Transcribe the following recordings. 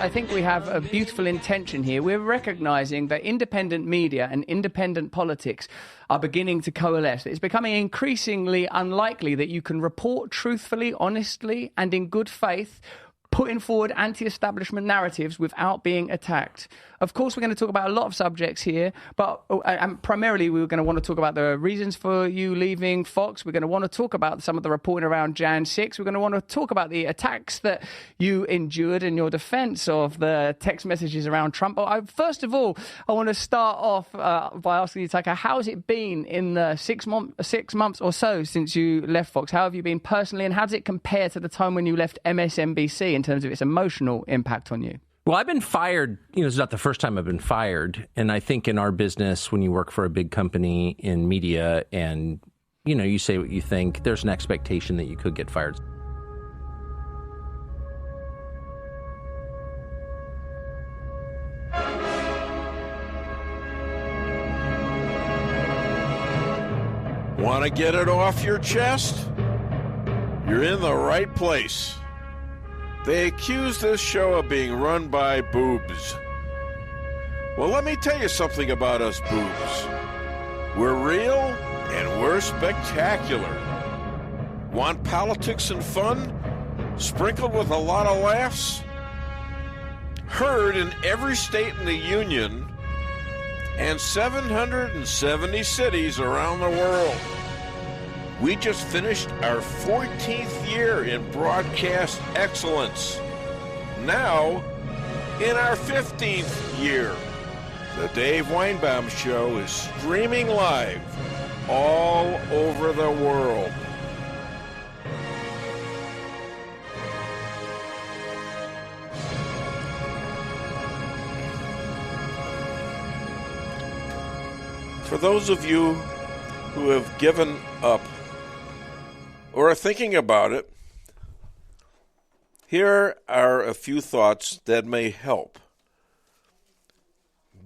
I think we have a beautiful intention here. We're recognizing that independent media and independent politics are beginning to coalesce. It's becoming increasingly unlikely that you can report truthfully, honestly, and in good faith, putting forward anti-establishment narratives without being attacked. Of course, we're going to talk about a lot of subjects here, but primarily we're going to want to talk about the reasons for you leaving Fox. We're going to want to talk about some of the reporting around Jan 6. We're going to want to talk about the attacks that you endured in your defense of the text messages around Trump. First of all, I want to start off by asking you, Tucker, how's it been in the 6 months or so since you left Fox? How have you been personally, and how does it compare to the time when you left MSNBC in terms of its emotional impact on you? Well, I've been fired. It's not the first time I've been fired. And I think in our business, when you work for a big company in media and, you say what you think, there's an expectation that you could get fired. Want to get it off your chest? You're in the right place. They accuse this show of being run by boobs. Well, let me tell you something about us boobs. We're real and we're spectacular. Want politics and fun, sprinkled with a lot of laughs? Heard in every state in the Union and 770 cities around the world. We just finished our 14th year in broadcast excellence. Now, in our 15th year, the Dave Weinbaum Show is streaming live all over the world. For those of you who have given up or are thinking about it, here are a few thoughts that may help.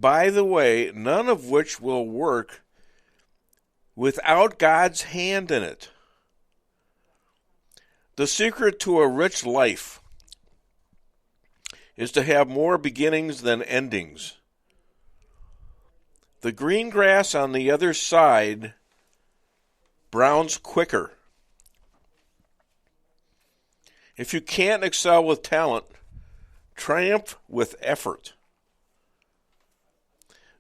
By the way, none of which will work without God's hand in it. The secret to a rich life is to have more beginnings than endings. The green grass on the other side browns quicker. If you can't excel with talent, triumph with effort.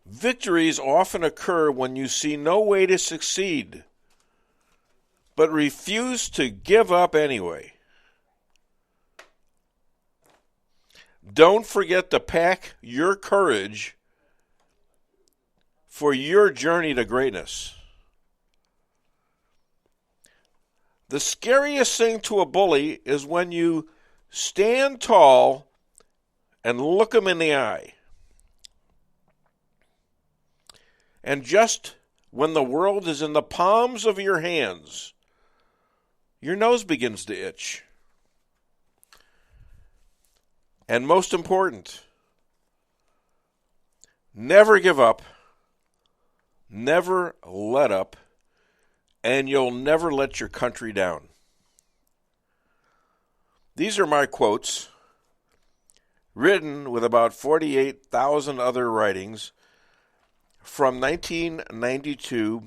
Victories often occur when you see no way to succeed, but refuse to give up anyway. Don't forget to pack your courage for your journey to greatness. The scariest thing to a bully is when you stand tall and look him in the eye. And just when the world is in the palms of your hands, your nose begins to itch. And most important, never give up, never let up, and you'll never let your country down. These are my quotes, written with about 48,000 other writings from 1992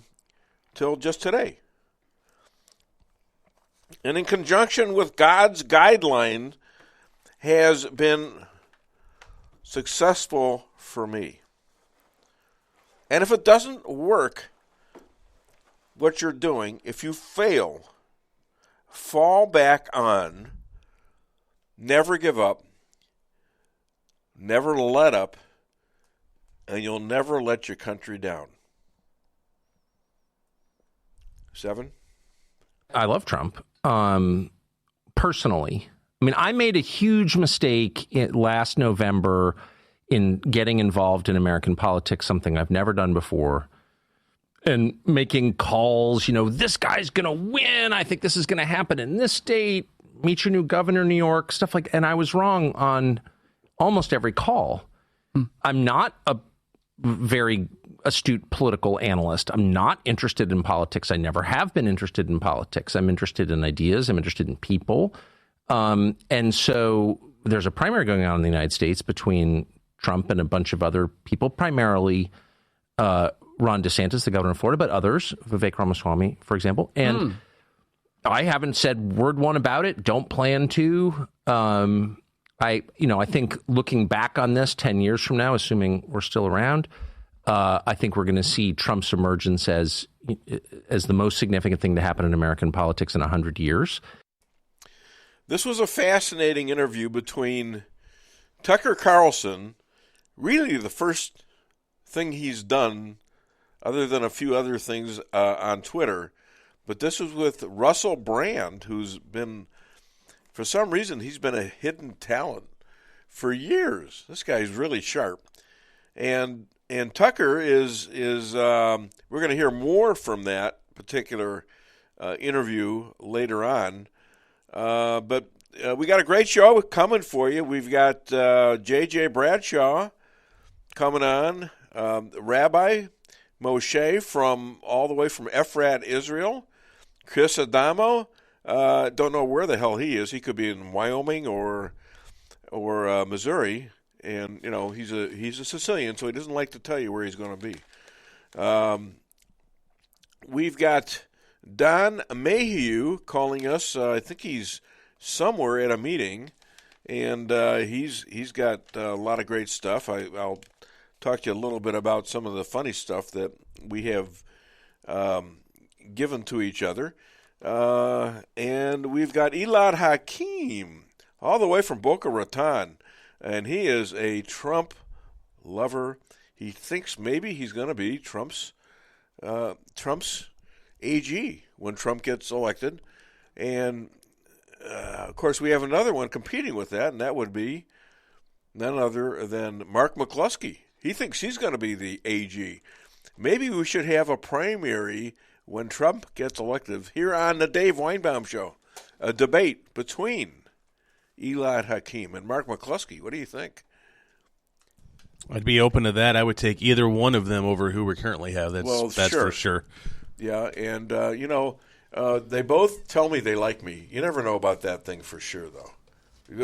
till just today. And in conjunction with God's guideline has been successful for me. And if it doesn't work, what you're doing, if you fail, fall back on, never give up, never let up, and you'll never let your country down. 7? I love Trump. Personally, I made a huge mistake last November in getting involved in American politics, something I've never done before, and making calls, this guy's going to win. I think this is going to happen in this state. Meet your new governor in New York, stuff like that. And I was wrong on almost every call. I'm not a very astute political analyst. I'm not interested in politics. I never have been interested in politics. I'm interested in ideas. I'm interested in people. And so there's a primary going on in the United States between Trump and a bunch of other people, primarily Ron DeSantis, the governor of Florida, but others, Vivek Ramaswamy, for example. And I haven't said word one about it. Don't plan to. I think looking back on this 10 years from now, assuming we're still around, I think we're going to see Trump's emergence as the most significant thing to happen in American politics in 100 years. This was a fascinating interview between Tucker Carlson, really the first thing he's done, other than a few other things on Twitter. But this was with Russell Brand, who's been, for some reason, he's been a hidden talent for years. This guy's really sharp. And Tucker is we're going to hear more from that particular interview later on. But we got a great show coming for you. We've got J.J. Bradshaw coming on, Rabbi Moshe all the way from Efrat, Israel. Chris Adamo, don't know where the hell he is. He could be in Wyoming or Missouri, and he's a Sicilian, so he doesn't like to tell you where he's going to be. We've got Don Mayhew calling us. I think he's somewhere at a meeting, and he's got a lot of great stuff. I'll talk to you a little bit about some of the funny stuff that we have given to each other. And we've got Elad Hakim all the way from Boca Raton, and he is a Trump lover. He thinks maybe he's going to be Trump's AG when Trump gets elected. And, of course, we have another one competing with that, and that would be none other than Mark McCluskey. He thinks he's going to be the AG. Maybe we should have a primary when Trump gets elected here on the Dave Weinbaum Show, a debate between Elad Hakim and Mark McCluskey. What do you think? I'd be open to that. I would take either one of them over who we currently have. That's for sure. Yeah, and, they both tell me they like me. You never know about that thing for sure, though.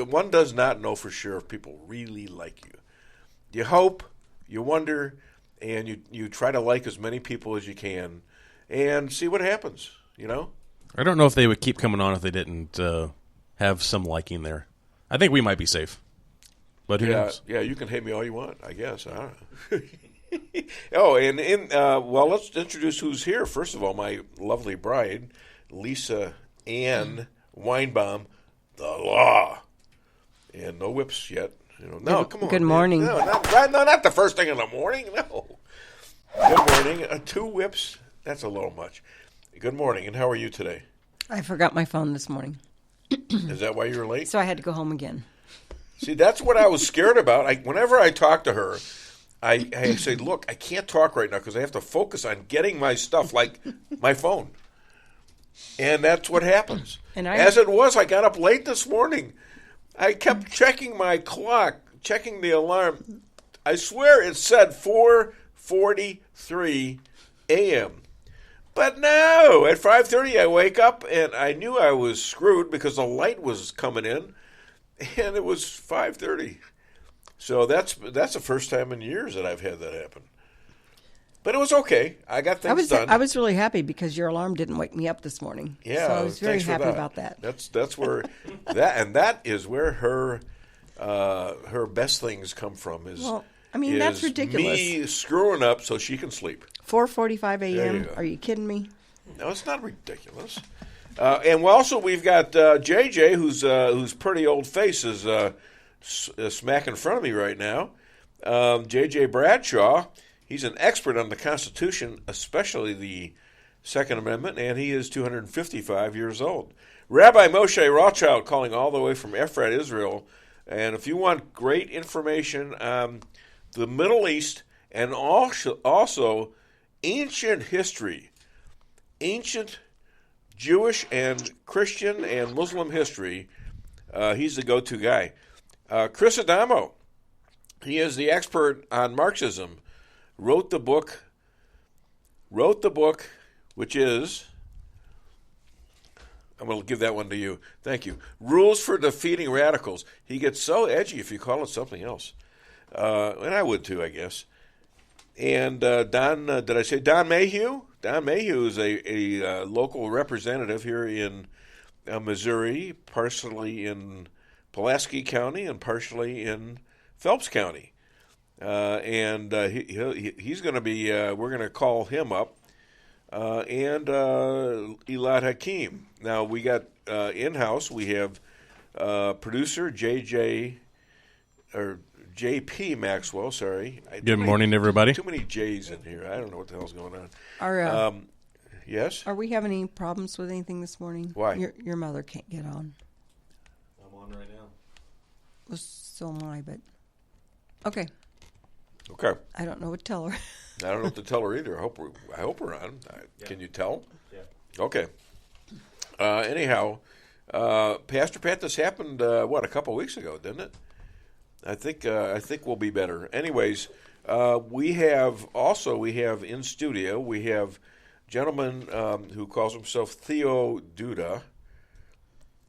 One does not know for sure if people really like you. You hope, you wonder, and you try to like as many people as you can and see what happens, I don't know if they would keep coming on if they didn't have some liking there. I think we might be safe. But who knows? Yeah, you can hate me all you want, I guess. I don't know. Oh, and let's introduce who's here. First of all, my lovely bride, Lisa Ann Weinbaum, the law. And no whips yet. No, come on. Good morning. No, not the first thing in the morning. No. Good morning. 2 whips. That's a little much. Good morning, and how are you today? I forgot my phone this morning. Is that why you were late? So I had to go home again. See, that's what I was scared about. Whenever I talk to her, I say, look, I can't talk right now because I have to focus on getting my stuff, like my phone. And that's what happens. As it was, I got up late this morning. I kept checking my clock, checking the alarm. I swear it said 4:43 a.m. But no, at 5:30 I wake up and I knew I was screwed because the light was coming in, and it was 5:30. So that's the first time in years that I've had that happen. But it was okay. I got things done. I was really happy because your alarm didn't wake me up this morning. Yeah, so I was very happy about that. That's where that is where her best things come from. That's ridiculous. Me screwing up so she can sleep. 4:45 a.m. Are you kidding me? No, it's not ridiculous. And we've got JJ, whose pretty old face is smack in front of me right now. JJ Bradshaw. He's an expert on the Constitution, especially the Second Amendment, and he is 255 years old. Rabbi Moshe Rothchild calling all the way from Efrat, Israel. And if you want great information on the Middle East and also ancient history, ancient Jewish and Christian and Muslim history, he's the go-to guy. Chris Adamo, he is the expert on Marxism. Wrote the book, which is I'm going to give that one to you. Thank you. Rules for defeating radicals. He gets so edgy if you call it something else. And I would too, I guess. And Don, did I say Don Mayhew? Don Mayhew is a local representative here in Missouri, partially in Pulaski County and partially in Phelps County. And he's going to be, we're going to call him up. And Elad Hakim. Now, we got in-house, we have producer JP Maxwell, sorry. Good morning, everybody. Too many J's in here. I don't know what the hell's going on. Yes? Are we having any problems with anything this morning? Why? Your mother can't get on. I'm on right now. Well, so am I, but... Okay. I don't know what to tell her. I don't know what to tell her either. I hope we're on. Yeah. Can you tell? Yeah. Okay. Anyhow, Pastor Pat, this happened a couple weeks ago, didn't it? I think we'll be better. Anyways, we have in studio we have a gentleman who calls himself Theo Duda,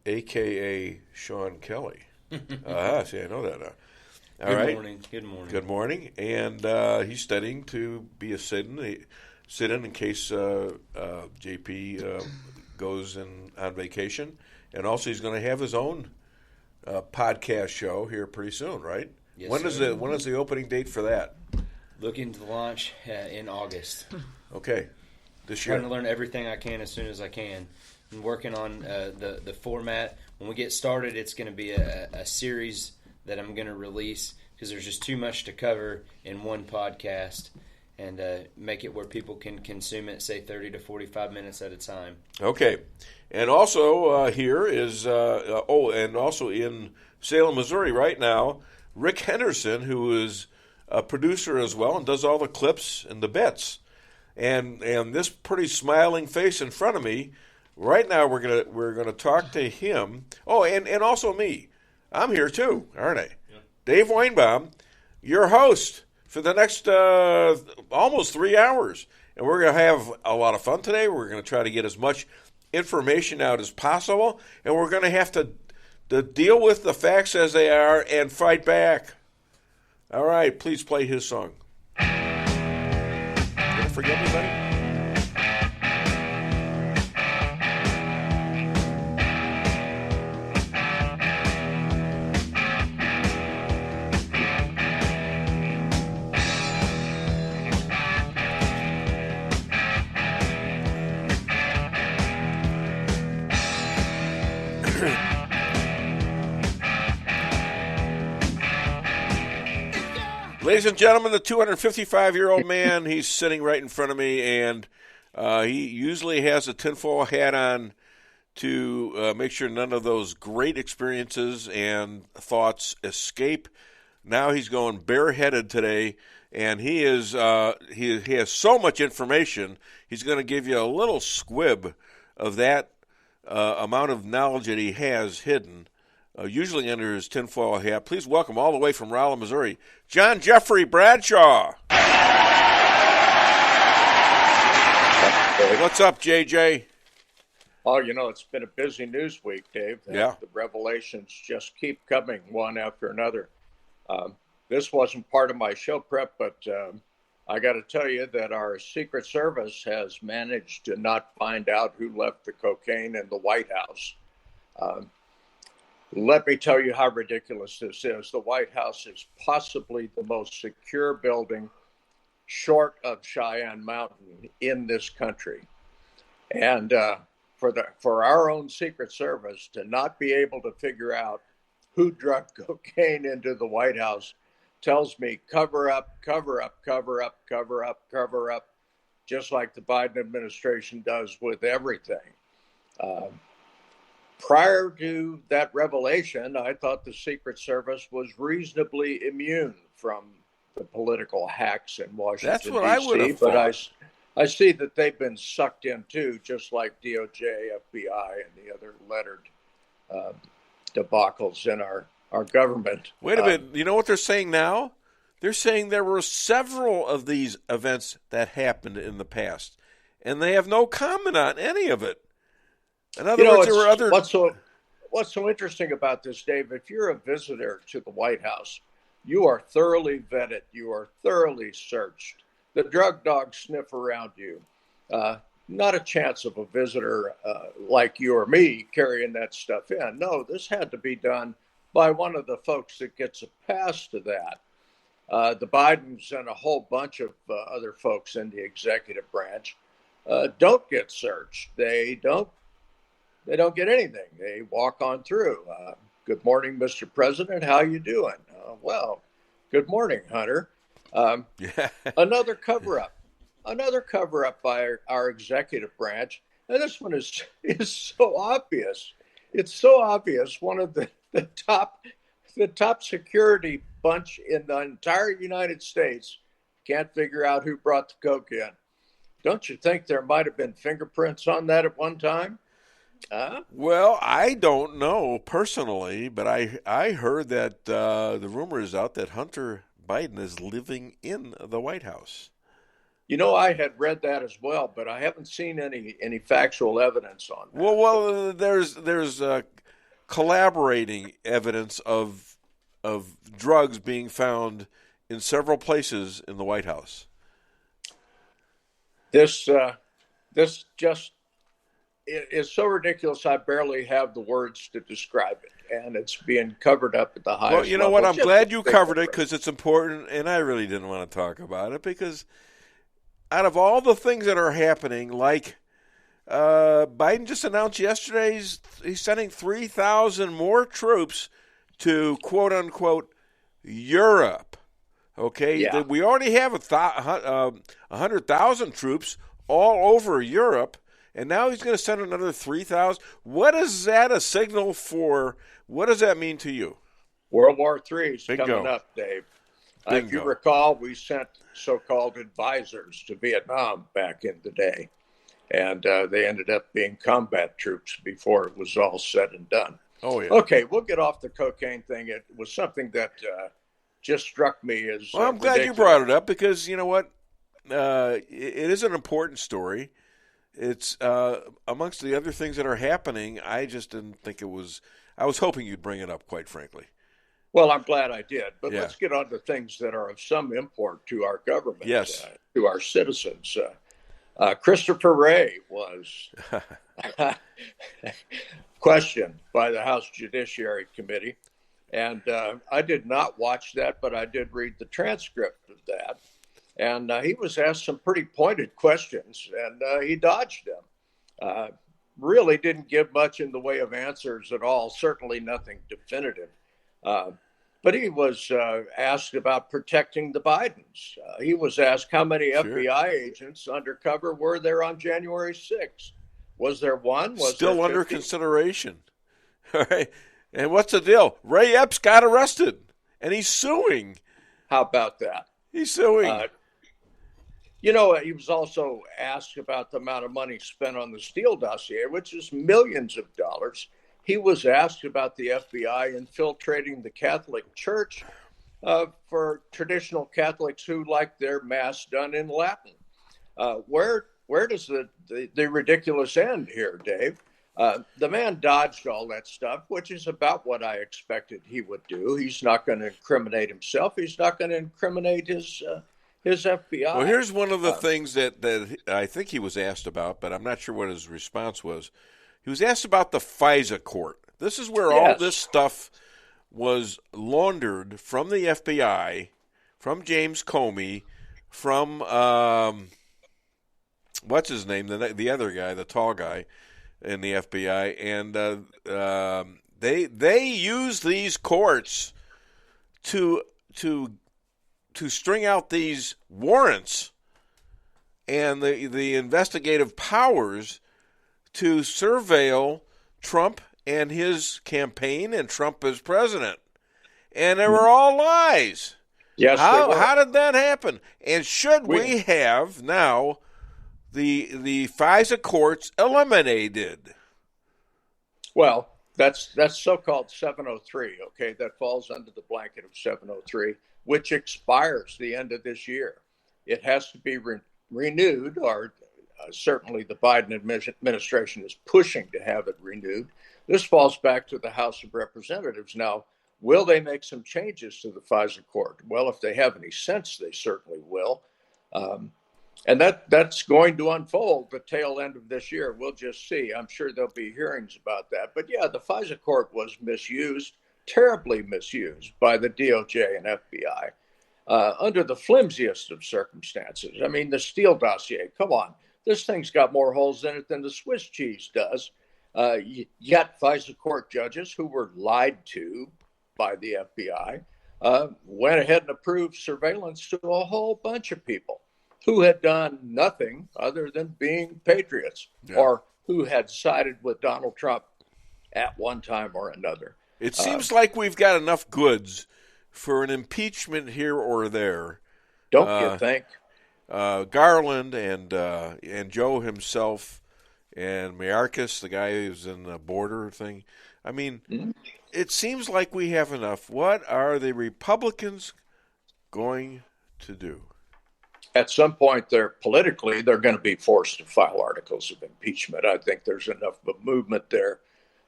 a.k.a. Sean Kelly. See, I know that. All right. Good morning. Good morning. And he's studying to be a sit-in in case JP goes on vacation. And also he's going to have his own podcast show here pretty soon, right? Yes, when is the opening date for that? Looking to launch in August. Okay. This year. Trying to learn everything I can as soon as I can. I'm working on the format. When we get started, it's going to be a series that I'm going to release because there's just too much to cover in one podcast, and make it where people can consume it, say, 30 to 45 minutes at a time. Okay. And also here is, and also in Salem, Missouri right now, Rick Henderson, who is a producer as well and does all the clips and the bits. And this pretty smiling face in front of me, right now we're gonna talk to him. Oh, and also me. I'm here too, aren't I? Yeah. Dave Weinbaum, your host for the next almost 3 hours. And we're going to have a lot of fun today. We're going to try to get as much information out as possible. And we're going to have to deal with the facts as they are and fight back. All right, please play his song. Did I forget anybody? Ladies and gentlemen, the 255-year-old man, he's sitting right in front of me, and he usually has a tinfoil hat on to make sure none of those great experiences and thoughts escape. Now he's going bareheaded today, and he has so much information, he's going to give you a little squib of that amount of knowledge that he has hidden. Usually under his tinfoil hat. Please welcome all the way from Rolla, Missouri, John Jeffrey Bradshaw. What's up, JJ? Oh, it's been a busy news week, Dave. Yeah. The revelations just keep coming one after another. This wasn't part of my show prep, but I got to tell you that our Secret Service has managed to not find out who left the cocaine in the White House. Let me tell you how ridiculous this is. The White House is possibly the most secure building short of Cheyenne Mountain in this country. And for our own Secret Service to not be able to figure out who drug cocaine into the White House tells me cover up, cover up, cover up, cover up, cover up, just like the Biden administration does with everything. Prior to that revelation, I thought the Secret Service was reasonably immune from the political hacks in Washington, That's what I would have but thought. I see that they've been sucked in too, just like DOJ, FBI, and the other lettered debacles in our government. Wait a minute. You know what they're saying now? They're saying there were several of these events that happened in the past, and they have no comment on any of it. In other words, there were other. What's so interesting about this, Dave? If you're a visitor to the White House, you are thoroughly vetted. You are thoroughly searched. The drug dogs sniff around you. Not a chance of a visitor like you or me carrying that stuff in. No, this had to be done by one of the folks that gets a pass to that. The Bidens and a whole bunch of other folks in the executive branch don't get searched. They don't get anything. They walk on through. Good morning, Mr. President. How you doing? Well, good morning, Hunter. Another cover-up. Another cover-up by our executive branch. And this one is so obvious. It's so obvious. One of the top security bunch in the entire United States can't figure out who brought the coke in. Don't you think there might have been fingerprints on that at one time? Well, I don't know personally, but I heard that the rumor is out that Hunter Biden is living in the White House. You know, I had read that as well, but I haven't seen any factual evidence on that. Well, there's collaborating evidence of drugs being found in several places in the White House. This just is so ridiculous. I barely have the words to describe it, and it's being covered up at the highest level. Well, you know what? I'm glad you covered it because it's important, and I really didn't want to talk about it because out of all the things that are happening, like Biden just announced yesterday he's sending 3,000 more troops to quote-unquote Europe. Okay? Yeah. We already have 100,000 troops all over Europe, and now he's going to send another 3,000. What is that a signal for? What does that mean to you? World War III is Bingo. coming up, Dave. Bingo. If you recall, we sent so-called advisors to Vietnam back in the day, and they ended up being combat troops before it was all said and done. Oh, yeah. Okay, we'll get off the cocaine thing. It was something that just struck me as well, I'm glad you brought it up because, you know what, it is an important story. It's amongst the other things that are happening, I just didn't think it was – I was hoping you'd bring it up, quite frankly. Well, I'm glad I did. But Yeah. let's get on to things that are of some import to our government, Yes. To our citizens. Christopher Wray was questioned by the House Judiciary Committee. And I did not watch that, but I did read the transcript of that. And he was asked some pretty pointed questions, and he dodged them. Really didn't give much in the way of answers at all, certainly nothing definitive. But he was asked about protecting the Bidens. He was asked how many Sure. FBI agents undercover were there on January 6th. Was there one? Was Still there under 50? consideration. All right. And what's the deal? Ray Epps got arrested, and he's suing. How about that? He's suing. You know, he was also asked about the amount of money spent on the Steele dossier, which is millions of dollars. He was asked about the FBI infiltrating the Catholic Church for traditional Catholics who like their Mass done in Latin. Where does the ridiculous end here, Dave? The man dodged all that stuff, which is about what I expected he would do. He's not going to incriminate himself. He's not going to incriminate his FBI. Well, here's one of the things that I think he was asked about, but I'm not sure what his response was. He was asked about the FISA court. This is where all this stuff was laundered from the FBI, from James Comey, from what's his name, the other guy, the tall guy in the FBI, and they use these courts to string out these warrants and the investigative powers to surveil Trump and his campaign and Trump as president. And they were all lies. Yes, how did that happen? And should we have now the FISA courts eliminated? Well, that's so-called 703, okay? That falls under the blanket of 703, which expires the end of this year. It has to be renewed or Certainly, the Biden administration is pushing to have it renewed. This falls back to the House of Representatives. Now, will they make some changes to the FISA court? Well, if they have any sense, they certainly will. And that's going to unfold the tail end of this year. We'll just see. I'm sure there'll be hearings about that. But yeah, the FISA court was misused, terribly misused by the DOJ and FBI under the flimsiest of circumstances. I mean, the Steele dossier, come on. This thing's got more holes in it than the Swiss cheese does. Yet FISA court judges who were lied to by the FBI went ahead and approved surveillance to a whole bunch of people who had done nothing other than being patriots, or who had sided with Donald Trump at one time or another. It seems like we've got enough goods for an impeachment here or there. Don't you think? Garland and Joe himself and Mayorkas, the guy who's in the border thing. I mean, it seems like we have enough. What are the Republicans going to do? At some point, they're going to be forced to file articles of impeachment. I think there's enough of a movement there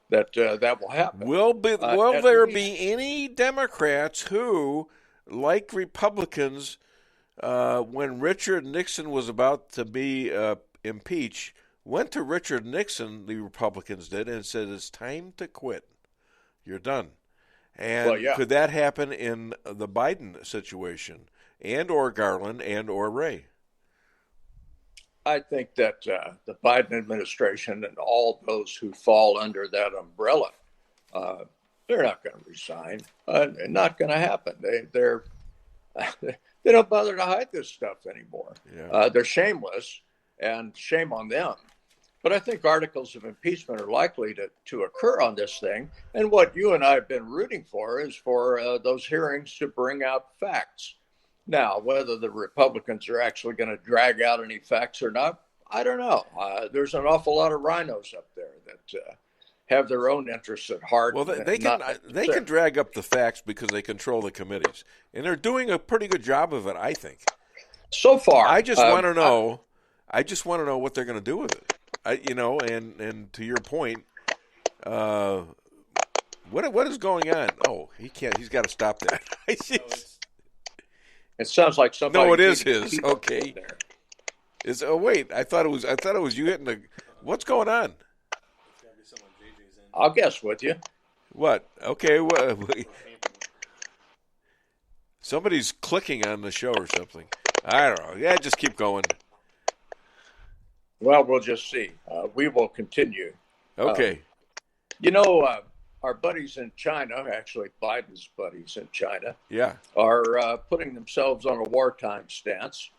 that will happen. Will there be any Democrats who, like Republicans, when Richard Nixon was about to be impeached, went to Richard Nixon, the Republicans did, and said, it's time to quit. You're done. And could that happen in the Biden situation? And or Garland and or Ray? I think that the Biden administration and all those who fall under that umbrella, they're not going to resign. Not going to happen. They don't bother to hide this stuff anymore. Yeah. They're shameless, and shame on them. But I think articles of impeachment are likely to occur on this thing. And what you and I have been rooting for is for those hearings to bring out facts. Now, whether the Republicans are actually going to drag out any facts or not, I don't know. There's an awful lot of rhinos up there that have their own interests at heart. Well, they can drag up the facts because they control the committees, and they're doing a pretty good job of it, I think. So far, I just want to know. I just want to know what they're going to do with it. And to your point, what is going on? Oh, he can't. He's got to stop that. It sounds like somebody. No, it is his. Okay. Wait. I thought it was you hitting the. What's going on? I'll guess with you. What? Okay. Somebody's clicking on the show or something. I don't know. Yeah, just keep going. Well, we'll just see. We will continue. Okay. Our buddies in China, actually Biden's buddies in China, yeah, are putting themselves on a wartime stance.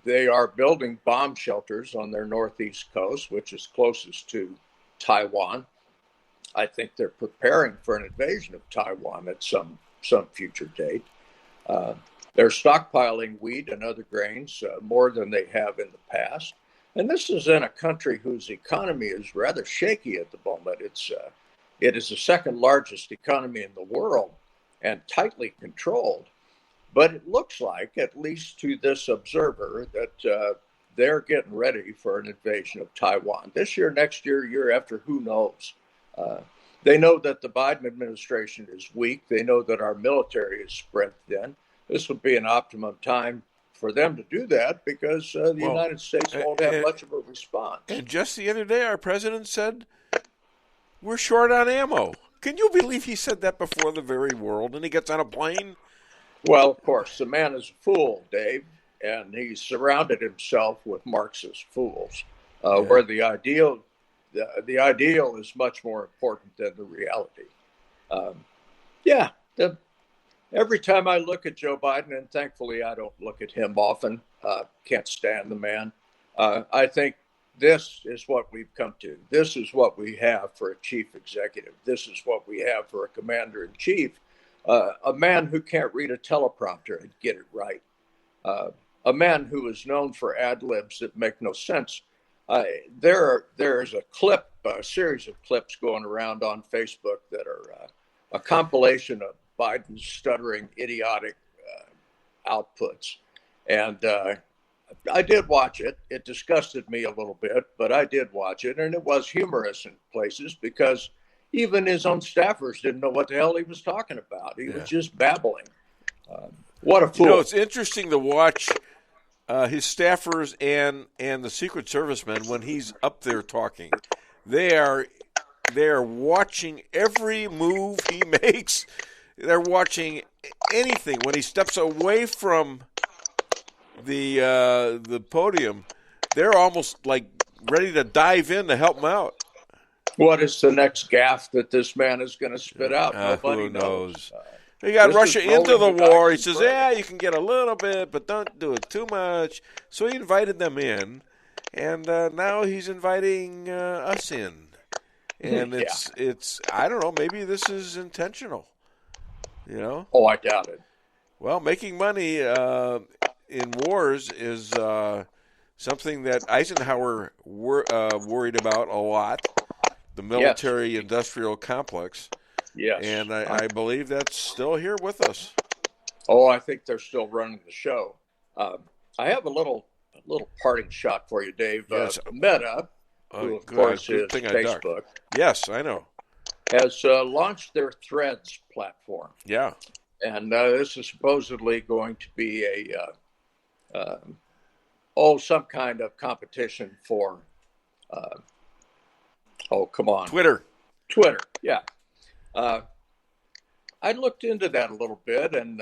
They are building bomb shelters on their northeast coast, which is closest to Taiwan. I think they're preparing for an invasion of Taiwan at some future date. They're stockpiling wheat and other grains more than they have in the past. And this is in a country whose economy is rather shaky at the moment. It is the second largest economy in the world and tightly controlled. But it looks like, at least to this observer, that they're getting ready for an invasion of Taiwan. This year, next year, year after, who knows? They know that the Biden administration is weak. They know that our military is spread thin. This would be an optimum time for them to do that because the United States won't have much of a response. And just the other day, our president said, we're short on ammo. Can you believe he said that before the very world and he gets on a plane? Well, of course, the man is a fool, Dave, and he's surrounded himself with Marxist fools, where the ideal is much more important than the reality. Every time I look at Joe Biden, and thankfully I don't look at him often, can't stand the man, I think this is what we've come to. This is what we have for a chief executive. This is what we have for a commander-in-chief, a man who can't read a teleprompter and get it right, a man who is known for ad libs that make no sense. There is a series of clips going around on Facebook that are a compilation of Biden's stuttering, idiotic outputs. And I did watch it. It disgusted me a little bit, but I did watch it, and it was humorous in places because even his own staffers didn't know what the hell he was talking about. He was just babbling. What a fool! You know, it's interesting to watch his staffers and the Secret Service men when he's up there talking. They are watching every move he makes. They're watching anything when he steps away from the podium. They're almost like ready to dive in to help him out. What is the next gaffe that this man is going to spit out? Nobody who knows? He this got is Russia into the rolling the war. He dice says, and yeah, you can get a little bit, but don't do it too much. So he invited them in, and now he's inviting us in. And it's I don't know, maybe this is intentional, you know? Oh, I doubt it. Well, making money in wars is something that Eisenhower worried about a lot, the military-industrial complex. Yes. And I believe that's still here with us. Oh, I think they're still running the show. I have a little parting shot for you, Dave. Yes. Meta, who of course is Facebook. Yes, I know. Has launched their Threads platform. Yeah. And this is supposedly going to be some kind of competition for, come on. Twitter, yeah. I looked into that a little bit, and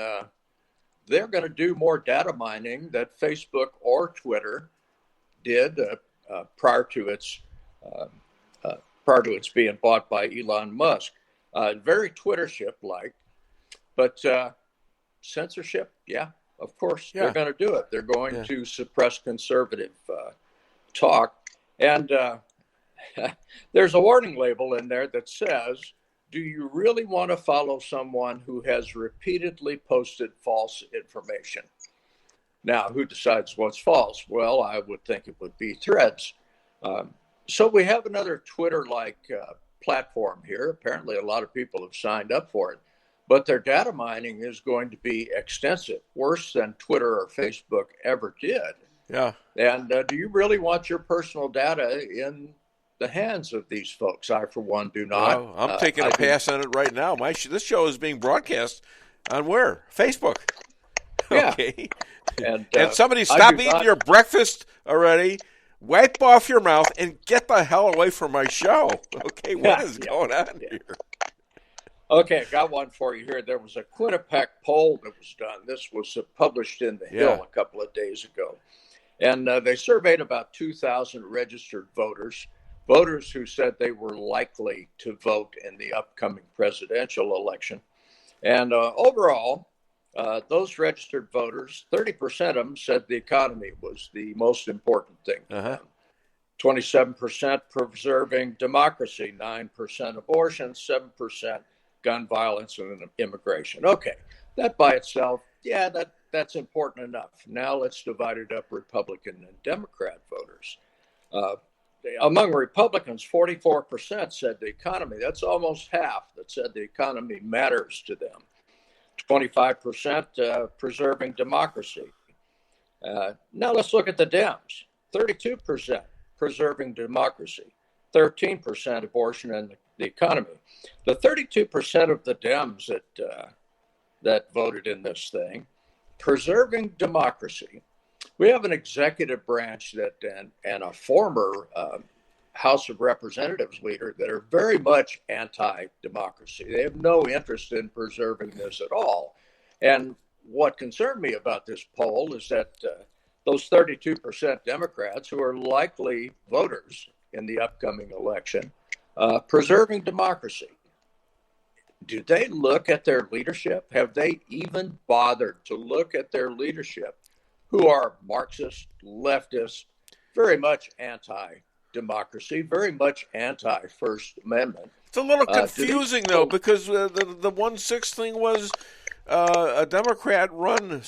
they're going to do more data mining that Facebook or Twitter did prior to its being bought by Elon Musk. Very Twittership-like, but censorship, of course, they're going to do it. They're going to suppress conservative talk, and there's a warning label in there that says, do you really want to follow someone who has repeatedly posted false information? Now, who decides what's false? Well, I would think it would be Threads. So we have another Twitter-like platform here. Apparently, a lot of people have signed up for it. But their data mining is going to be extensive, worse than Twitter or Facebook ever did. Yeah. And do you really want your personal data in the hands of these folks? I, for one, do not. Well, I'm taking a pass on it right now. This show is being broadcast on where? Facebook. Yeah. Okay. And somebody stop eating your breakfast already. Wipe off your mouth and get the hell away from my show. Okay, what is going on here? Okay, got one for you here. There was a Quinnipiac poll that was done. This was published in The Hill a couple of days ago. And they surveyed about 2,000 registered voters who said they were likely to vote in the upcoming presidential election. And overall, those registered voters, 30% of them said the economy was the most important thing to them. 27% preserving democracy, 9% abortion, 7% gun violence and immigration. Okay, that by itself, that's important enough. Now let's divide it up Republican and Democrat voters. Among Republicans, 44% said the economy, that's almost half, that said the economy matters to them. 25% preserving democracy. Now let's look at the Dems. 32% preserving democracy, 13% abortion and the economy. The 32% of the Dems that voted in this thing, preserving democracy. We have an executive branch and a former House of Representatives leader that are very much anti-democracy. They have no interest in preserving this at all. And what concerned me about this poll is that those 32% Democrats who are likely voters in the upcoming election, preserving democracy. Do they look at their leadership? Have they even bothered to look at their leadership, who are Marxist, leftist, very much anti-democracy, very much anti-First Amendment? It's a little confusing, though, because the 1/6 thing was a Democrat-run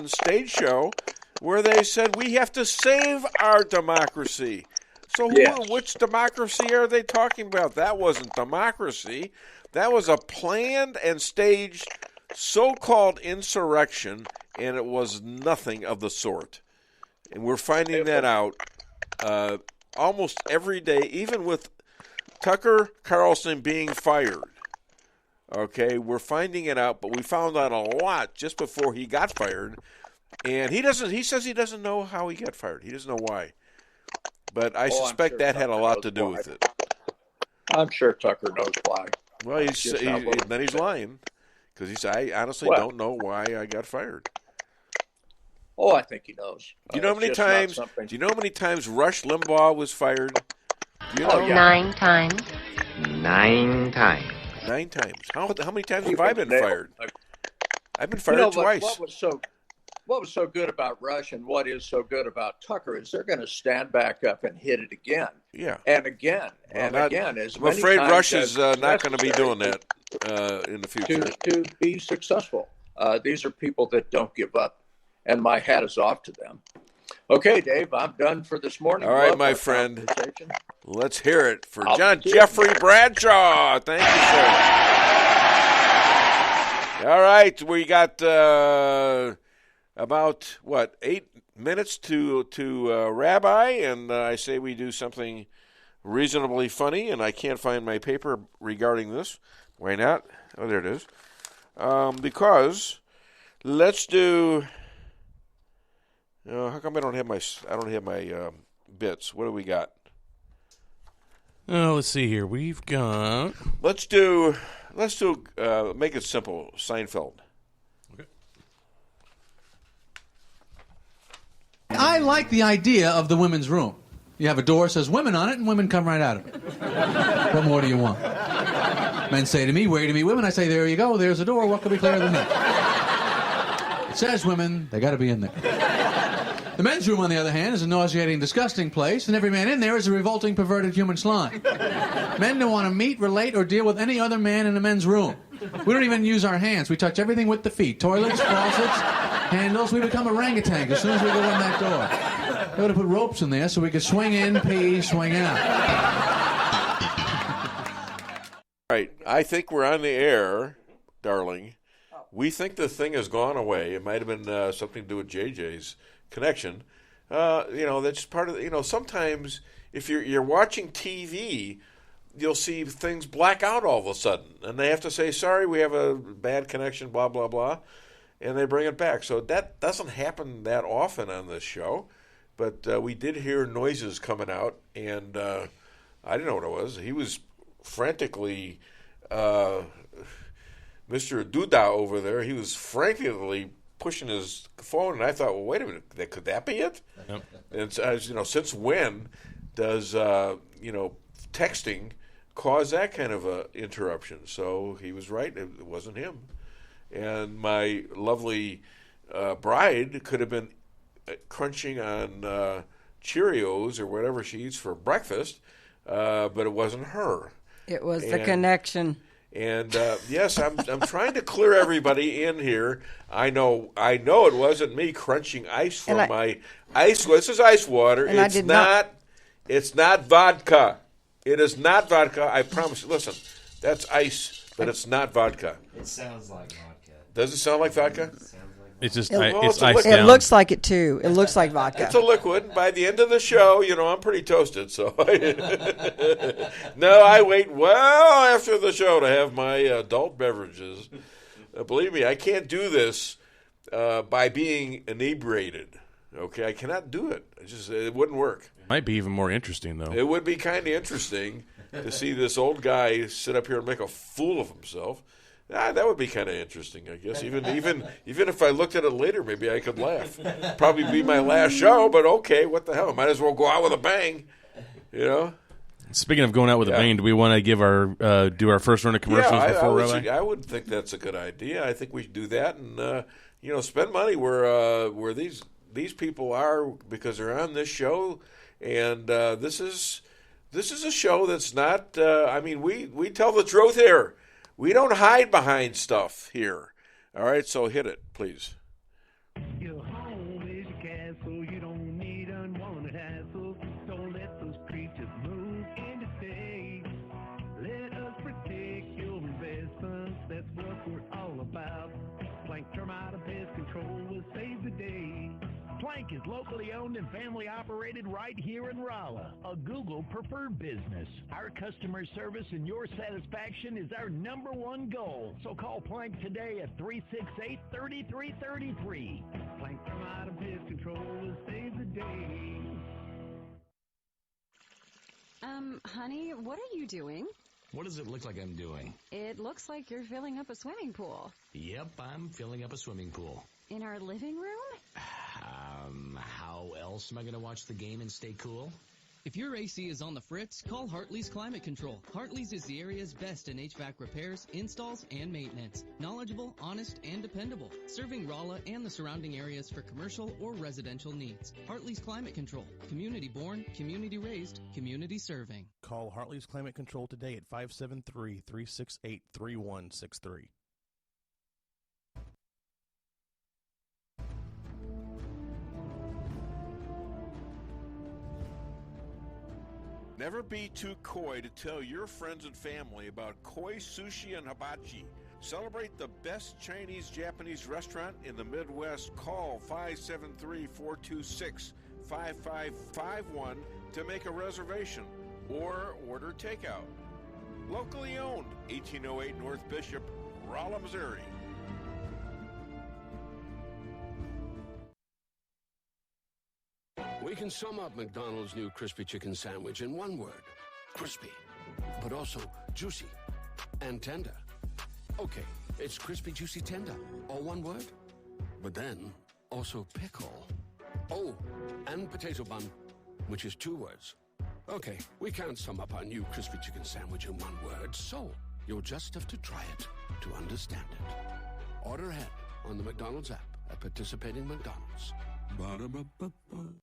stage show where they said we have to save our democracy. So which democracy are they talking about? That wasn't democracy. That was a planned and staged so-called insurrection, and it was nothing of the sort. And we're finding that out almost every day, even with Tucker Carlson being fired. Okay, we're finding it out, but we found out a lot just before he got fired. And he says he doesn't know how he got fired. He doesn't know why. But I suspect that had a lot to do with it. I'm sure Tucker knows why. Well, then he's lying. Because he said, I honestly don't know why I got fired. Oh, I think he knows. Do you know how many times? Do you know how many times Rush Limbaugh was fired? Do you know? 9 times. 9 times. 9 times. How many times have I been fired? I've been fired twice. What was so good about Rush and what is so good about Tucker is they're going to stand back up and hit it again. Yeah. And again. I'm afraid Rush is not going to be doing that in the future. To be successful. These are people that don't give up. And my hat is off to them. Okay, Dave, I'm done for this morning. All right, my friend. Let's hear it for John Jeffrey Bradshaw. Thank you, sir. All right, we got about, 8 minutes to Rabbi, and I say we do something reasonably funny, and I can't find my paper regarding this. Why not? Oh, there it is. Because let's do... how come I don't have my bits? What do we got? Let's see here. We've got. Let's do. Make it simple. Seinfeld. Okay. I like the idea of the women's room. You have a door that says women on it, and women come right out of it. What more do you want? Men say to me, "Where to be women?" I say, "There you go. There's a door. What could be clearer than that?" It says women. They got to be in there. The men's room, on the other hand, is a nauseating, disgusting place, and every man in there is a revolting, perverted human slime. Men don't want to meet, relate, or deal with any other man in the men's room. We don't even use our hands. We touch everything with the feet. Toilets, faucets, handles. We become orangutans as soon as we go in that door. They would have put ropes in there so we could swing in, pee, swing out. All right. I think we're on the air, darling. We think the thing has gone away. It might have been something to do with JJ's connection. That's part of sometimes if you're watching TV, you'll see things black out all of a sudden, and they have to say, sorry, we have a bad connection, blah blah blah, and they bring it back. So that doesn't happen that often on this show, but we did hear noises coming out, and I didn't know what it was. He was frantically Mr. Duda over there, he was frantically pushing his phone, and I thought, well, wait a minute, could that be it? Yep. And since when does texting cause that kind of a interruption? So he was right; it wasn't him. And my lovely bride could have been crunching on Cheerios or whatever she eats for breakfast, but it wasn't her. It was the connection. And yes, I'm trying to clear everybody in here. I know it wasn't me crunching ice from my ice. This is ice water. It's not vodka. It is not vodka. I promise you. Listen, that's ice, but it's not vodka. It sounds like vodka. Does it sound like vodka? It's just it's ice down. It looks like it too. It looks like vodka. It's a liquid. By the end of the show, I'm pretty toasted. So no, I wait well after the show to have my adult beverages. Believe me, I can't do this by being inebriated. Okay, I cannot do it. It wouldn't work. Might be even more interesting though. It would be kind of interesting to see this old guy sit up here and make a fool of himself. That would be kind of interesting, I guess. Even if I looked at it later, maybe I could laugh. Probably be my last show, but okay, what the hell? I might as well go out with a bang, Speaking of going out with a bang, do we want to give do our first run of commercials before Rabbi? I would think that's a good idea. I think we should do that and spend money where these people are because they're on this show, and this is a show that's not. We tell the truth here. We don't hide behind stuff here. All right, so hit it, please. Your home is your castle. You don't need unwanted hassle. Don't let those creatures move in your face. Let us protect your investments. That's what we're all about. Plank termite and pest control will save the day. Plank Plank is locally owned and family operated right here in Rolla, a Google preferred business. Our customer service and your satisfaction is our number one goal. So call Plank today at 368-3333. Plank from out of pest control will save the day. Honey, what are you doing? What does it look like I'm doing? It looks like you're filling up a swimming pool. Yep, I'm filling up a swimming pool. In our living room? How else am I going to watch the game and stay cool? If your AC is on the fritz, call Hartley's Climate Control. Hartley's is the area's best in HVAC repairs, installs, and maintenance. Knowledgeable, honest, and dependable. Serving Rolla and the surrounding areas for commercial or residential needs. Hartley's Climate Control. Community born, community raised, community serving. Call Hartley's Climate Control today at 573-368-3163. Never be too coy to tell your friends and family about koi sushi and hibachi. Celebrate the best Chinese-Japanese restaurant in the Midwest. Call 573-426-5551 to make a reservation or order takeout. Locally owned, 1808 North Bishop, Rolla, Missouri. We can sum up McDonald's new crispy chicken sandwich in one word. Crispy. But also juicy and tender. Okay, it's crispy, juicy, tender. All one word. But then, also pickle. Oh, and potato bun, which is two words. Okay, we can't sum up our new crispy chicken sandwich in one word, so you'll just have to try it to understand it. Order ahead on the McDonald's app at participating McDonald's. Ba-da-ba-ba-ba.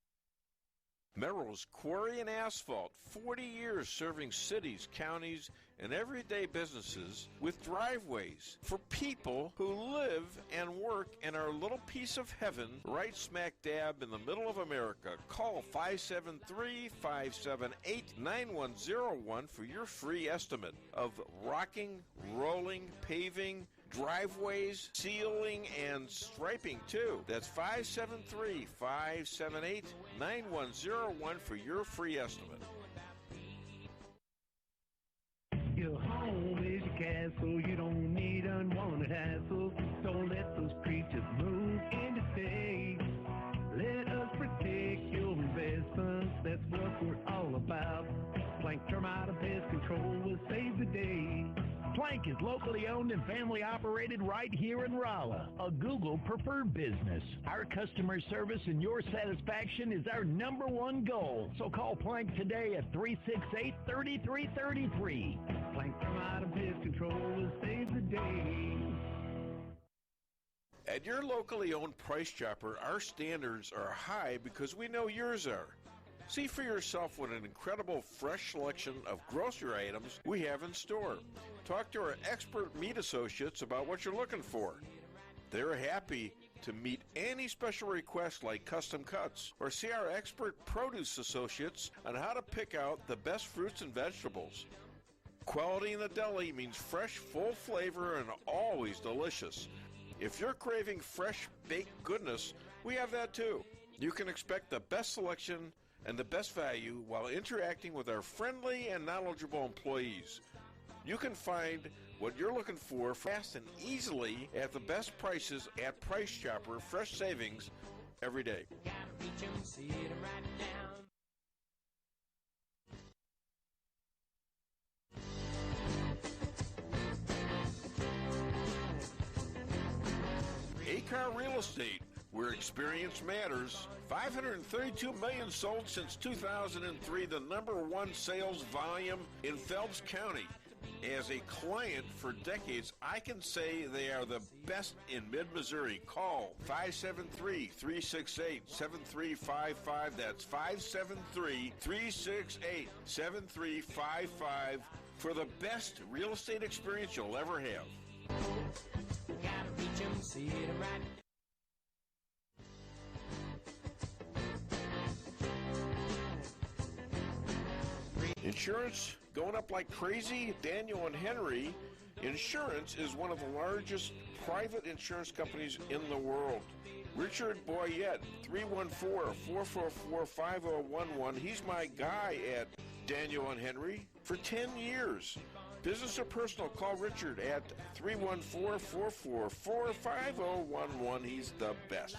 Merrill's Quarry and Asphalt, 40 years serving cities, counties, and everyday businesses with driveways for people who live and work in our little piece of heaven right smack dab in the middle of America. Call 573-578-9101 for your free estimate of rocking, rolling, paving, driveways, sealing, and striping too. That's 573-578-9101 for your free estimate. Your home is your castle. You don't need unwanted hassle. Don't let those creatures move in to stay. Let us protect your investments. That's what we're all about. Plank Termite and Pest Control will save the day. Plank is locally owned and family operated right here in Rolla, a Google preferred business. Our customer service and your satisfaction is our number one goal. So call Plank today at 368-3333. Plank Termite and Pest Control will save the day. At your locally owned Price Chopper, our standards are high because we know yours are. See for yourself what an incredible fresh selection of grocery items we have in store. Talk to our expert meat associates about what you're looking for. They're happy to meet any special requests like custom cuts, or see our expert produce associates on how to pick out the best fruits and vegetables. Quality in the deli means fresh, full flavor, and always delicious. If you're craving fresh baked goodness, we have that too. You can expect the best selection and the best value while interacting with our friendly and knowledgeable employees. You can find what you're looking for fast and easily at the best prices at Price Chopper. Fresh savings every day. A-Car Real Estate, where experience matters. 532 million sold since 2003, the number one sales volume in Phelps County. As a client for decades, I can say they are the best in mid-Missouri. Call 573-368-7355. That's 573-368-7355 for the best real estate experience you'll ever have. Gotta reach 'em, see it right. Insurance going up like crazy? Daniel and Henry Insurance is one of the largest private insurance companies in the world. Richard Boyette, 314-444-5011. He's my guy at Daniel and Henry for 10 years. Business or personal, call Richard at 314-444-5011. He's the best.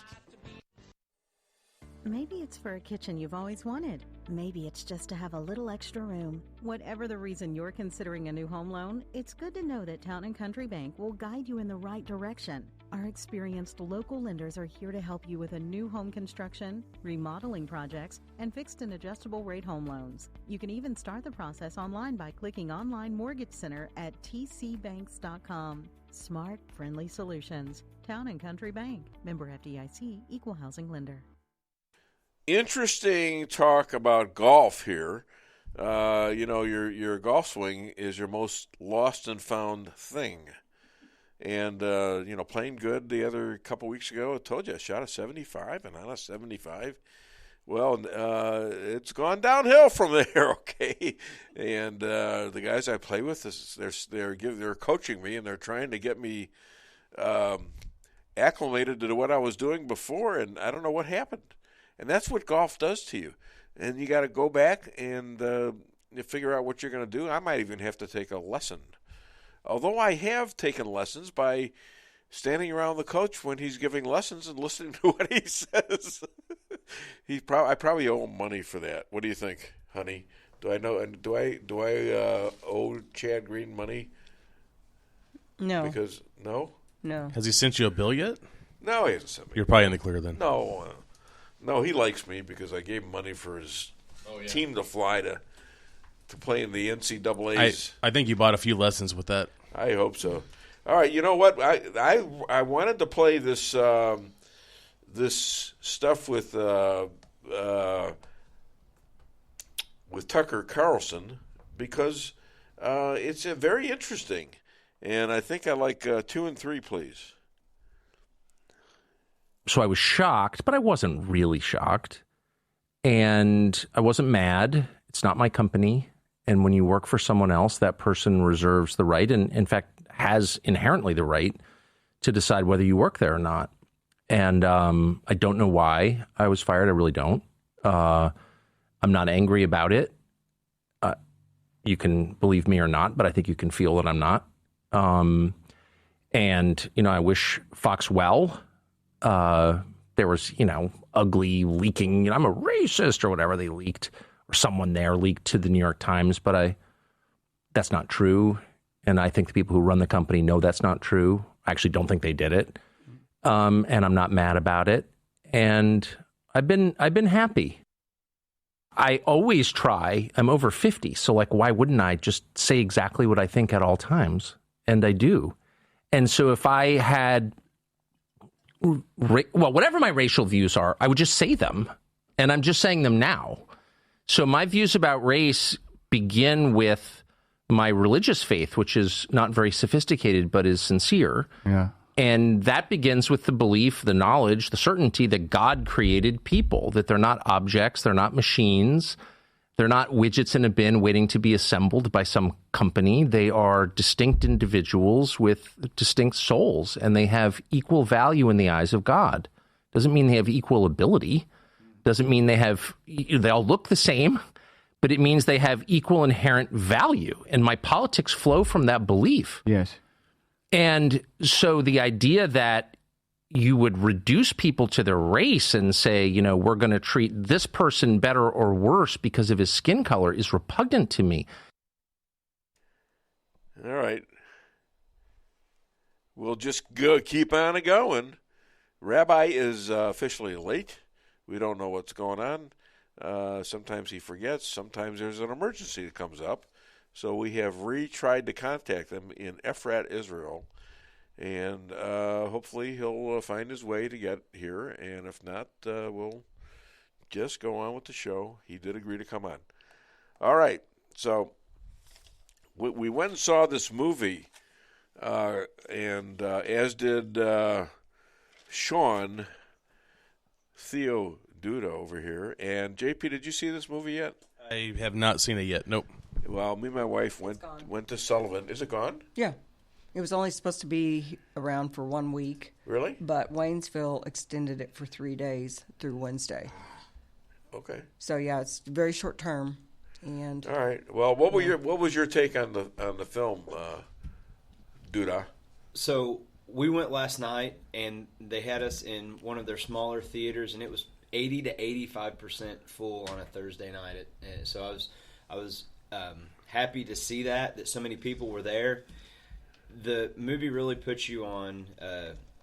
Maybe it's for a kitchen you've always wanted. Maybe it's just to have a little extra room. Whatever the reason you're considering a new home loan, it's good to know that Town & Country Bank will guide you in the right direction. Our experienced local lenders are here to help you with a new home construction, remodeling projects, and fixed and adjustable rate home loans. You can even start the process online by clicking Online Mortgage Center at tcbanks.com. Smart, friendly solutions. Town & Country Bank. Member FDIC, Equal Housing Lender. Interesting talk about golf here. Your golf swing is your most lost and found thing. And, playing good the other couple weeks ago, I told you I shot a 75 and on a 75. Well, it's gone downhill from there, okay? And the guys I play with, they're coaching me, and they're trying to get me acclimated to what I was doing before, and I don't know what happened. And that's what golf does to you. And you got to go back and figure out what you're going to do. I might even have to take a lesson. Although I have taken lessons by standing around the coach when he's giving lessons and listening to what he says. I probably owe him money for that. What do you think, honey? Do I owe Chad Green money? No. Because no. Has he sent you a bill yet? No, he hasn't sent me. You're probably in the clear then. No, he likes me because I gave him money for his team to fly to play in the NCAAs. I think you bought a few lessons with that. I hope so. All right, you know what? I wanted to play this this stuff with Tucker Carlson because it's very interesting, and I think I like 2 and 3, please. So I was shocked, but I wasn't really shocked. And I wasn't mad. It's not my company. And when you work for someone else, that person reserves the right, and in fact has inherently the right to decide whether you work there or not. And I don't know why I was fired. I really don't. I'm not angry about it. You can believe me or not, but I think you can feel that I'm not. And, I wish Fox well. There was, ugly leaking, I'm a racist or whatever they leaked, or someone there leaked to the New York Times, but that's not true. And I think the people who run the company know that's not true. I actually don't think they did it. And I'm not mad about it. And I've been happy. I always try. I'm over 50. So why wouldn't I just say exactly what I think at all times? And I do. And so if I had, whatever my racial views are, I would just say them, and I'm just saying them now. So my views about race begin with my religious faith, which is not very sophisticated, but is sincere. Yeah. And that begins with the belief, the knowledge, the certainty that God created people, that they're not objects, they're not machines, they're not widgets in a bin waiting to be assembled by some company. They are distinct individuals with distinct souls, and they have equal value in the eyes of God. Doesn't mean they have equal ability. Doesn't mean they all look the same, but it means they have equal inherent value. And my politics flow from that belief. Yes. And so the idea that you would reduce people to their race and say, we're going to treat this person better or worse because of his skin color is repugnant to me. All right. We'll just keep on going. Rabbi is officially late. We don't know what's going on. Sometimes he forgets. Sometimes there's an emergency that comes up. So we have tried to contact him in Efrat, Israel. And hopefully he'll find his way to get here. And if not, we'll just go on with the show. He did agree to come on. All right. So we went and saw this movie, and as did Sean Theoduda over here. And JP, did you see this movie yet? I have not seen it yet. Nope. Well, me and my wife went to Sullivan. Is it gone? Yeah. It was only supposed to be around for 1 week. Really? But Waynesville extended it for 3 days through Wednesday. Okay. So yeah, it's very short term. And all right. Well, what was your take on the film, Duda? So we went last night, and they had us in one of their smaller theaters, and it was 80 to 85% full on a Thursday night. So I was happy to see that so many people were there. The movie really puts you on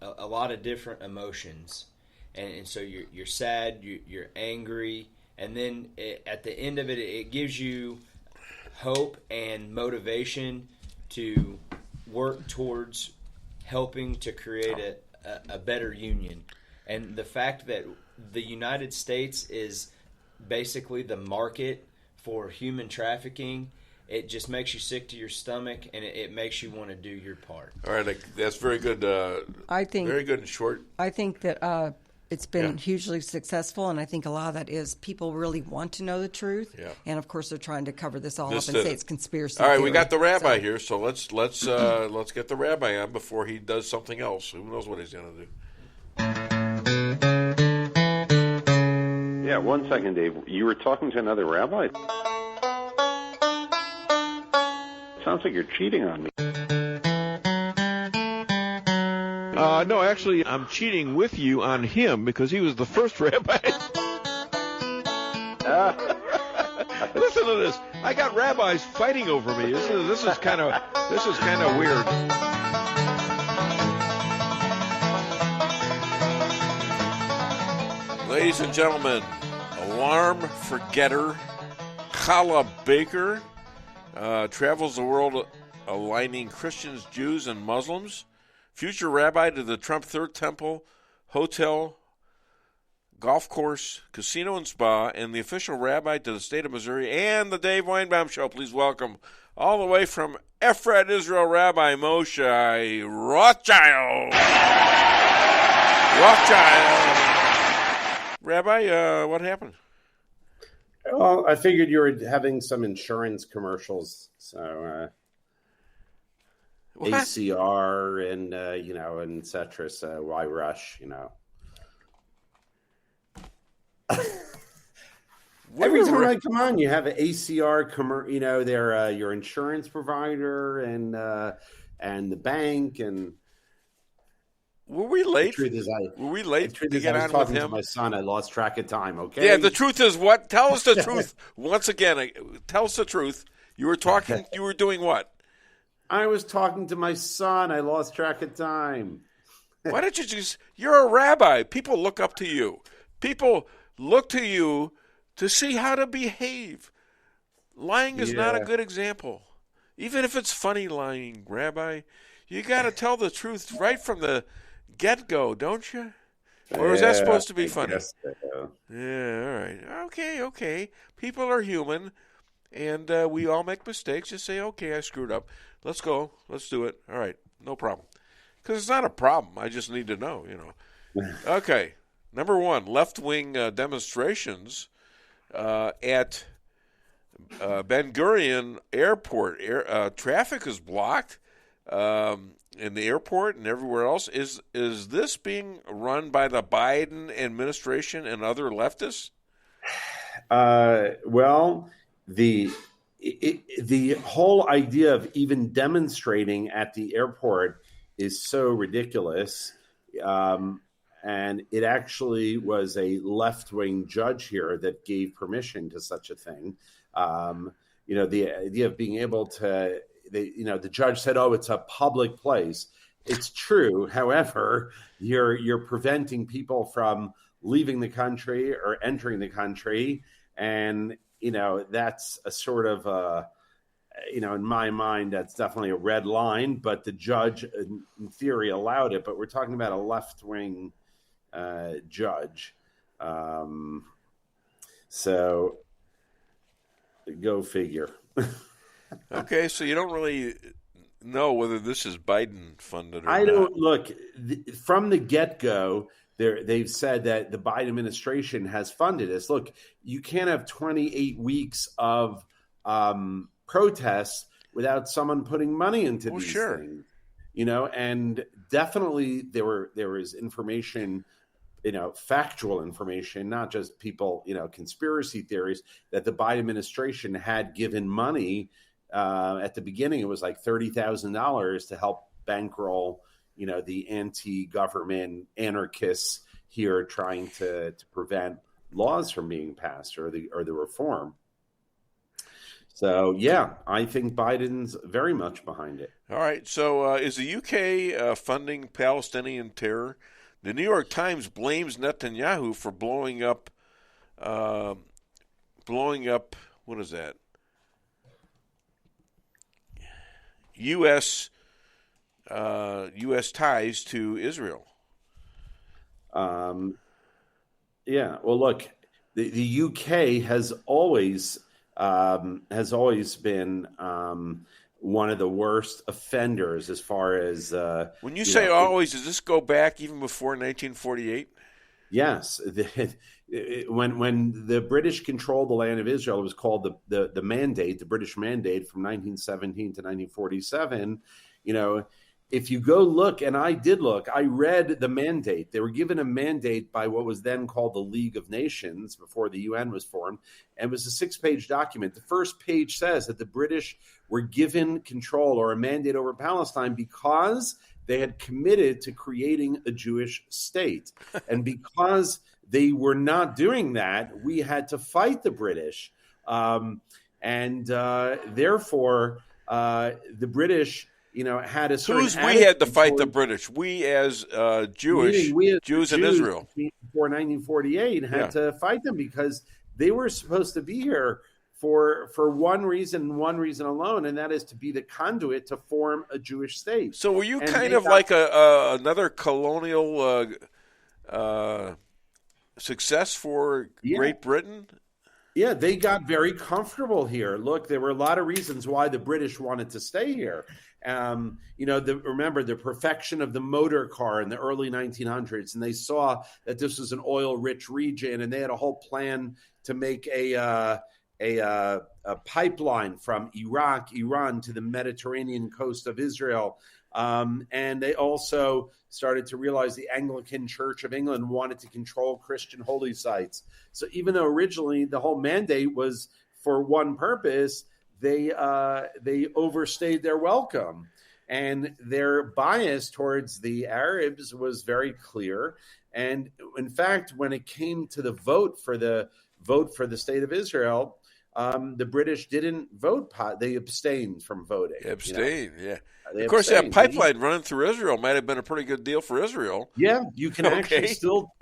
a lot of different emotions, and so you're sad, you're angry, and then at the end of it, it gives you hope and motivation to work towards helping to create a better union. And the fact that the United States is basically the market for human trafficking, it just makes you sick to your stomach, and it makes you want to do your part. All right, that's very good. I think very good and short. I think that it's been hugely successful, and I think a lot of that is people really want to know the truth. Yeah. And of course, they're trying to cover this all up and say it's conspiracy. All right, theory. we got the rabbi here, so let's get the rabbi on before he does something else. Who knows what he's going to do? Yeah, 1 second, Dave. You were talking to another rabbi? Sounds like you're cheating on me. No, actually, I'm cheating with you on him because he was the first rabbi. Listen to this. I got rabbis fighting over me. This is kind of weird. Ladies and gentlemen, alarm forgetter, Challah Baker travels the world aligning Christians, Jews, and Muslims. Future rabbi to the Trump Third Temple, hotel, golf course, casino and spa, and the official rabbi to the state of Missouri and the Dave Weinbaum Show. Please welcome, all the way from Ephrat, Israel, Rabbi Moshe Rothchild. Rabbi, what happened? Well, I figured you were having some insurance commercials, so ACR and and et cetera. So why rush? Every time I come on, you have an ACR they're your insurance provider and the bank and. Were we late? The truth is, to get on with him? To my son, I lost track of time. Okay. Yeah, the truth is what? Tell us the truth once again. Tell us the truth. You were talking. You were doing what? I was talking to my son. I lost track of time. Why don't you just? You're a rabbi. People look up to you. People look to you to see how to behave. Lying is not a good example, even if it's funny lying, Rabbi. You got to tell the truth right from the get-go, don't you? Or is that supposed to be funny? Yeah, all right. Okay. People are human, and we all make mistakes. Just say, okay, I screwed up. Let's go. Let's do it. All right, no problem. Because it's not a problem. I just need to know, Okay, number one, left-wing demonstrations at Ben Gurion Airport. Traffic is blocked. In the airport and everywhere else. Is this being run by the Biden administration and other leftists? Well, the whole idea of even demonstrating at the airport is so ridiculous. And it actually was a left-wing judge here that gave permission to such a thing. The idea of being able to the judge said, "Oh, it's a public place." It's true. However, you're preventing people from leaving the country or entering the country, and that's a sort of in my mind, that's definitely a red line. But the judge, in theory, allowed it. But we're talking about a left-wing judge, so go figure. Okay, so you don't really know whether this is Biden funded or not. I don't look from the get-go. They've said that the Biden administration has funded this. Look, you can't have 28 weeks of protests without someone putting money into these things. and definitely there was information, factual information, not just people, conspiracy theories, that the Biden administration had given money at the beginning. It was like $30,000 to help bankroll, the anti-government anarchists here trying to prevent laws from being passed or the reform. So, yeah, I think Biden's very much behind it. All right. So is the UK funding Palestinian terror? The New York Times blames Netanyahu for blowing up, what is that? U.S. ties to Israel. Yeah. Well, look, the UK has always been one of the worst offenders as far as when you say always, does this go back even before 1948? Yes. When the British controlled the land of Israel, it was called the Mandate, the British Mandate from 1917 to 1947. If you go look, and I did look, I read the mandate. They were given a mandate by what was then called the League of Nations before the UN was formed. And it was a 6-page document. The first page says that the British were given control or a mandate over Palestine because they had committed to creating a Jewish state. And because they were not doing that, we had to fight the British. Therefore, the British had a certain we had to fight the British? We as Jews in Israel. Before 1948 had to fight them because they were supposed to be here for one reason alone, and that is to be the conduit to form a Jewish state. So were you kind of like another colonial success for Great Britain? Yeah, they got very comfortable here. Look, there were a lot of reasons why the British wanted to stay here. Remember the perfection of the motor car in the early 1900s, and they saw that this was an oil-rich region, and they had a whole plan to make a pipeline from Iran to the Mediterranean coast of Israel. And they also started to realize the Anglican Church of England wanted to control Christian holy sites. So even though originally the whole mandate was for one purpose, they overstayed their welcome. And their bias towards the Arabs was very clear. And in fact, when it came to the vote for the state of Israel, the British didn't vote. They abstained from voting. Yeah. Of course, that pipeline running through Israel might have been a pretty good deal for Israel. Yeah, you can actually still.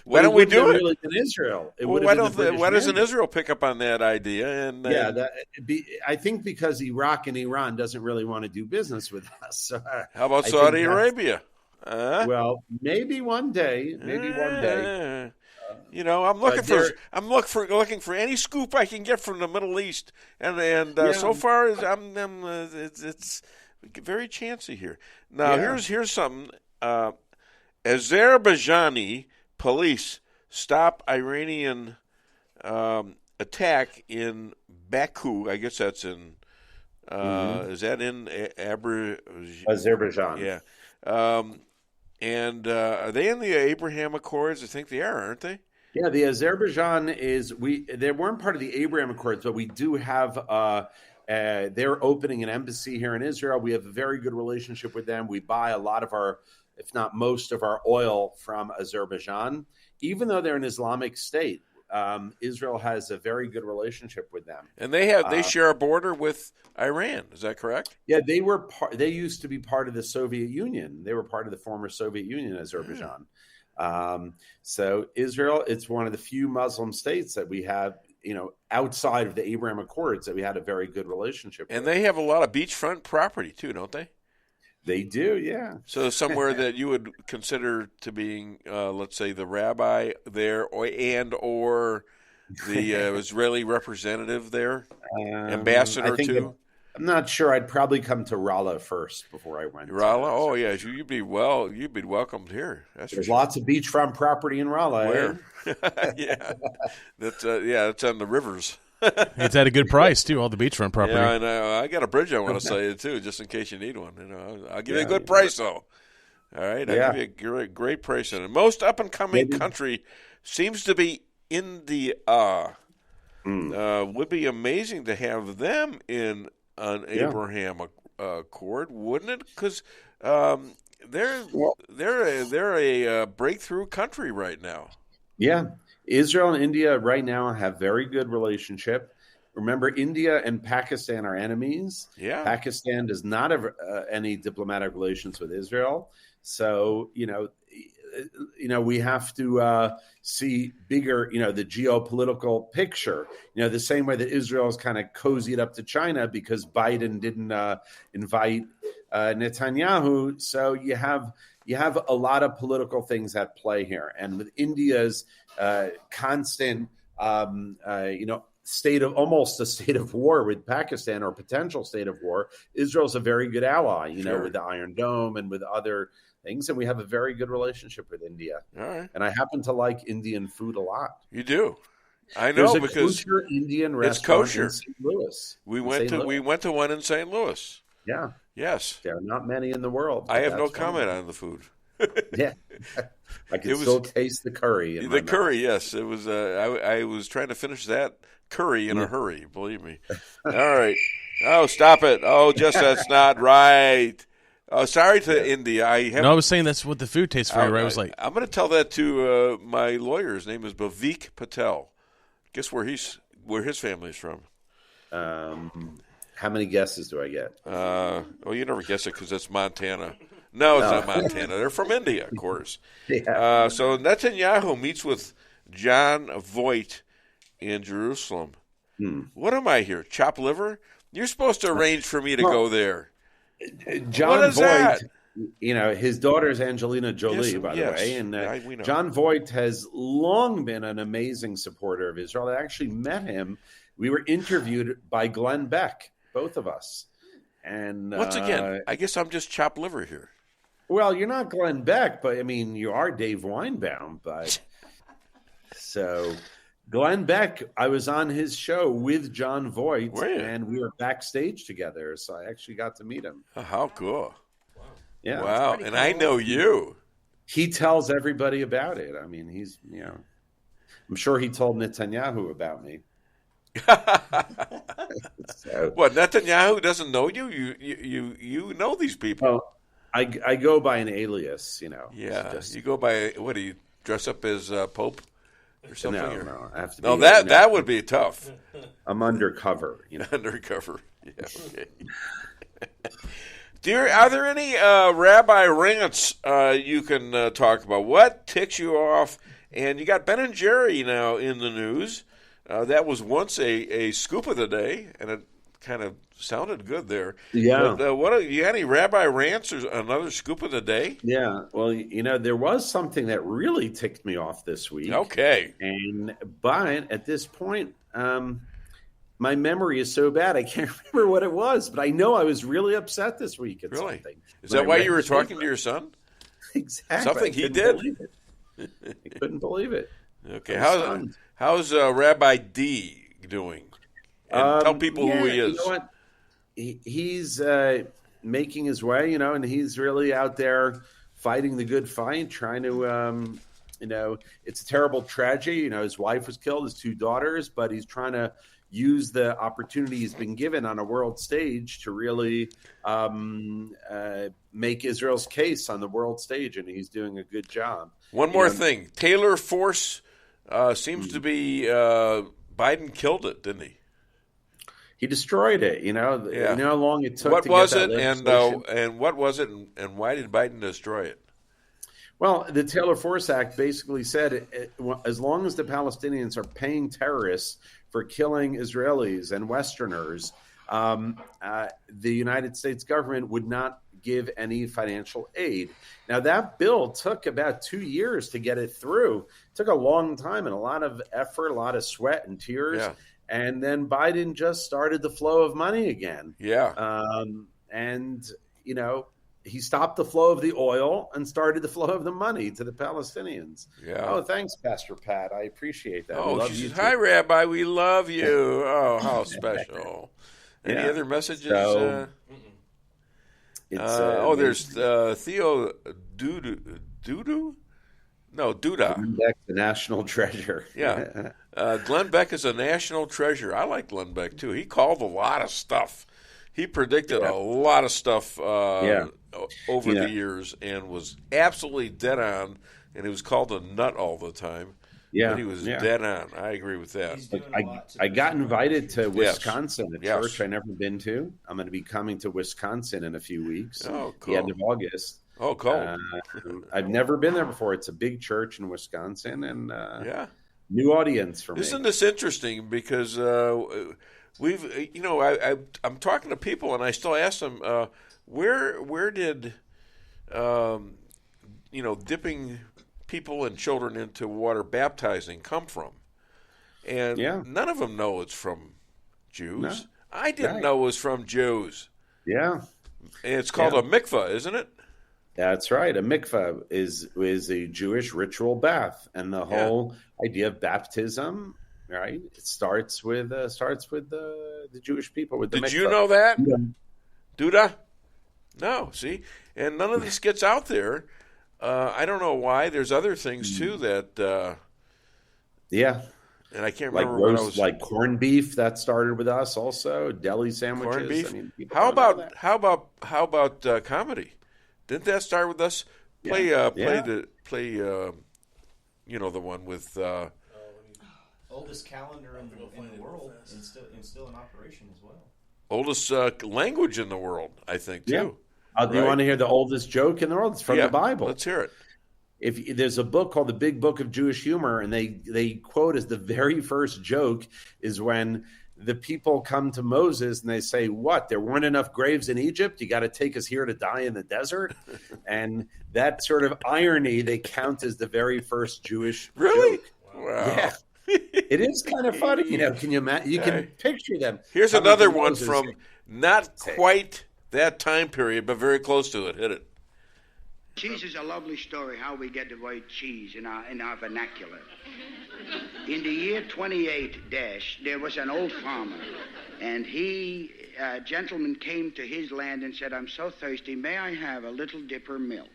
Why don't we do it? Really in Israel. Why doesn't Israel pick up on that idea? And I think because Iraq and Iran doesn't really want to do business with us. So how about Saudi Arabia? Well, maybe one day. I'm looking for any scoop I can get from the Middle East, and so far it's very chancy here. Now here's something. Azerbaijani police stop Iranian attack in Baku. I guess that's in. Is that in Azerbaijan? Yeah. And are they in the Abraham Accords? I think they are, aren't they? Yeah, the Azerbaijan they weren't part of the Abraham Accords, but we do have they're opening an embassy here in Israel. We have a very good relationship with them. We buy a lot of our, if not most of our oil from Azerbaijan. Even though they're an Islamic state, Israel has a very good relationship with them. And they share a border with Iran. Is that correct? Yeah, they used to be part of the Soviet Union. They were part of the former Soviet Union, Azerbaijan. So Israel, it's one of the few Muslim states that we have, outside of the Abraham Accords, that we had a very good relationship with. And they have a lot of beachfront property too, don't they? They do, yeah. So somewhere that you would consider to being, let's say, the rabbi there, or the Israeli representative there, ambassador too. I'm not sure. I'd probably come to Rallah first before I went. Rallah, oh yeah, you'd be welcomed here. There's lots of beachfront property in Rallah. Where? Yeah, that's on the rivers. It's at a good price too. All the beachfront property. Yeah, and I got a bridge I want to sell you too, just in case you need one. I'll give you a good price though. All right, I'll give you a great price on it. Most up and coming country seems to be India. Would be amazing to have them in an Abraham Accord, wouldn't it? Because they're a breakthrough country right now. Yeah, Israel and India right now have very good relationship. Remember, India and Pakistan are enemies. Yeah, Pakistan does not have any diplomatic relations with Israel. So we have to see bigger, the geopolitical picture. The same way that Israel's kind of cozied up to China because Biden didn't invite Netanyahu. So you have a lot of political things at play here, and with India's constant, state of war with Pakistan, or potential state of war, Israel's a very good ally. With the Iron Dome and with other things, and we have a very good relationship with India. All right. And I happen to like Indian food a lot. You do? I know. There's a because kosher Indian it's restaurant kosher. in St. Louis. We went to one in St. Louis. Yeah. Yes. There are not many in the world. I have no comment on the food. Yeah. I can still taste the curry. In the curry, yes. It was. I was trying to finish that curry in a hurry, believe me. All right. Oh, stop it. Oh, that's not right. Oh, sorry to India. I was saying that's what the food tastes for you, right? I was like, I'm going to tell that to my lawyer. His name is Bhavik Patel. Guess where his family's from? How many guesses do I get? You never guess it because it's Montana. No, it's not Montana. They're from India, of course. Yeah. So Netanyahu meets with John Voight in Jerusalem. What am I here? Chop liver? You're supposed to arrange for me to go there. John Voight, his daughter is Angelina Jolie, by the way. And we know. John Voight has long been an amazing supporter of Israel. I actually met him. We were interviewed by Glenn Beck, both of us. And once again, I guess I'm just chopped liver here. Well, you're not Glenn Beck, but I mean, you are Dave Weinbaum. But so Glenn Beck, I was on his show with John Voight, and we were backstage together. So I actually got to meet him. Oh, how cool. Yeah. Wow. And cool. I know you. He tells everybody about it. I mean, he's, I'm sure he told Netanyahu about me. So, what, Netanyahu doesn't know you? You know these people. Well, I go by an alias, Yeah. You go by, what, do you dress up as Pope? Or something? No, I have to. No, that would be tough. I'm undercover. Undercover. Yeah. Okay. Are there any rabbi rants you can talk about? What ticks you off? And you got Ben and Jerry now in the news. That was once a scoop of the day, and it kind of sounded good there. Yeah. But, you had any rabbi rants or another scoop of the day? Yeah. Well, there was something that really ticked me off this week. Okay. But at this point, my memory is so bad I can't remember what it was. But I know I was really upset this week at something. Is that why you were talking to your son? Exactly. Something he did? I couldn't believe it. Okay. How's Rabbi D doing? And tell people who he is. You know what? He's making his way, and he's really out there fighting the good fight, trying to, it's a terrible tragedy. His wife was killed, his two daughters, but he's trying to use the opportunity he's been given on a world stage to really make Israel's case on the world stage, and he's doing a good job. One more thing. Taylor Force seems to be Biden killed it, didn't he? He destroyed it. You know how long it took. What to was get it, that and what was it, and why did Biden destroy it? Well, the Taylor Force Act basically said as long as the Palestinians are paying terrorists for killing Israelis and Westerners, the United States government would not give any financial aid. Now, that bill took about 2 years to get it through. It took a long time and a lot of effort, a lot of sweat and tears. Yeah. And then Biden just started the flow of money again. Yeah. he stopped the flow of the oil and started the flow of the money to the Palestinians. Yeah. Oh, thanks, Pastor Pat. I appreciate that. We Oh, love she you says, too. "Hi, Rabbi. We love you." Oh, how special. Any Yeah. other messages? So, There's Theo Dudu? No, Duda. Glenn Beck's the national treasure. Yeah. Glenn Beck is a national treasure. I like Glenn Beck, too. He called a lot of stuff. He predicted a lot of stuff over the years and was absolutely dead on, and he was called a nut all the time. Yeah. But he was dead on. I agree with that. I got invited to Wisconsin, a church I've never been to. I'm going to be coming to Wisconsin in a few weeks. Oh, cool. The end of August. Oh, cool. I've never been there before. It's a big church in Wisconsin, and new audience for me. Isn't this interesting? Because we've, I'm talking to people, and I still ask them, where did, dipping people and children into water baptizing come from? And none of them know it's from Jews. No. I didn't know it was from Jews. Yeah. And it's called a mikvah, isn't it? That's right. A mikvah is a Jewish ritual bath, and the whole idea of baptism, right? It starts with the Jewish people with the mikvah. Did you know that, Duda? No. See, and none of this gets out there. I don't know why. There's other things too that. And I can't remember what I was like corned beef that started with us also. Deli sandwiches. Corned beef. I mean, how about comedy? Didn't that start with us? Play the one with oldest calendar in the world and still in operation as well. Oldest language in the world, I think, too. Do you want to hear the oldest joke in the world? It's from the Bible. Let's hear it. If there's a book called The Big Book of Jewish Humor, and they quote as the very first joke is when the people come to Moses and they say, "What? There weren't enough graves in Egypt? You got to take us here to die in the desert?" And that sort of irony they count as the very first Jewish joke. Wow. Yeah. It is kind of funny, Can you imagine? You can picture them. Here's another one from not quite that time period, but very close to it. Hit it. Cheese is a lovely story, how we get the word cheese in our vernacular. In the year 28 there was an old farmer, and a gentleman came to his land and said, "I'm so thirsty, may I have a little dipper milk?"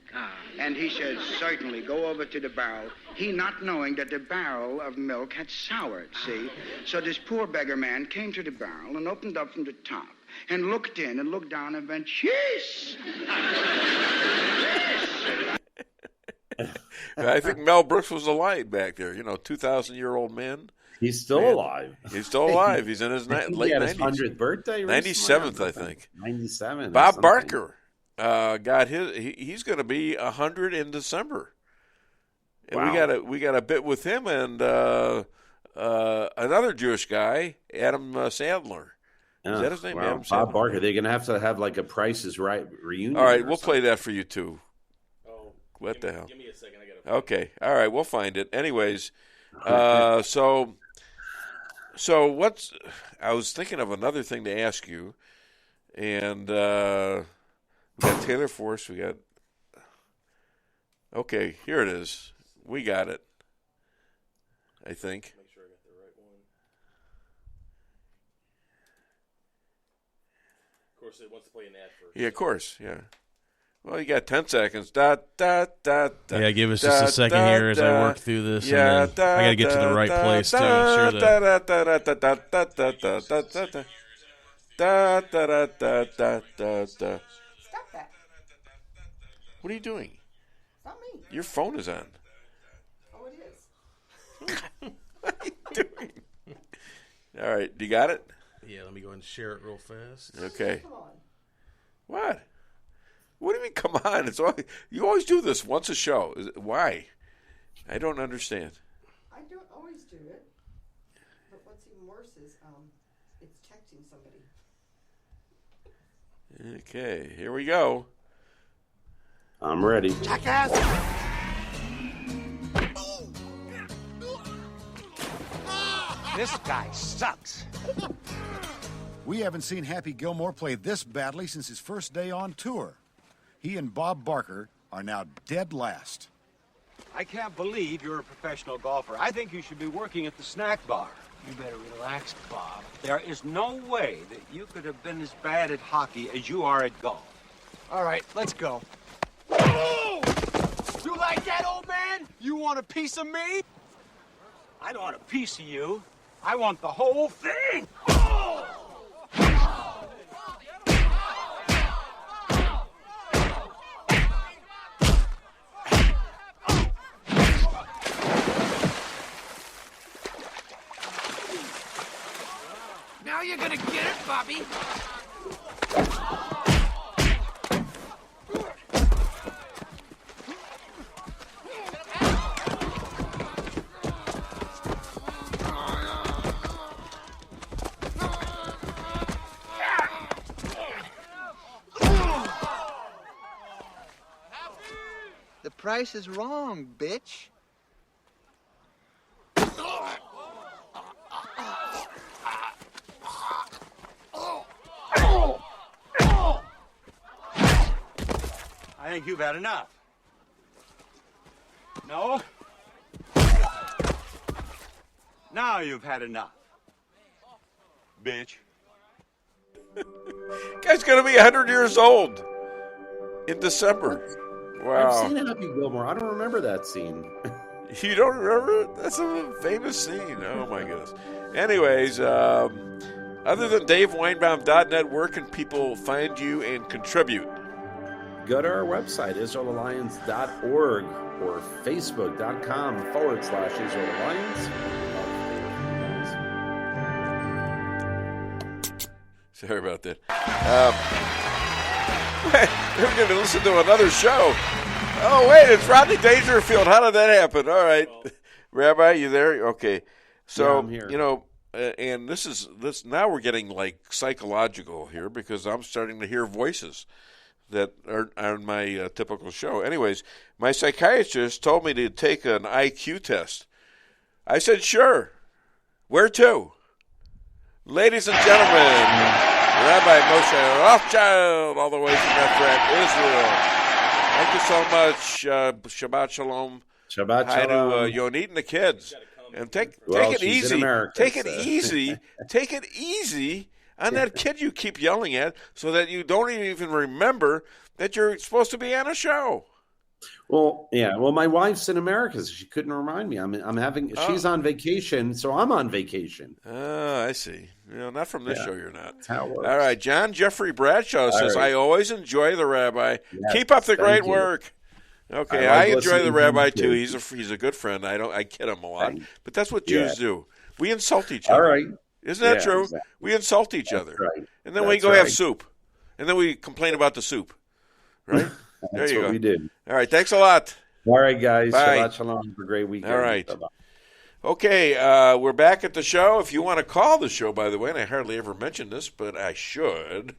And he said, "Certainly, go over to the barrel." He not knowing that the barrel of milk had soured, see? So this poor beggar man came to the barrel and opened up from the top and looked in and looked down and went, "Cheese!" I think Mel Brooks was alive back there. 2,000-year-old man. He's still alive. He's still alive. He's in his late 90s. 100th birthday. 97th, I think. 97. Bob Barker got his. He's going to be 100 in December. And we got a bit with him and another Jewish guy, Adam Sandler. Is that his name? Adam Sandler? Bob Barker. They're going to have like a Price is Right reunion. All right, we'll play that for you too. What the hell? Give me a second. Okay. All right. We'll find it. Anyways, so what's? I was thinking of another thing to ask you, and we got Taylor Force. We got. Okay, here it is. We got it. I think. Make sure I got the right one. Of course, it wants to play an ad first. Yeah, of course. Yeah. Well, you got 10 seconds. Da, da, da, da, yeah, give us just a second here as I work through this. Yeah, and I got to get to the right place to ensure that. Stop that. What are you doing? It's not me. Your phone is on. Oh, it is. What are you doing? All right, you got it? Yeah, let me go ahead and share it real fast. Okay. Come on. What? What do you mean, come on? You always do this once a show. Why? I don't understand. I don't always do it. But what's even worse is it's texting somebody. Okay, here we go. I'm ready. Jackass! This guy sucks. We haven't seen Happy Gilmore play this badly since his first day on tour. He and Bob Barker are now dead last. I can't believe you're a professional golfer. I think you should be working at the snack bar. You better relax, Bob. There is no way that you could have been as bad at hockey as you are at golf. All right, let's go. Oh! You like that, old man? You want a piece of me? I don't want a piece of you. I want the whole thing. Oh! Now you're gonna get it, Bobby. The price is wrong, bitch. I think you've had enough. No? Now you've had enough. Bitch. Guy's going to be 100 years old in December. Wow. I've seen Happy Gilmore. I don't remember that scene. You don't remember it? That's a famous scene. Oh, my goodness. Anyways, other than DaveWeinbaum.net, where can people find you and contribute? Go to our website, IsraelAlliance.org or Facebook.com/IsraelAlliance. Sorry about that. We're going to listen to another show. Oh, wait, it's Rodney Dangerfield. How did that happen? All right. Rabbi, you there? Okay. So, Yeah, I'm here. you know, and this now we're getting like psychological here because I'm starting to hear voices that are on my typical show. Anyways, my psychiatrist told me to take an IQ test. I said, sure. Where to? Ladies and gentlemen, Rabbi Moshe Rothchild, all the way from Efrat, Israel. Thank you so much. Shabbat Shalom. Shabbat Hi Shalom. to Yonit and the kids. And take Well, it she's in easy. America, Take it so. easy. Take it easy on that kid you keep yelling at so that you don't even remember that you're supposed to be on a show. Well, yeah. Well, my wife's in America, so she couldn't remind me. I'm having. She's on vacation, so I'm on vacation. Oh, I see. Not from this Yeah. show, you're not. That's how it works. All right. John Jeffrey Bradshaw says, right. I always enjoy the rabbi. Yes, Keep up the thank great you. work. Okay, I like I enjoy listening the to rabbi him, too. too. He's a good friend. I kid him a lot, Right. but that's what Yeah. Jews do. We insult each All other. right. Isn't that Yeah, true? exactly. We insult each That's other, right. and then we That's go have right. soup, and then we complain about the soup. Right? There That's you what go. we do. All right. Thanks a lot. All right, guys. Bye. Shabbat Shalom. Have a great weekend. All right. Bye-bye. Okay, we're back at the show. If you want to call the show, by the way, and I hardly ever mention this, but I should,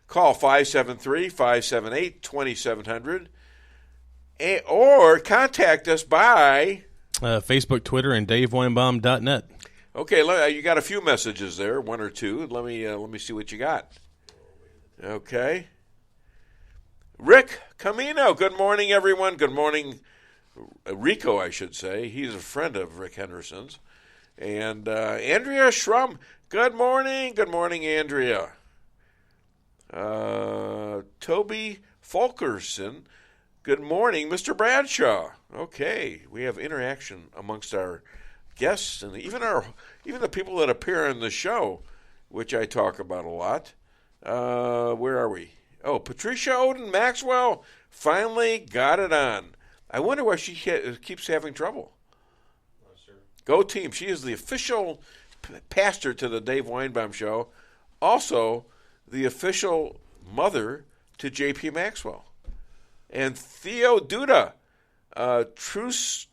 call 573-578-2700 or contact us by... Facebook, Twitter, and DaveWeinbaum.net. Okay, you got a few messages there, one or two. Let me see what you got. Okay. Rick Camino, good morning, everyone. Good morning, Rico, I should say. He's a friend of Rick Henderson's. And Andrea Schrum, good morning. Good morning, Andrea. Toby Fulkerson, good morning, Mr. Bradshaw. Okay, we have interaction amongst our guests and even the people that appear on the show, which I talk about a lot. Where are we? Oh, Patricia Odin Maxwell finally got it on. I wonder why she keeps having trouble. Go team. She is the official pastor to the Dave Weinbaum Show. Also, the official mother to J.P. Maxwell. And Theo Duda, Truist.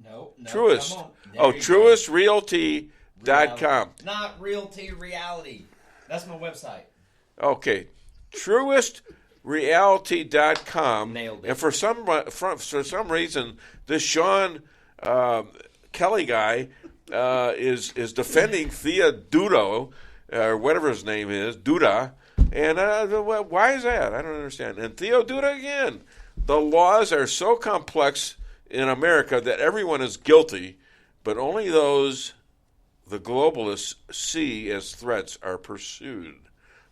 TruistRealty.com. Not Realty Reality. That's my website. Okay. TruistRealty.com. Nailed it. And for some reason, this Sean Kelly guy is defending Thea Dudo, or whatever his name is, Duda, And why is that? I don't understand. And Theo Duda again. The laws are so complex in America that everyone is guilty, but only those the globalists see as threats are pursued.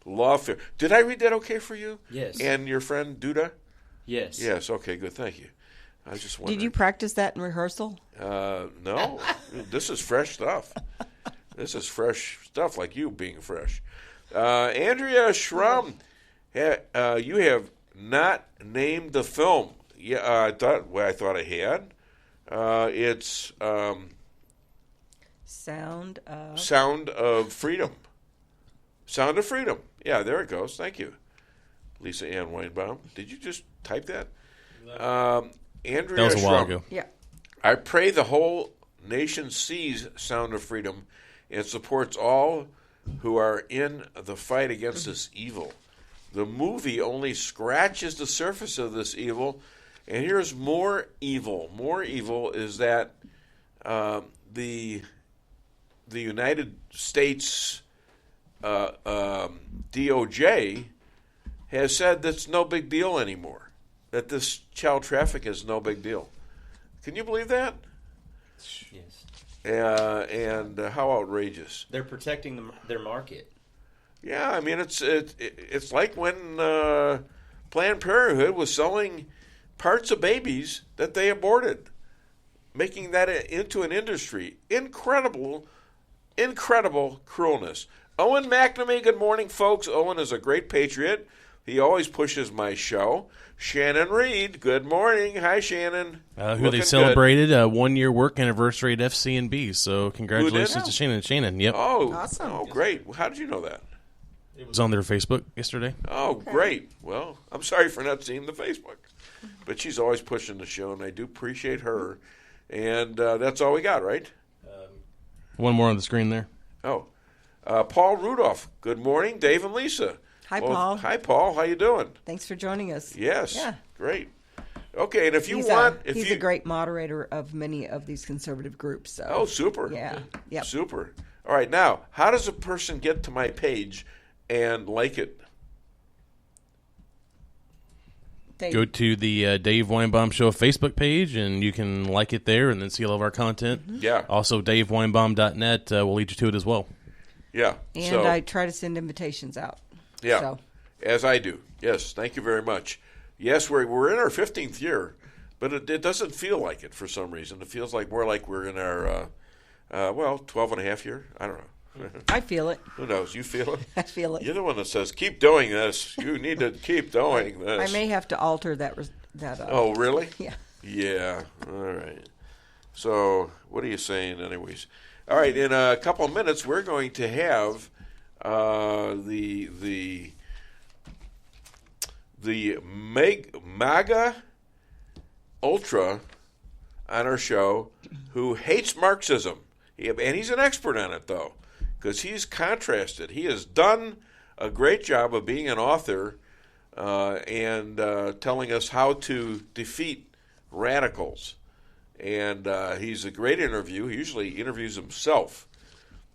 Lawfare. Did I read that okay for you? Yes. And your friend Duda? Yes. Yes. Okay. Good. Thank you. I was just wondering. Did you practice that in rehearsal? No. This is fresh stuff. This is fresh stuff, like you being fresh. Andrea Schramm, you have not named the film. Yeah, I thought I had. It's Sound of Freedom. Sound of Freedom. Yeah, there it goes. Thank you, Lisa Ann Weinbaum. Did you just type that? Andrea That was a while Schramm. ago. Yeah. I pray the whole nation sees Sound of Freedom and supports all who are in the fight against this evil. The movie only scratches the surface of this evil, and here's more evil. More evil is that the United States DOJ has said that's no big deal anymore, that this child trafficking is no big deal. Can you believe that? Yes. And how outrageous. They're protecting their market. Yeah, I mean, it's like when Planned Parenthood was selling parts of babies that they aborted, making that into an industry. Incredible cruelness. Owen McNamee, good morning, folks. Owen is a great patriot. He always pushes my show. Shannon Reed, good morning. Hi, Shannon. Who they celebrated a 1-year work anniversary at FCNB. So congratulations to Shannon. Shannon, yep. Oh, awesome. Oh, great. How did you know that? It was on their Facebook yesterday. Oh, great. Well, I'm sorry for not seeing the Facebook. But she's always pushing the show, and I do appreciate her. And that's all we got, right? One more on the screen there. Oh. Paul Rudolph, good morning. Dave and Lisa. Hi, Paul. Hi, Paul. How you doing? Thanks for joining us. Yes. Yeah. Great. Okay, and if you He's want... He's a great moderator of many of these conservative groups. So. Oh, super. Yeah. Yep. Super. All right, now, how does a person get to my page and like it? Dave. Go to the Dave Weinbaum Show Facebook page, and you can like it there and then see all of our content. Mm-hmm. Yeah. Also, DaveWeinbaum.net will lead you to it as well. Yeah. And I try to send invitations out. Yeah, so. As I do. Yes, thank you very much. Yes, we're in our 15th year, but it doesn't feel like it for some reason. It feels like more like we're in our, 12 and a half year. I don't know. I feel it. Who knows? You feel it? I feel it. You're the one that says, keep doing this. You need to keep doing this. I may have to alter that. Oh, really? Yeah. Yeah. All right. So what are you saying anyways? All right, in a couple of minutes, we're going to have the MAGA Ultra on our show who hates Marxism. And he's an expert on it, though, because he's contrasted. He has done a great job of being an author and telling us how to defeat radicals. And he's a great interview. He usually interviews himself.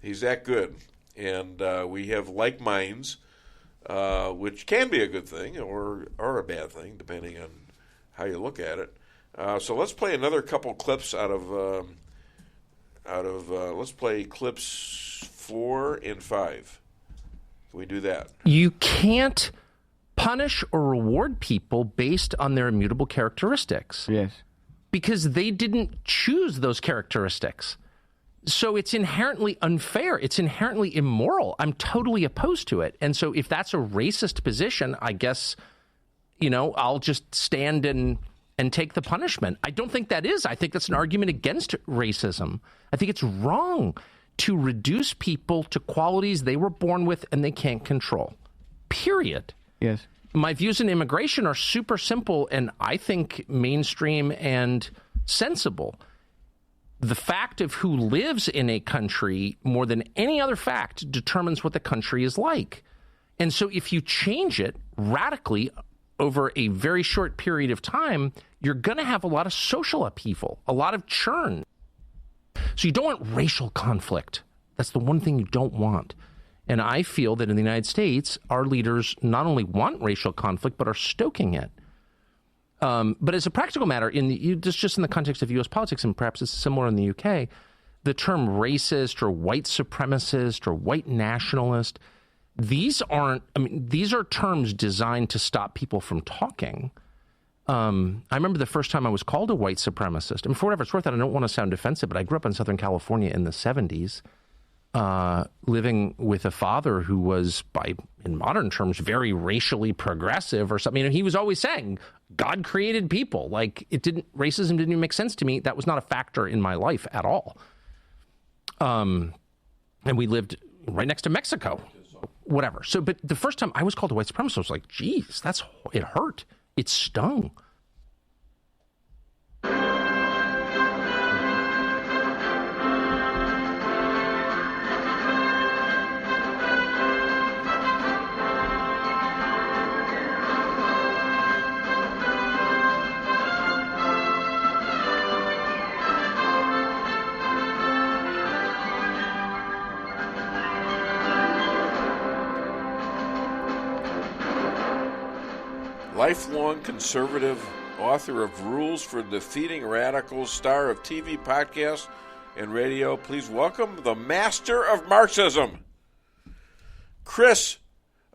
He's that good. And we have like minds, which can be a good thing or a bad thing, depending on how you look at it. So let's play another couple clips let's play clips 4 and 5. Can we do that? You can't punish or reward people based on their immutable characteristics. Yes. Because they didn't choose those characteristics. So it's inherently unfair. It's inherently immoral. I'm totally opposed to it. And so if that's a racist position, I guess, I'll just stand and take the punishment. I don't think that is. I think that's an argument against racism. I think it's wrong to reduce people to qualities they were born with and they can't control. Period. Yes. My views on immigration are super simple and I think mainstream and sensible. The fact of who lives in a country more than any other fact determines what the country is like. And so if you change it radically over a very short period of time, you're going to have a lot of social upheaval, a lot of churn. So you don't want racial conflict. That's the one thing you don't want. And I feel that in the United States, our leaders not only want racial conflict, but are stoking it. But as a practical matter, just in the context of U.S. politics, and perhaps it's similar in the U.K., the term racist or white supremacist or white nationalist, these are terms designed to stop people from talking. I remember the first time I was called a white supremacist. And for whatever it's worth, I don't want to sound defensive, but I grew up in Southern California in the 70s. Living with a father who was, in modern terms, very racially progressive or something. And he was always saying, God created people. Like, racism didn't even make sense to me. That was not a factor in my life at all. And we lived right next to Mexico, whatever. So, but the first time I was called a white supremacist, I was like, geez, it hurt. It stung. Lifelong conservative, author of Rules for Defeating Radicals, star of TV, podcast, and radio. Please welcome the master of Marxism, Chris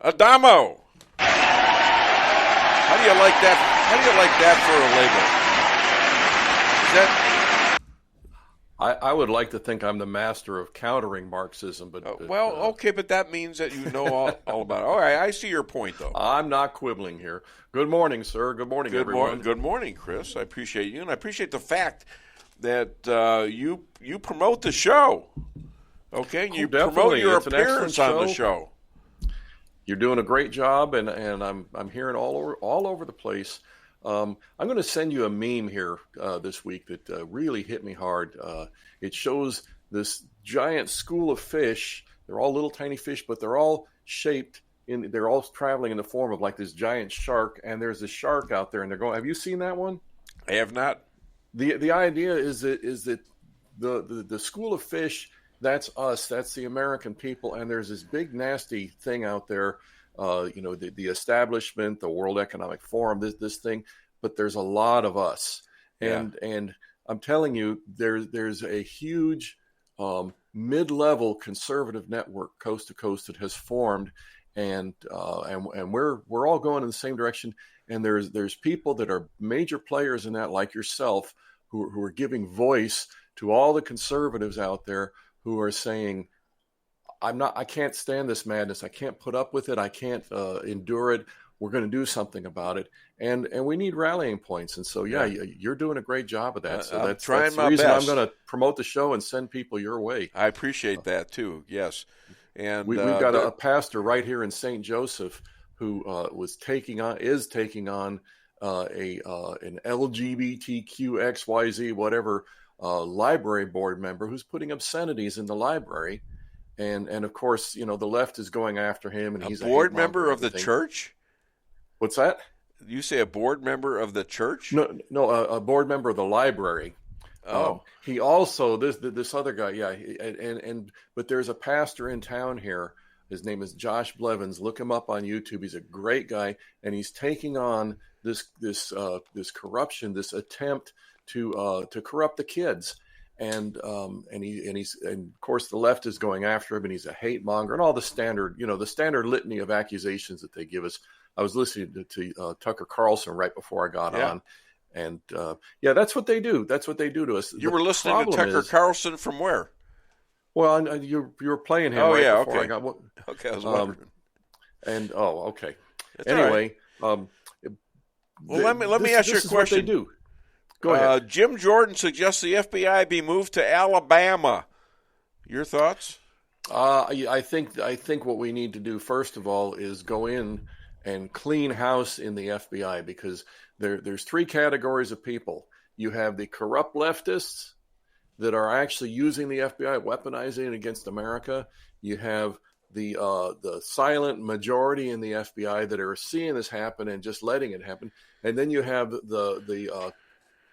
Adamo. How do you like that? How do you like that for a label? Is that? I would like to think I'm the master of countering Marxism, but okay, but that means that you know all about it. All right, I see your point, though. I'm not quibbling here. Good morning, sir. Good morning, everyone. Good morning, Chris. I appreciate you, and I appreciate the fact that you promote the show. Okay, you promote your appearance on the show. You're doing a great job, and I'm hearing all over the place. I'm going to send you a meme here this week that really hit me hard. It shows this giant school of fish. They're all little tiny fish, but they're all shaped they're all traveling in the form of like this giant shark. And there's a shark out there, and they're going. Have you seen that one? I have not. The idea is that the school of fish, that's us. That's the American people. And there's this big nasty thing out there. The establishment, the World Economic Forum, this thing, but there's a lot of us. And I'm telling you, there's a huge mid-level conservative network coast to coast that has formed, and we're all going in the same direction. And there's people that are major players in that, like yourself, who are giving voice to all the conservatives out there who are saying, I can't stand this madness. I can't put up with it. I can't endure it. We're going to do something about it. And we need rallying points. And so, you're doing a great job of that. So that's the reason I'm going to promote the show and send people your way. I appreciate that too. Yes. And we've got a pastor right here in St. Joseph who is taking on an LGBTQXYZ, whatever, library board member who's putting obscenities in the library. And of course, the left is going after him, and he's a board member of the church. What's that? You say a board member of the church? No, a board member of the library. Oh, he also this other guy, but there's a pastor in town here. His name is Josh Blevins. Look him up on YouTube. He's a great guy, and he's taking on this corruption, this attempt to corrupt the kids. And of course the left is going after him, and he's a hate monger and all the standard litany of accusations that they give us. I was listening to Tucker Carlson right before I got on, and that's what they do. That's what they do to us. You were listening to Tucker Carlson from where? Well, you were playing him before I got. Okay, I was wondering. Okay. That's anyway, right. Let me ask you a question. What they do. Go ahead. Jim Jordan suggests the FBI be moved to Alabama. Your thoughts? I think what we need to do first of all is go in and clean house in the FBI, because there's three categories of people. You have the corrupt leftists that are actually using the FBI, weaponizing it against America. You have the silent majority in the FBI that are seeing this happen and just letting it happen. And then you have the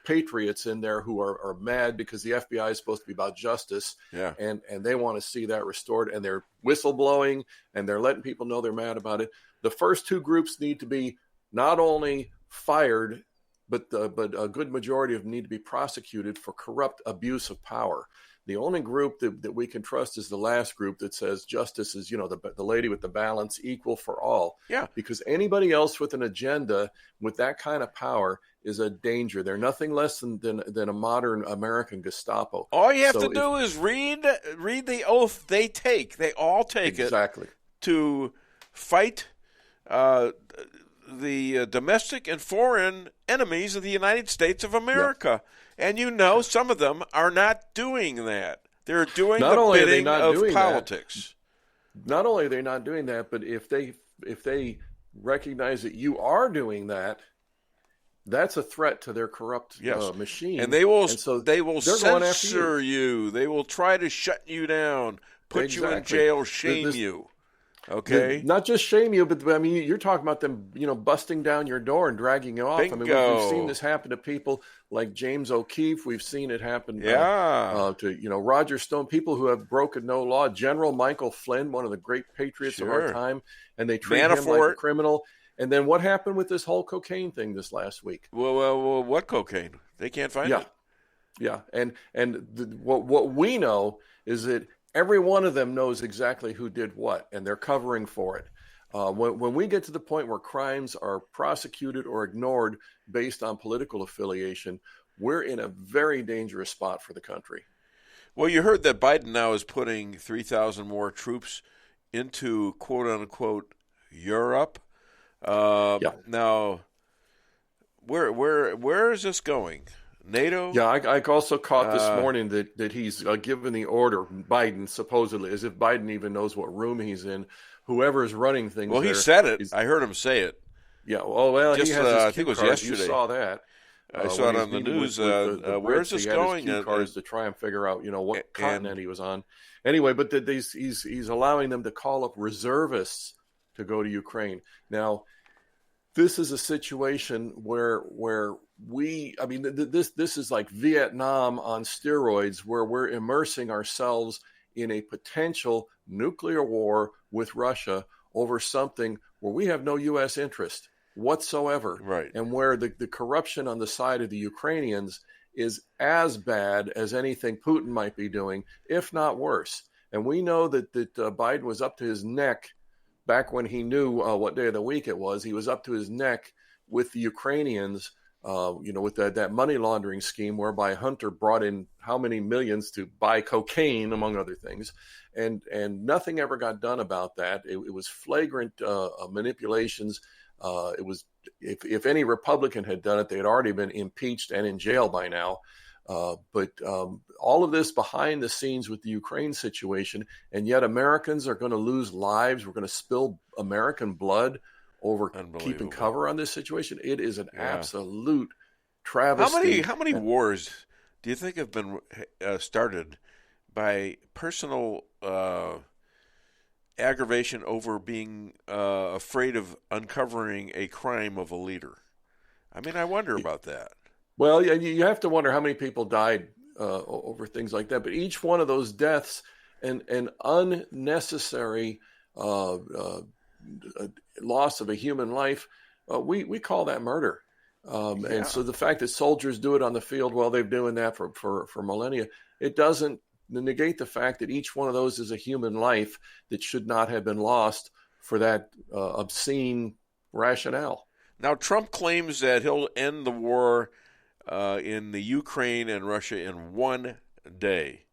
patriots in there who are mad because the FBI is supposed to be about justice, and they want to see that restored, and they're whistleblowing, and they're letting people know they're mad about it. The first two groups need to be not only fired, but a good majority of them need to be prosecuted for corrupt abuse of power. The only group that we can trust is the last group that says justice is, the lady with the balance, equal for all. Yeah. Because anybody else with an agenda with that kind of power is a danger. They're nothing less than a modern American Gestapo. All you have to do is read the oath they take. They all take exactly. it to fight the domestic and foreign enemies of the United States of America. And some of them are not doing that. They're doing the bidding of politics. Not only are they not doing that, but if they recognize that you are doing that, that's a threat to their corrupt machine. And they will censor you. They will try to shut you down, put you in jail, shame you. Okay, not just shame you, but I mean, you're talking about them, busting down your door and dragging you off. Bingo. I mean, we've seen this happen to people like James O'Keefe. We've seen it happen to Roger Stone, people who have broken no law. General Michael Flynn, one of the great patriots of our time, and they treat him like a criminal. And then what happened with this whole cocaine thing this last week? Well, what cocaine? They can't find it. Yeah, and what we know is that every one of them knows exactly who did what, and they're covering for it. When we get to the point where crimes are prosecuted or ignored based on political affiliation, we're in a very dangerous spot for the country. Well, you heard that Biden now is putting 3,000 more troops into quote-unquote Europe. Now, where is this going? NATO? Yeah, I also caught this morning that he's given the order, Biden, supposedly, as if Biden even knows what room he's in. Whoever is running things. Well, he said it. I heard him say it. Yeah, well, just, he has his I think it was cards. yesterday. You saw that. I saw it on the news. Where is this going? He had his cue cards to try and figure out, what continent he was on. Anyway, but he's allowing them to call up reservists to go to Ukraine. Now, this is a situation where this is like Vietnam on steroids, where we're immersing ourselves in a potential nuclear war with Russia over something where we have no U.S. interest whatsoever. Right. And where the corruption on the side of the Ukrainians is as bad as anything Putin might be doing, if not worse. And we know that Biden was up to his neck back when he knew what day of the week it was. He was up to his neck with the Ukrainians, with that money laundering scheme whereby Hunter brought in how many millions to buy cocaine, among other things. And nothing ever got done about that. It was flagrant manipulations. It was, if any Republican had done it, they had already been impeached and in jail by now. But all of this behind the scenes with the Ukraine situation, and yet Americans are going to lose lives. We're going to spill American blood over keeping cover on this situation. It is an absolute travesty. How many wars do you think have been started by personal aggravation over being afraid of uncovering a crime of a leader? I mean, I wonder about that. Well, you have to wonder how many people died over things like that. But each one of those deaths, an unnecessary loss of a human life, we call that murder. And so the fact that soldiers do it on the field, well, they've been doing that for millennia. It doesn't negate the fact that each one of those is a human life that should not have been lost for that obscene rationale. Now, Trump claims that he'll end the war in the Ukraine and Russia in one day.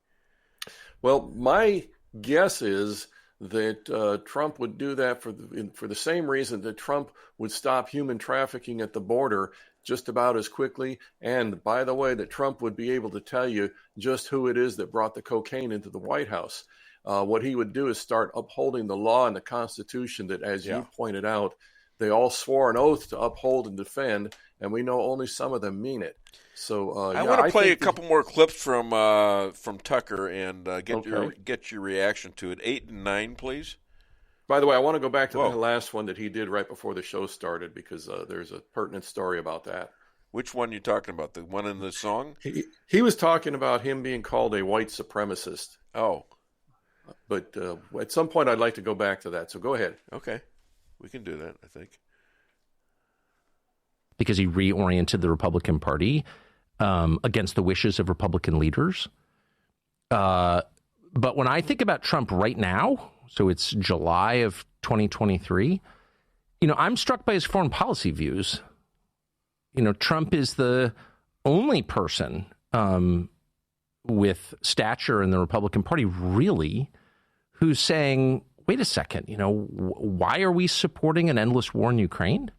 Well, my guess is that Trump would do that for the same reason that Trump would stop human trafficking at the border just about as quickly. And by the way, that Trump would be able to tell you just who it is that brought the cocaine into the White House. What he would do is start upholding the law and the Constitution that, as you pointed out, they all swore an oath to uphold and defend, and we know only some of them mean it. So I want to play a couple more clips from Tucker and get your reaction to it. 8 and 9, please. By the way, I want to go back to the last one that he did right before the show started because there's a pertinent story about that. Which one you talking about? The one in the song? He was talking about him being called a white supremacist. Oh. But at some point I'd like to go back to that. So go ahead. Okay. We can do that, I think. Because he reoriented the Republican Party against the wishes of Republican leaders. But when I think about Trump right now, so it's July of 2023, I'm struck by his foreign policy views. Trump is the only person with stature in the Republican Party, really, who's saying, wait a second, why are we supporting an endless war in Ukraine?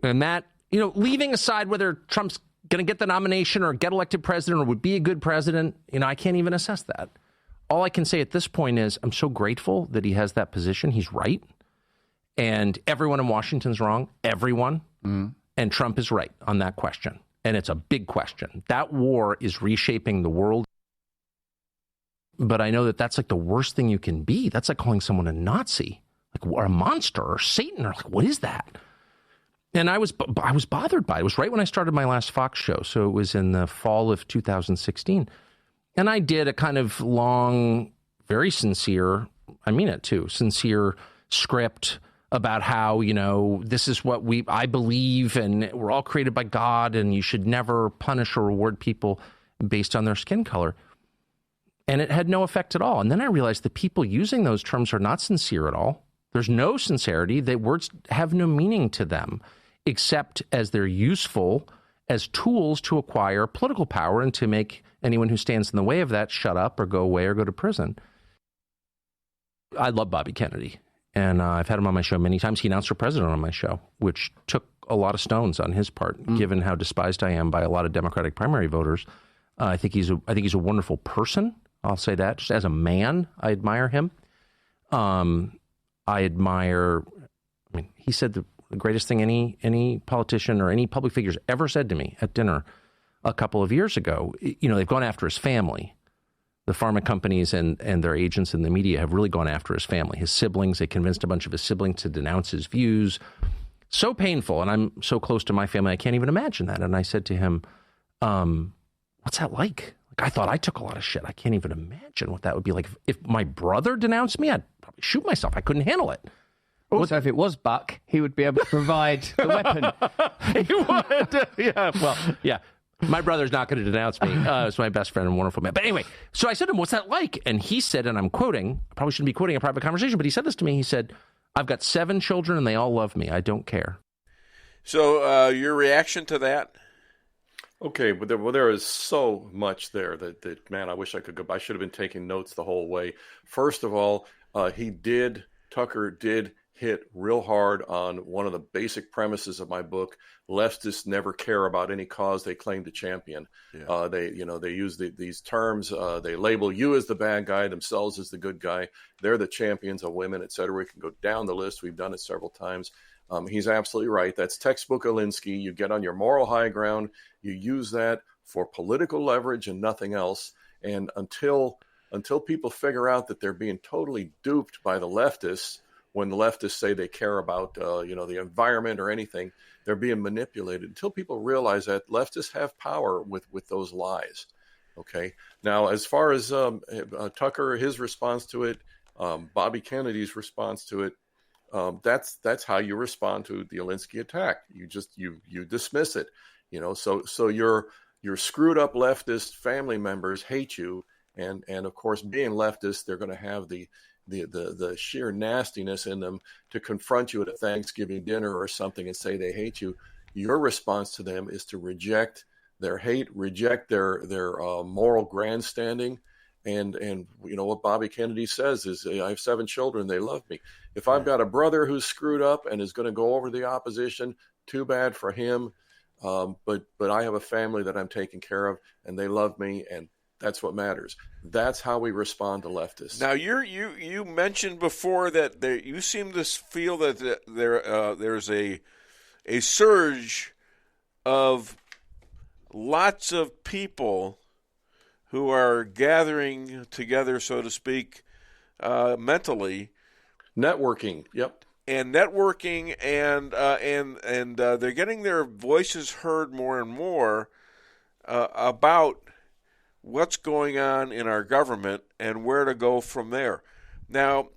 And that, leaving aside whether Trump's going to get the nomination or get elected president or would be a good president, I can't even assess that. All I can say at this point is I'm so grateful that he has that position. He's right. And everyone in Washington's wrong. Everyone. Mm-hmm. And Trump is right on that question. And it's a big question. That war is reshaping the world. But I know that that's like the worst thing you can be. That's like calling someone a Nazi, or a monster, or Satan, or what is that? And I was bothered by it. It was right when I started my last Fox show. So it was in the fall of 2016. And I did a kind of long, very sincere, I mean it too, sincere script about how, this is what I believe, and we're all created by God, and you should never punish or reward people based on their skin color. And it had no effect at all. And then I realized the people using those terms are not sincere at all. There's no sincerity. The words have no meaning to them, except as they're useful as tools to acquire political power and to make anyone who stands in the way of that shut up or go away or go to prison. I love Bobby Kennedy, and I've had him on my show many times. He announced for president on my show, which took a lot of stones on his part, given how despised I am by a lot of Democratic primary voters. I think he's a wonderful person. I'll say that. Just as a man, I admire him. He said the greatest thing any politician or any public figure's ever said to me at dinner a couple of years ago. They've gone after his family. The pharma companies and their agents in the media have really gone after his family, his siblings. They convinced a bunch of his siblings to denounce his views. So painful. And I'm so close to my family, I can't even imagine that. And I said to him, what's that like? I thought I took a lot of shit. I can't even imagine what that would be like. If my brother denounced me, I'd probably shoot myself. I couldn't handle it. Also, if it was Buck, he would be able to provide the weapon. He would. Yeah. Well, yeah. My brother's not going to denounce me. It's my best friend and wonderful man. But anyway, so I said to him, what's that like? And he said, and I'm quoting, I probably shouldn't be quoting a private conversation, but he said this to me. He said, I've got 7 children and they all love me. I don't care. So your reaction to that? Okay, but there is so much there that man, I wish I could go. I should have been taking notes the whole way. First of all, Tucker did hit real hard on one of the basic premises of my book. Leftists never care about any cause they claim to champion. Yeah. They use these terms. They label you as the bad guy, themselves as the good guy. They're the champions of women, et cetera. We can go down the list. We've done it several times. He's absolutely right. That's textbook Alinsky. You get on your moral high ground. You use that for political leverage and nothing else. And until people figure out that they're being totally duped by the leftists, when the leftists say they care about the environment or anything, they're being manipulated. Until people realize that leftists have power with those lies. Okay. Now, as far as Tucker, his response to it, Bobby Kennedy's response to it, that's how you respond to the Alinsky attack. You just you dismiss it, So your screwed up leftist family members hate you, and of course, being leftist, they're going to have the sheer nastiness in them to confront you at a Thanksgiving dinner or something and say they hate you. Your response to them is to reject their hate, reject their moral grandstanding. And what Bobby Kennedy says is, I have 7 children. They love me. If I've got a brother who's screwed up and is going to go over the opposition, too bad for him. But I have a family that I'm taking care of, and they love me, and that's what matters. That's how we respond to leftists. Now, you mentioned before that you seem to feel that there's a surge of lots of people who are gathering together, so to speak, mentally. Networking, yep. and networking, and they're getting their voices heard more and more about what's going on in our government and where to go from there. Now,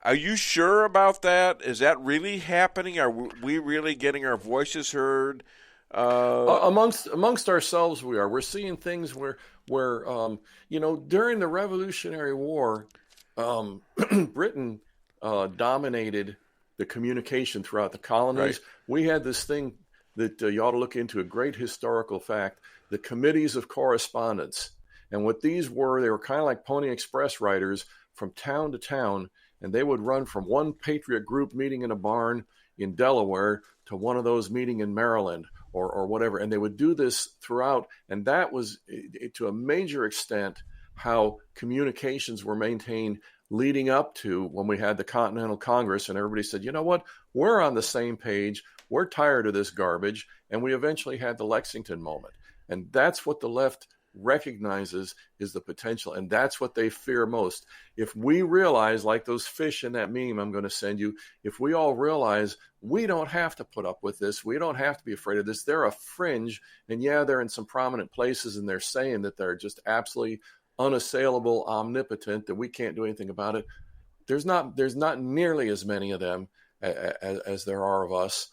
are you sure about that? Is that really happening? Are we really getting our voices heard? Amongst ourselves, we are. We're seeing things where during the Revolutionary War, Britain dominated the communication throughout the colonies. Right. We had this thing that you ought to look into, a great historical fact, the committees of correspondence. And what these were, they were kind of like Pony Express riders from town to town, and they would run from one patriot group meeting in a barn in Delaware to one of those meeting in Maryland or whatever. And they would do this throughout. And that was, to a major extent, how communications were maintained leading up to when we had the Continental Congress, and everybody said, you know what, we're on the same page, we're tired of this garbage, and we eventually had the Lexington moment. And that's what the left recognizes is the potential, and that's what they fear most. If we realize, like those fish in that meme I'm going to send you, if we all realize we don't have to put up with this, we don't have to be afraid of this, they're a fringe, and yeah, they're in some prominent places, and they're saying that they're just absolutely unassailable, omnipotent, that we can't do anything about it. There's not nearly as many of them as there are of us,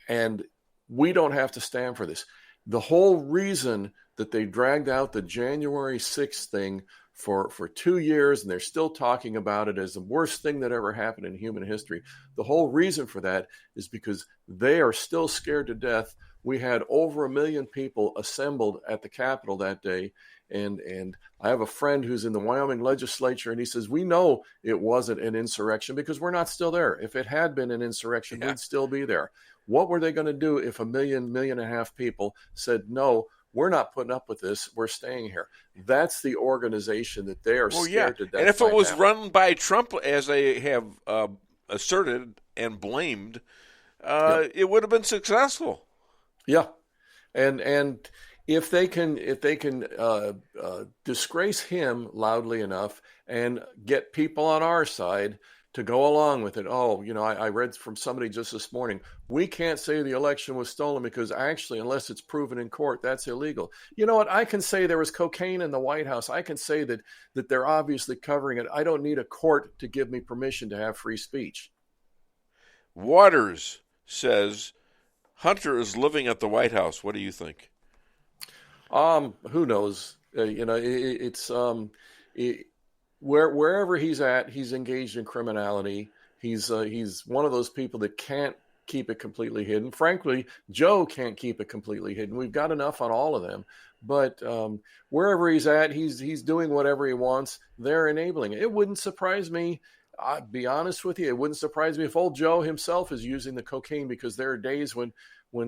and we don't have to stand for this. The whole reason that they dragged out the January 6th thing for 2 years, and they're still talking about it as the worst thing that ever happened in human history, the whole reason for that is because they are still scared to death. We had over 1 million people assembled at the Capitol that day, and I have a friend who's in the Wyoming legislature, and he says, we know it wasn't an insurrection because we're not still there. If it had been an insurrection, we'd still be there. What were they going to do if 1.5 million people said, no, we're not putting up with this, we're staying here? That's the organization that they are scared to death. And if it was run by Trump, as they have asserted and blamed, it would have been successful. Yeah, and if they can disgrace him loudly enough and get people on our side to go along with it. Oh, I read from somebody just this morning, we can't say the election was stolen because actually, unless it's proven in court, that's illegal. You know what? I can say there was cocaine in the White House. I can say that they're obviously covering it. I don't need a court to give me permission to have free speech. Waters says Hunter is living at the White House. What do you think? Who knows? Wherever he's at, he's engaged in criminality. He's one of those people that can't keep it completely hidden. Frankly, Joe can't keep it completely hidden. We've got enough on all of them. But wherever he's at, he's doing whatever he wants. They're enabling it. It wouldn't surprise me. I'll be honest with you. It wouldn't surprise me if old Joe himself is using the cocaine, because there are days when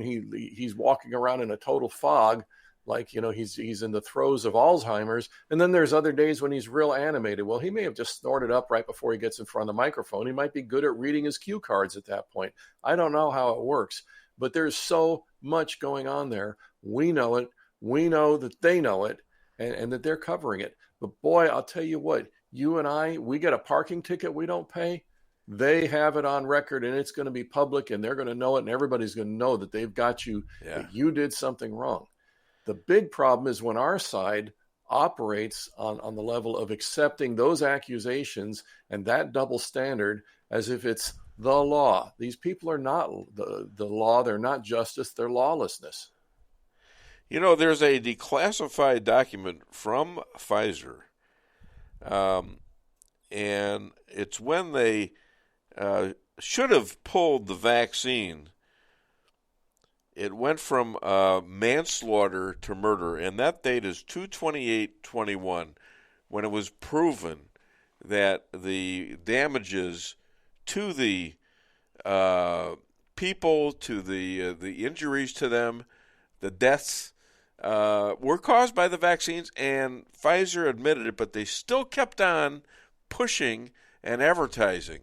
he's walking around in a total fog, like, he's in the throes of Alzheimer's. And then there's other days when he's real animated. Well, he may have just snorted up right before he gets in front of the microphone. He might be good at reading his cue cards at that point. I don't know how it works, but there's so much going on there. We know it. We know that they know it, and that they're covering it. But boy, I'll tell you what, you and I, we get a parking ticket we don't pay. They have it on record, and it's going to be public, and they're going to know it, and everybody's going to know that they've got you, that you did something wrong. The big problem is when our side operates on the level of accepting those accusations and that double standard as if it's the law. These people are not the law. They're not justice. They're lawlessness. There's a declassified document from Pfizer, and it's when they should have pulled the vaccine. It went from manslaughter to murder, and that date is 2/28/21, when it was proven that the damages to the people, to the injuries to them, the deaths, were caused by the vaccines, and Pfizer admitted it, but they still kept on pushing and advertising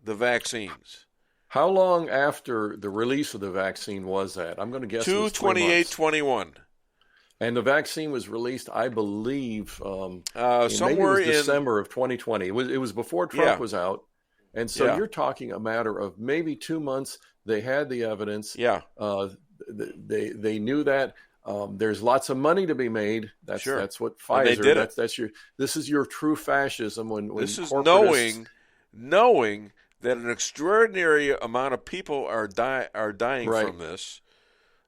the vaccines. How long after the release of the vaccine was that? I'm going to guess 2/28/21. And the vaccine was released, I believe, somewhere maybe it was in December of 2020. It was before Trump was out. And so you're talking a matter of maybe 2 months. They had the evidence. Yeah. They knew that. There's lots of money to be made. That's what Pfizer. And they did it. This is your true fascism. When this is corporatists... knowing that an extraordinary amount of people are dying from this.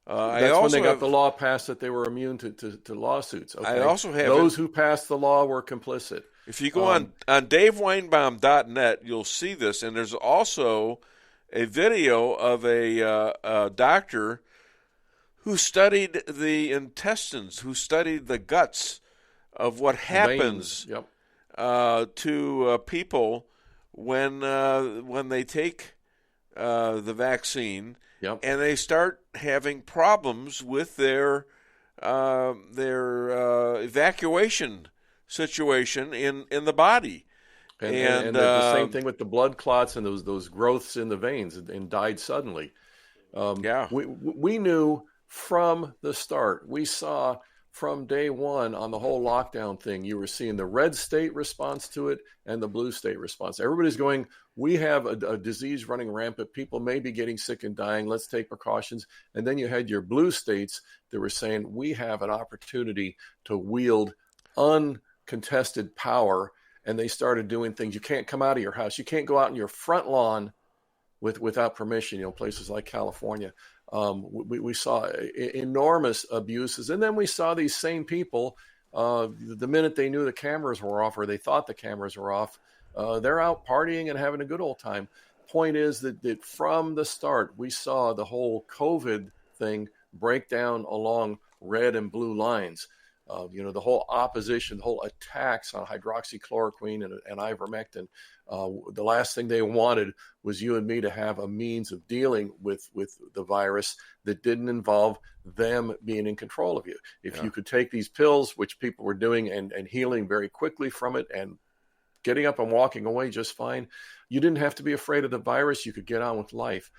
That's when they got the law passed that they were immune to lawsuits. Okay? I also have those who passed the law were complicit. If you go on DaveWeinbaum.net, you'll see this, and there's also a video of a doctor who studied the intestines, who studied the guts of what happens to people when they take the vaccine, and they start having problems with their evacuation situation in the body. And the same thing with the blood clots and those growths in the veins and died suddenly. We knew from the start. We saw from day one on the whole lockdown thing, you were seeing the red state response to it and the blue state response. Everybody's going, we have a disease running rampant. People may be getting sick and dying. Let's take precautions. And then you had your blue states that were saying, we have an opportunity to wield uncontested power. And they started doing things. You can't come out of your house. You can't go out on your front lawn without permission, places like California. We saw enormous abuses. And then we saw these same people, the minute they knew the cameras were off or they thought the cameras were off, they're out partying and having a good old time. Point is that from the start, we saw the whole COVID thing break down along red and blue lines. The whole opposition, the whole attacks on hydroxychloroquine and ivermectin. The last thing they wanted was you and me to have a means of dealing with the virus that didn't involve them being in control of you. If you could take these pills, which people were doing and healing very quickly from it and getting up and walking away just fine, you didn't have to be afraid of the virus. You could get on with life.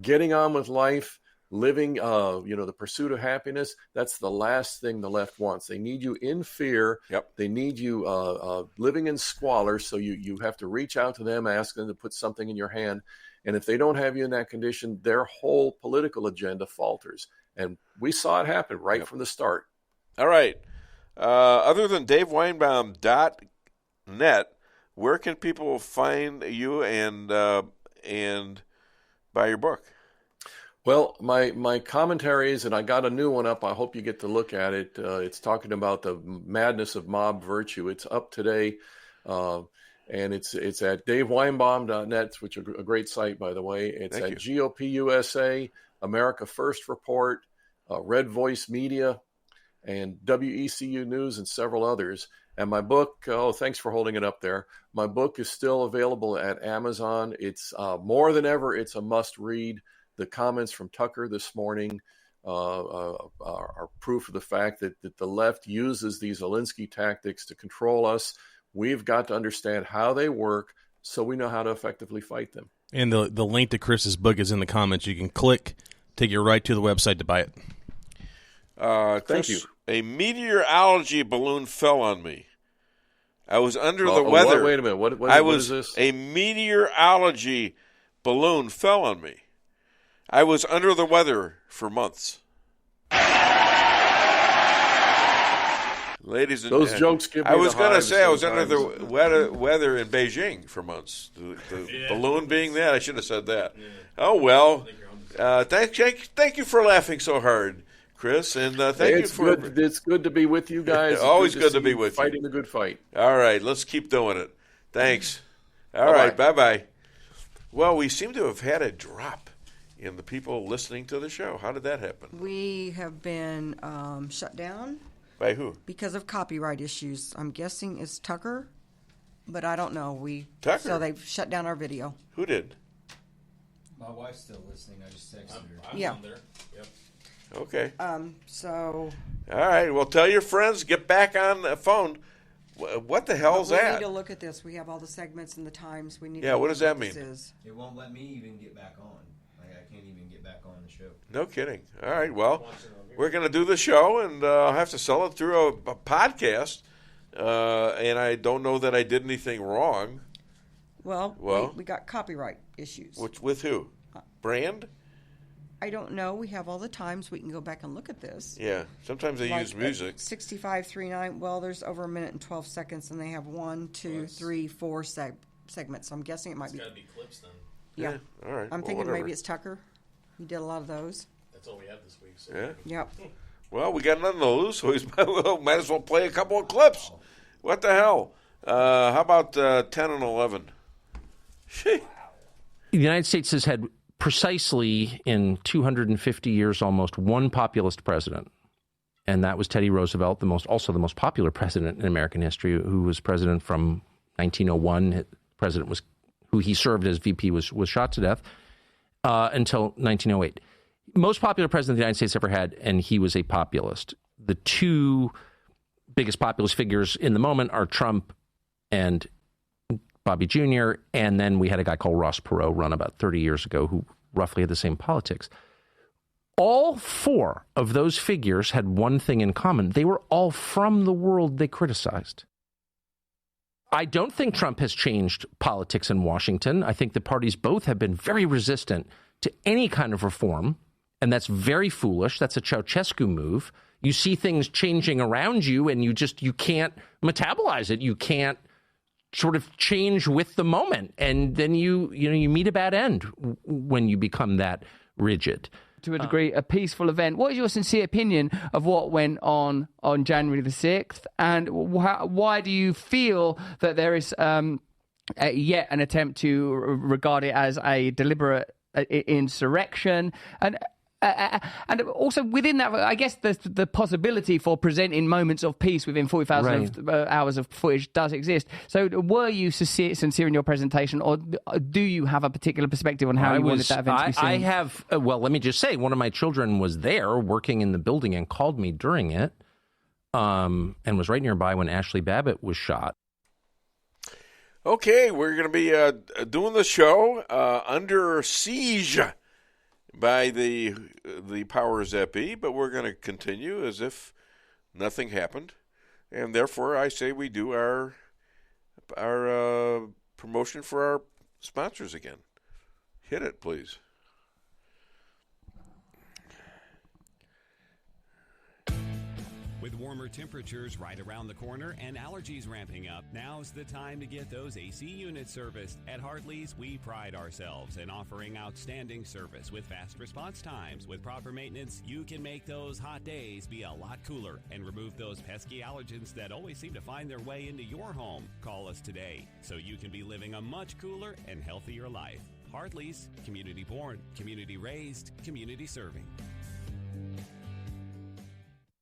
Getting on with life, living, the pursuit of happiness, that's the last thing the left wants. They need you in fear. They need you living in squalor, so you have to reach out to them, ask them to put something in your hand. And if they don't have you in that condition, their whole political agenda falters. And we saw it happen right from the start. All right. Other than DaveWeinbaum.net, where can people find you and buy your book? Well, my commentaries, and I got a new one up. I hope you get to look at it. It's talking about the madness of mob virtue. It's up today, and it's at DaveWeinbaum.net, which is a great site, by the way. It's at GOP USA, America First Report, Red Voice Media, and WECU News, and several others. And my book, thanks for holding it up there. My book is still available at Amazon. It's more than ever, it's a must-read. The comments from Tucker this morning are proof of the fact that the left uses these Alinsky tactics to control us. We've got to understand how they work so we know how to effectively fight them. And the link to Chris's book is in the comments. You can click, take you right to the website to buy it. Thank you. A meteorology balloon fell on me. I was under the weather. weather. Wait a minute. What is this? A meteorology balloon fell on me. I was under the weather for months. Ladies and those gentlemen, jokes give me I was going to say I was under the weather in Beijing for months. The balloon being that, I should have said that. Yeah. Oh well. Thank you for laughing so hard, Chris, and thank you for. It's good to be with you guys. Always good to be with you. Fighting the good fight. All right, let's keep doing it. Thanks. All right, bye. Well, we seem to have had a drop in the people listening to the show. How did that happen? We have been shut down. By who? Because of copyright issues. I'm guessing it's Tucker, but I don't know. Tucker? So they've shut down our video. Who did? My wife's still listening. I just texted her. I'm on there. Yep. Okay. So. All right. Well, tell your friends. Get back on the phone. What the hell is that? We need to look at this. We have all the segments and the times. We need. Yeah. What does that mean? It won't let me even get back on. I can't even get back on the show. No kidding. All right, well, we're going to do the show, and I'll have to sell it through a podcast, and I don't know that I did anything wrong. Well, we got copyright issues. With who? Brand? I don't know. We have all the times. We can go back and look at this. Yeah, sometimes they use music. 6539. Well, there's over a minute and 12 seconds, and they have 1, 2, 3, 4 segments. So I'm guessing it might be. It's got to be clips then. Yeah. All right. I'm thinking maybe it's Tucker. He did a lot of those. That's all we have this week. So. Yeah. Yep. Well, we got none of those, so we might as well play a couple of clips. What the hell? How about 10 and 11? The United States has had precisely in 250 years almost one populist president, and that was Teddy Roosevelt, also the most popular president in American history, who was president from 1901. President was who he served as VP was shot to death until 1908. Most popular president the United States ever had, and he was a populist. The two biggest populist figures in the moment are Trump and Bobby Jr., and then we had a guy called Ross Perot run about 30 years ago who roughly had the same politics. All four of those figures had one thing in common. They were all from the world they criticized. I don't think Trump has changed politics in Washington. I think the parties both have been very resistant to any kind of reform, and that's very foolish. That's a Ceausescu move. You see things changing around you, and you can't metabolize it. You can't sort of change with the moment, and then you meet a bad end when you become that rigid. To a degree, a peaceful event. What is your sincere opinion of what went on January the 6th, and why do you feel that there is yet an attempt to regard it as a deliberate insurrection? And also within that, I guess the possibility for presenting moments of peace within 40,000 hours of footage does exist. So were you sincere in your presentation, or do you have a particular perspective on how you wanted that event to be seen? I have, well, let me just say, one of my children was there working in the building and called me during it and was right nearby when Ashley Babbitt was shot. Okay, we're going to be doing the show under siege by the powers that be, but we're going to continue as if nothing happened, and therefore I say we do our promotion for our sponsors again. Hit it, please. With warmer temperatures right around the corner and allergies ramping up, now's the time to get those AC units serviced. At Hartley's, we pride ourselves in offering outstanding service with fast response times. With proper maintenance, you can make those hot days be a lot cooler and remove those pesky allergens that always seem to find their way into your home. Call us today so you can be living a much cooler and healthier life. Hartley's, community born, community raised, community serving.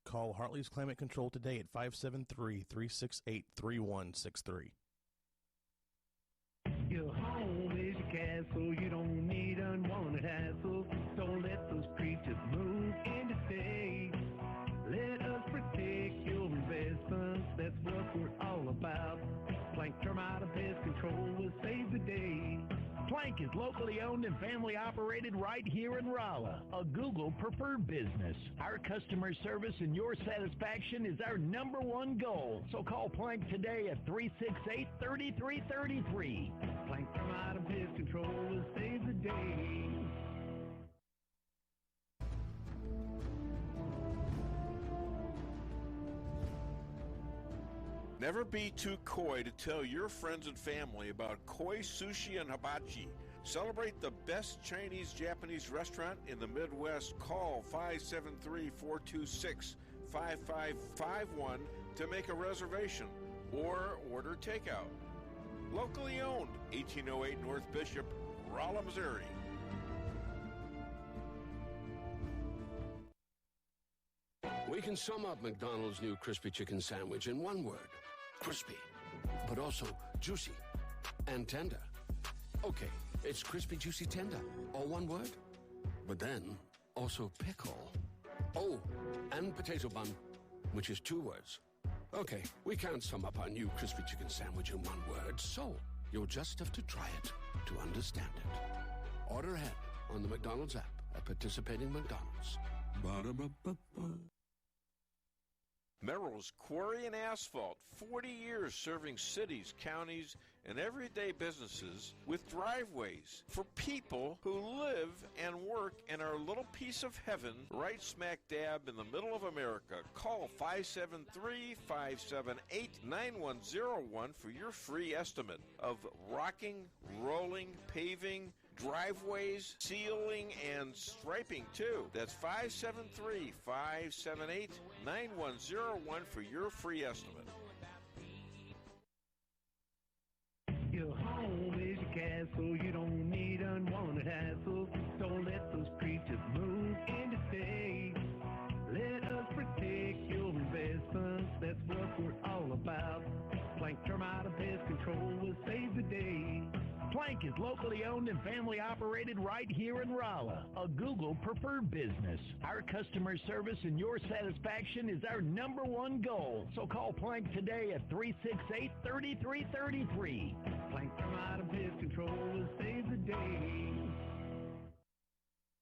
Call Hartley's Climate Control today at 573-368-3163. Your home is your castle. You don't need unwanted hassle. Don't let those creatures move in to stay. Let us protect your investments. That's what we're all about. Plank Termite and Pest Control will save the day. Plank is locally owned and family operated right here in Rolla, a Google preferred business. Our customer service and your satisfaction is our number one goal. So call Plank today at 368-3333. Plank Termite and Pest Control will save the day. Never be too coy to tell your friends and family about koi sushi and hibachi. Celebrate the best Chinese-Japanese restaurant in the Midwest. Call 573-426-5551 to make a reservation or order takeout. Locally owned, 1808 North Bishop, Rolla, Missouri. We can sum up McDonald's new crispy chicken sandwich in one word. Crispy, but also juicy and tender. Okay, it's crispy, juicy, tender. All one word? But then, also pickle. Oh, and potato bun, which is two words. Okay, we can't sum up our new crispy chicken sandwich in one word, so you'll just have to try it to understand it. Order ahead on the McDonald's app at participating McDonald's. Ba-da-ba-ba-ba. Merrill's Quarry and Asphalt, 40 years serving cities, counties, and everyday businesses with driveways for people who live and work in our little piece of heaven right smack dab in the middle of America. Call 573-578-9101 for your free estimate of rocking, rolling, paving, driveways, sealing, and striping, too. That's 573-578-9101 for your free estimate. Your home is your castle. You don't need unwanted hassle. Don't let those creatures move in to stay. Let us protect your investments. That's what we're all about. Plank Termite and Pest Control will save the day. Plank is locally owned and family operated right here in Rolla, a Google preferred business. Our customer service and your satisfaction is our number one goal. So call Plank today at 368-3333. Plank Termite and Pest Control will save the day.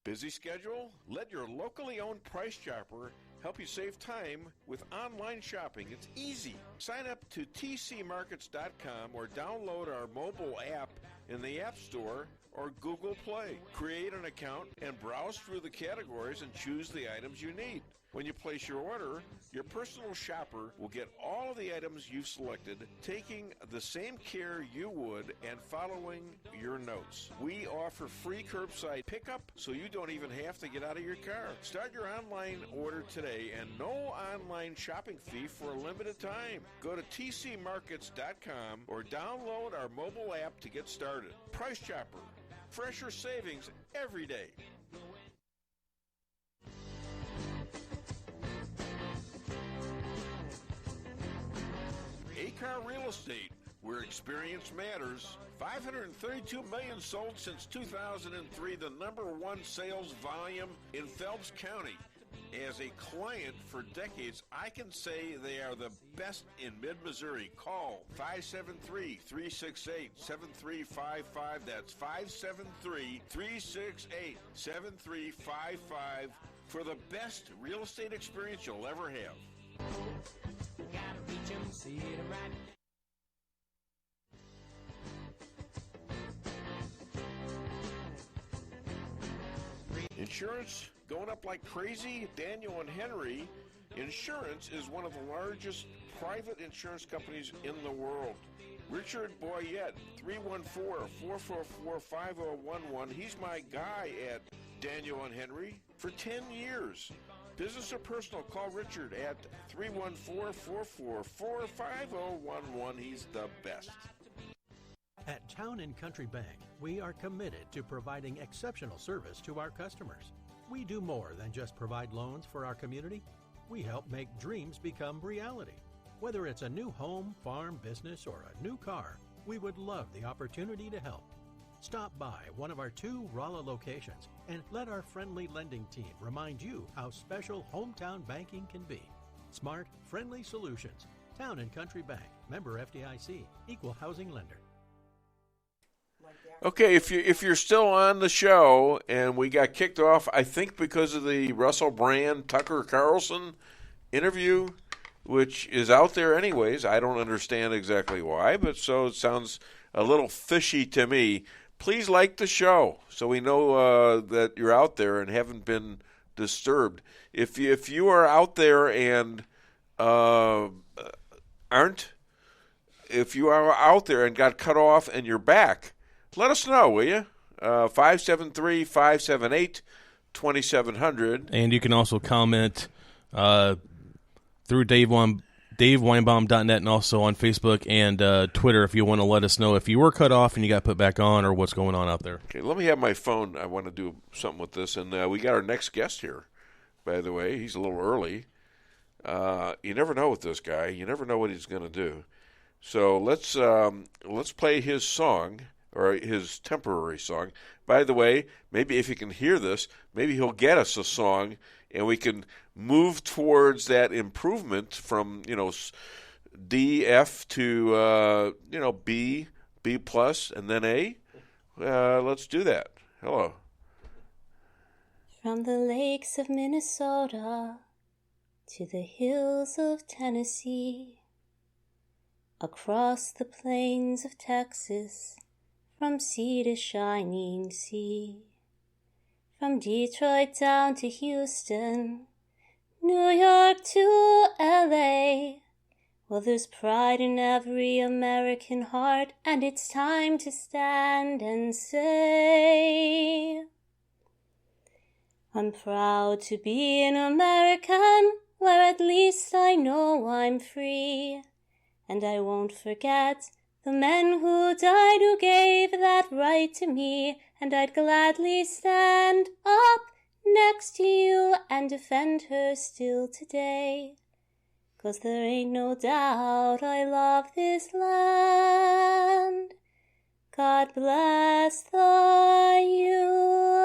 Busy schedule? Let your locally owned Price Chopper help you save time with online shopping. It's easy. Sign up to tcmarkets.com or download our mobile app in the App Store or Google Play. Create an account and browse through the categories and choose the items you need. When you place your order, your personal shopper will get all of the items you've selected, taking the same care you would and following your notes. We offer free curbside pickup, so you don't even have to get out of your car. Start your online order today and no online shopping fee for a limited time. Go to tcmarkets.com or download our mobile app to get started. Price Chopper. Fresher savings every day. A-Car Real Estate, where experience matters. 532 million sold since 2003, the number one sales volume in Phelps County. As a client for decades, I can say they are the best in mid-Missouri. Call 573-368-7355. That's 573-368-7355 for the best real estate experience you'll ever have. Gotta reach 'em, see it right. Insurance going up like crazy? Daniel and Henry Insurance is one of the largest private insurance companies in the world. Richard Boyette, 314-444-5011. He's my guy at Daniel and Henry for 10 years. Business or personal, call Richard at 314-444-5011. He's the best. At Town & Country Bank, we are committed to providing exceptional service to our customers. We do more than just provide loans for our community. We help make dreams become reality. Whether it's a new home, farm, business, or a new car, we would love the opportunity to help. Stop by one of our 2 Rolla locations and let our friendly lending team remind you how special hometown banking can be. Smart, friendly solutions. Town & Country Bank. Member FDIC. Equal housing lender. Okay, if you're still on the show and we got kicked off, I think because of the Russell Brand Tucker Carlson interview, which is out there anyways. I don't understand exactly why, but so it sounds a little fishy to me. Please like the show so we know that you're out there and haven't been disturbed. If you are out there and if you are out there and got cut off and you're back, let us know, will you? 573-578-2700. And you can also comment through DaveWeinbaum.net and also on Facebook and Twitter if you want to let us know if you were cut off and you got put back on or what's going on out there. Okay, let me have my phone. I want to do something with this. And we got our next guest here, by the way. He's a little early. You never know with this guy. You never know what he's going to do. So let's play his song. Or his temporary song. By the way, maybe if you can hear this, maybe he'll get us a song, and we can move towards that improvement from D, F to B plus, and then A. Let's do that. Hello. From the lakes of Minnesota to the hills of Tennessee, across the plains of Texas, from sea to shining sea, from Detroit down to Houston, New York to LA. Well, there's pride in every American heart, and it's time to stand and say, I'm proud to be an American, where at least I know I'm free. And I won't forget the men who died, who gave that right to me. And I'd gladly stand up next to you and defend her still today. 'Cause there ain't no doubt I love this land. God bless the USA.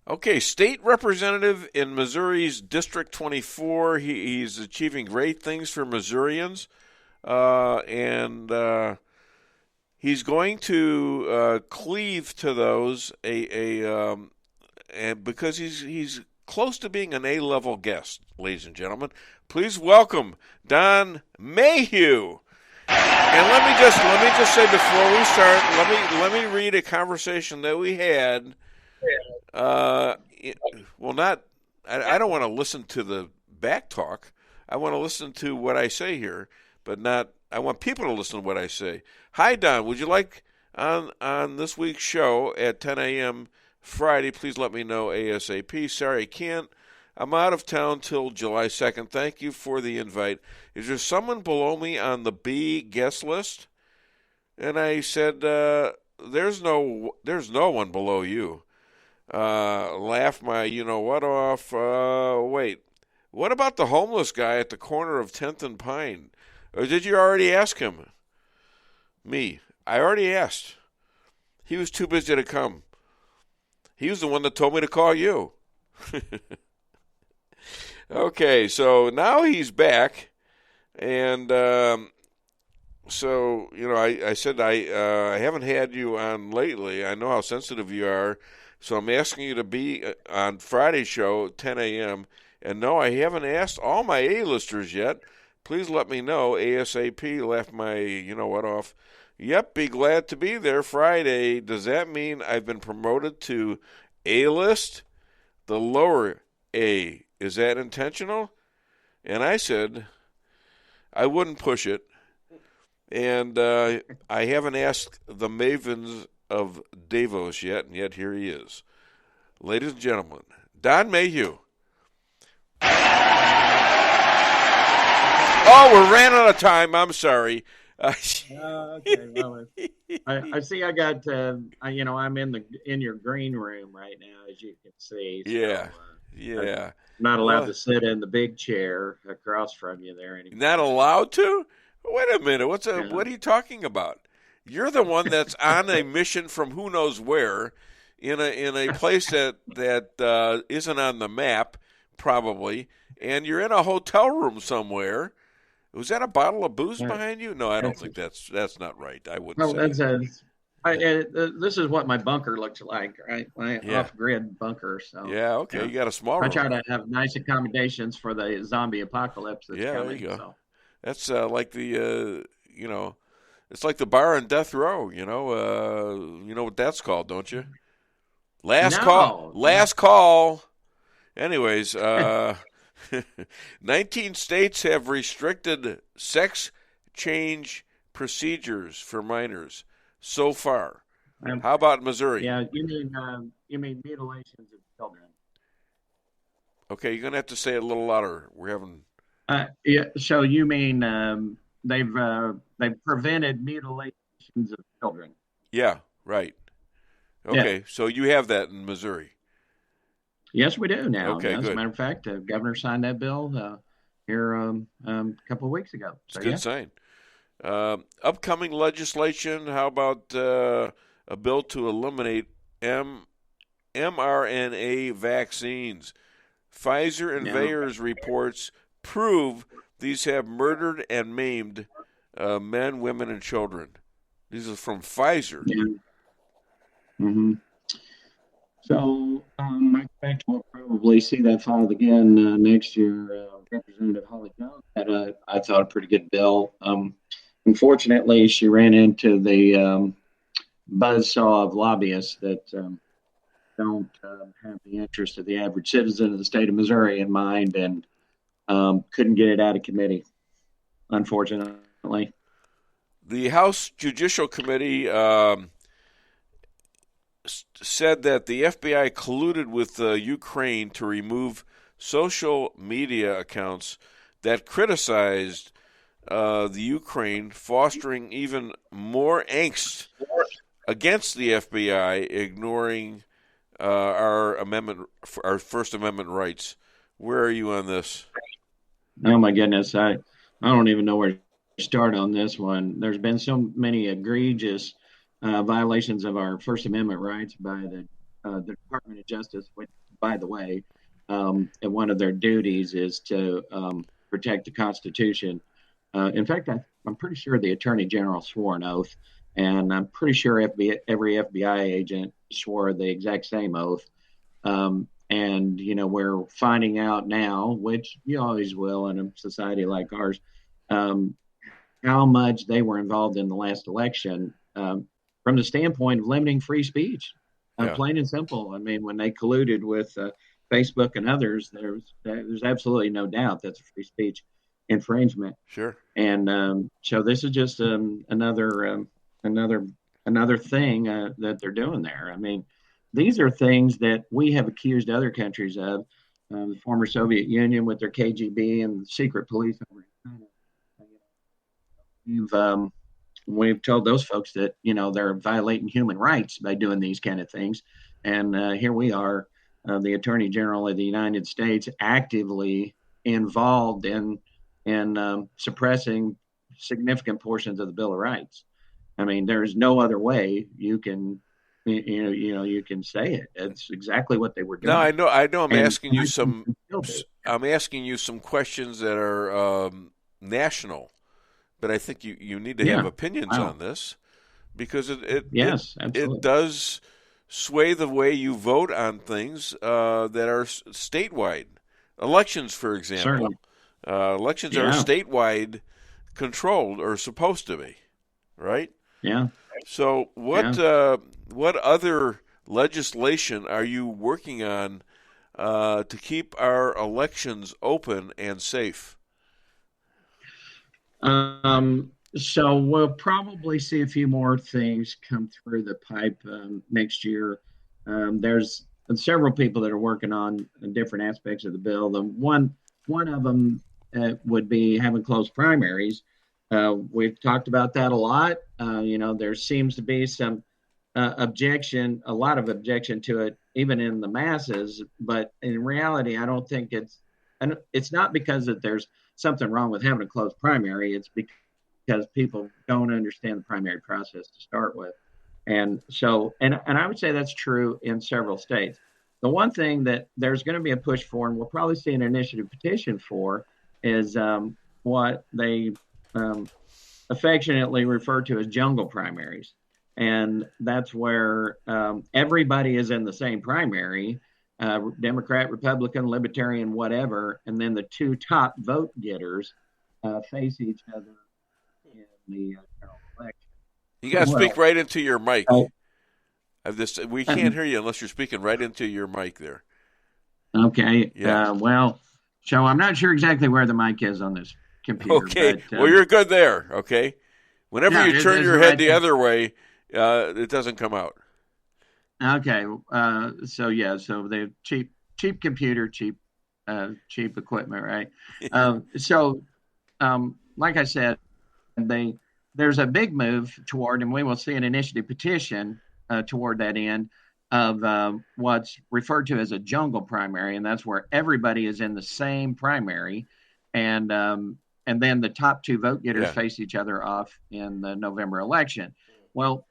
Okay, state representative in Missouri's District 24. He's achieving great things for Missourians, and he's going to cleave to those and because he's close to being an A-level guest, ladies and gentlemen. Please welcome Don Mayhew. And let me just say before we start, let me read a conversation that we had. I don't want to listen to the back talk. I want to listen to what I say here, but I want people to listen to what I say. Hi, Don. Would you like on this week's show at 10 a.m. Friday, please let me know ASAP. Sorry, I can't. I'm out of town till July 2nd. Thank you for the invite. Is there someone below me on the B guest list? And I said, there's no one below you. Laugh my you-know-what off. Wait, what about the homeless guy at the corner of 10th and Pine? Or did you already ask him? Me. I already asked. He was too busy to come. He was the one that told me to call you. Okay, so now he's back, and so, I said I haven't had you on lately. I know how sensitive you are, so I'm asking you to be on Friday's show, 10 a.m., and no, I haven't asked all my A-listers yet. Please let me know ASAP. Left my you-know-what off. Yep, be glad to be there Friday. Does that mean I've been promoted to A-list? The lower A. Is that intentional? And I said I wouldn't push it. And I haven't asked the mavens of Davos yet, and yet here he is. Ladies and gentlemen, Don Mayhew. Oh, we ran out of time. I'm sorry. Okay, well, I see. I got. I'm in your green room right now, as you can see. So, yeah. I'm not allowed to sit in the big chair across from you there anymore. Not allowed to? Wait a minute. What are you talking about? You're the one that's on a mission from who knows where, in a place that isn't on the map, probably, and you're in a hotel room somewhere. Was that a bottle of booze behind you? No, I don't think that's not right. I wouldn't say that. This is what my bunker looks like, right? My off-grid bunker. So okay. You got a small room. I try to have nice accommodations for the zombie apocalypse that's coming. There you go. So. That's like the it's like the bar on death row. You know what that's called, don't you? Last call. Anyways, 19 states have restricted sex change procedures for minors so far. How about Missouri? Yeah, you mean mutilations of children. Okay, you're gonna have to say it a little louder. We're having. So you mean they've prevented mutilations of children? Yeah, right. Okay, yeah. So you have that in Missouri. Yes, we do now. Okay, As a matter of fact, the governor signed that bill here a couple of weeks ago. It's a good sign. Upcoming legislation, how about a bill to eliminate mRNA vaccines? Pfizer and Bayer's reports prove these have murdered and maimed men, women, and children. These are from Pfizer. Yeah. Mm-hmm. So I expect we'll probably see that filed again next year. Representative Holly Jones had, I thought, a pretty good bill. Unfortunately, she ran into the buzzsaw of lobbyists that don't have the interest of the average citizen of the state of Missouri in mind, and couldn't get it out of committee, unfortunately. The House Judicial Committee said that the FBI colluded with Ukraine to remove social media accounts that criticized the Ukraine, fostering even more angst against the FBI, ignoring our First Amendment rights. Where are you on this? Oh my goodness, I don't even know where to start on this one. There's been so many egregious violations of our First Amendment rights by the Department of Justice, which, by the way, one of their duties is to protect the Constitution. In fact, I'm pretty sure the Attorney General swore an oath, and I'm pretty sure every FBI agent swore the exact same oath. And, we're finding out now, which you always will in a society like ours, how much they were involved in the last election from the standpoint of limiting free speech. Plain and simple. I mean, when they colluded with Facebook and others, there's absolutely no doubt that's a free speech infringement. Sure. And so this is just another thing that they're doing there. I mean, these are things that we have accused other countries of. The former Soviet Union with their KGB and secret police over in China. We've told those folks that, they're violating human rights by doing these kind of things. And here we are, the Attorney General of the United States, actively involved in suppressing significant portions of the Bill of Rights. I mean, there's no other way you can say it. It's exactly what they were doing. No, I know. I'm asking you some questions that are national. But I think you need to have opinions on this, because it does sway the way you vote on things that are statewide. Elections, for example. Elections are statewide controlled, or supposed to be, right? Yeah. So what other legislation are you working on to keep our elections open and safe? So we'll probably see a few more things come through the pipe next year. There's several people that are working on different aspects of the bill. One of them would be having closed primaries. We've talked about that a lot. There seems to be some objection, a lot of objection to it, even in the masses. But in reality, I don't think it's not because that there's something wrong with having a closed primary. It's because people don't understand the primary process to start with. And so, and I would say that's true in several states. The one thing that there's going to be a push for, and we'll probably see an initiative petition for, is what they affectionately refer to as jungle primaries. And that's where everybody is in the same primary, Democrat, Republican, Libertarian, whatever, and then the two top vote getters face each other in the general election. You got to speak right into your mic. We can't hear you unless you're speaking right into your mic there. Okay. Yeah. So I'm not sure exactly where the mic is on this computer. Okay. But, well, you're good there. Okay. Whenever you turn your head the other way, it doesn't come out. Okay. So the cheap computer, cheap equipment, right? Like I said, there's a big move toward, and we will see an initiative petition toward that end of what's referred to as a jungle primary, and that's where everybody is in the same primary, and then the top two vote getters face each other off in the November election. Well,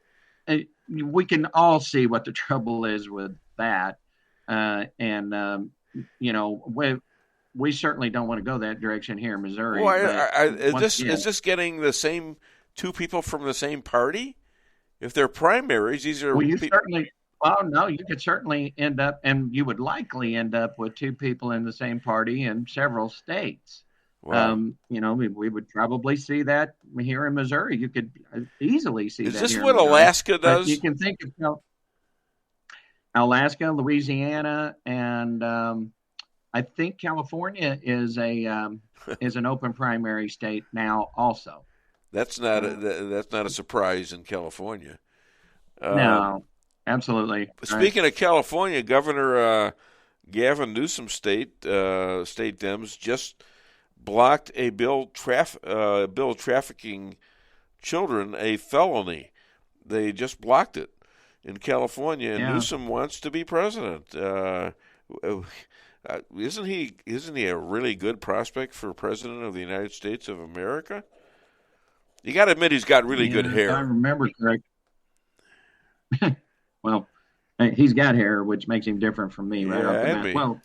we can all see what the trouble is with that, we certainly don't want to go that direction here in Missouri. Well, is this getting the same two people from the same party? If they're primaries, these are Well, no, you could certainly end up, and you would likely end up with two people in the same party in several states. Wow. We would probably see that here in Missouri. You could easily see Is that this here what in Missouri. Alaska But you does? can think of Alaska, Louisiana, and I think California is an open primary state now also. That's not a surprise in California. No, absolutely. Speaking of California, Governor Gavin Newsom's state Dems just blocked a bill trafficking children a felony. They just blocked it in California, and Newsom wants to be president. Isn't he a really good prospect for president of the United States of America? You got to admit he's got really good hair. If I remember correct. Well, he's got hair, which makes him different from me, right off the bat. Me. Well,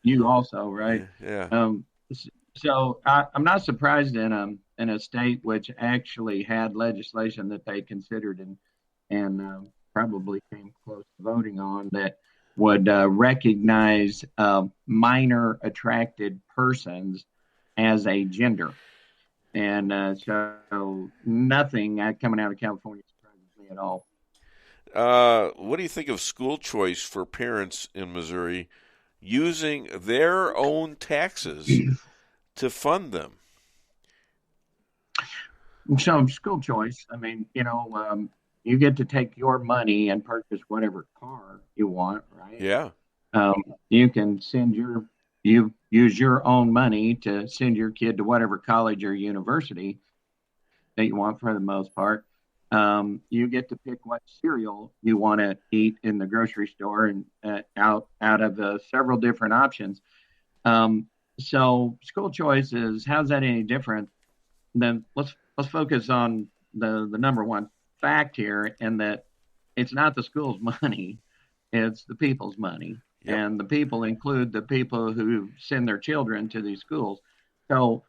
you also, right? Yeah. So I'm not surprised in a state which actually had legislation that they considered and probably came close to voting on that would recognize minor attracted persons as a gender. And so nothing coming out of California surprises me at all. What do you think of school choice for parents in Missouri using their own taxes to fund them? So school choice, I mean, you get to take your money and purchase whatever car you want, right? Yeah. You can you use your own money to send your kid to whatever college or university that you want for the most part. You get to pick what cereal you want to eat in the grocery store and out of several different options. So school choice is, how's that any different? Then let's focus on the number one fact here, and that it's not the school's money, it's the people's money. Yep. And the people include the people who send their children to these schools. So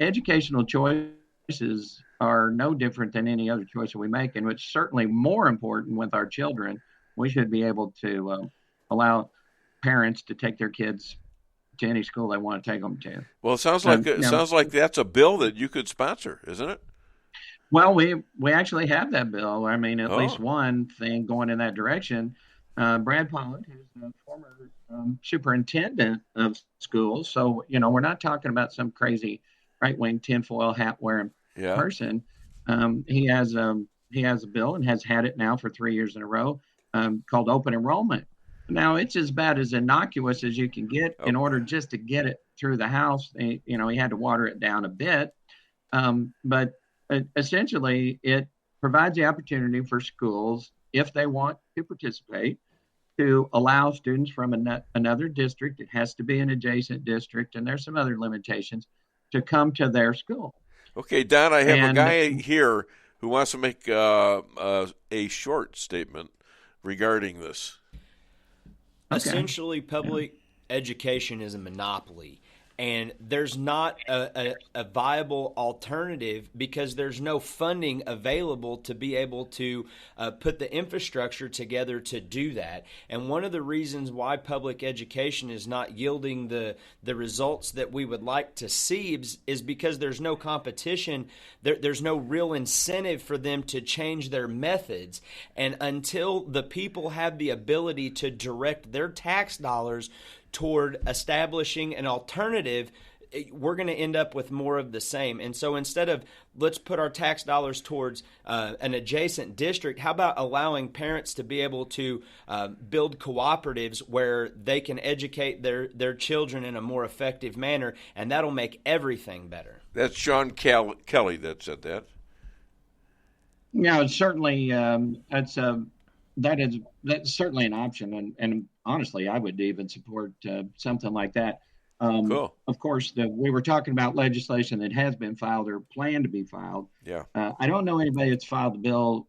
educational choices are no different than any other choice that we make, and it's certainly more important with our children. We should be able to allow parents to take their kids to any school they want to take them to. Well, it sounds like that's a bill that you could sponsor, isn't it? Well, we actually have that bill. I mean, at least one thing going in that direction. Brad Pollitt, who's the former superintendent of schools, so we're not talking about some crazy right-wing tinfoil hat wearing person. He has a bill and has had it now for 3 years in a row called open enrollment. Now it's about as innocuous as you can get. In order just to get it through the House, he had to water it down a bit, but essentially it provides the opportunity for schools, if they want to participate, to allow students from another district. It has to be an adjacent district, and there's some other limitations, to come to their school. Okay, Don, I have a guy here who wants to make a short statement regarding this. Okay. Essentially, public education is a monopoly. And there's not a viable alternative because there's no funding available to be able to put the infrastructure together to do that. And one of the reasons why public education is not yielding the results that we would like to see is because there's no competition. There's no real incentive for them to change their methods. And until the people have the ability to direct their tax dollars toward establishing an alternative, we're going to end up with more of the same. And so instead of let's put our tax dollars towards an adjacent district, how about allowing parents to be able to build cooperatives where they can educate their children in a more effective manner, and that'll make everything better. That's Sean Kelly that said that. Yeah, it's certainly that's certainly an option, and honestly, I would even support something like that. Cool. Of course, we were talking about legislation that has been filed or planned to be filed. Yeah. I don't know anybody that's filed a bill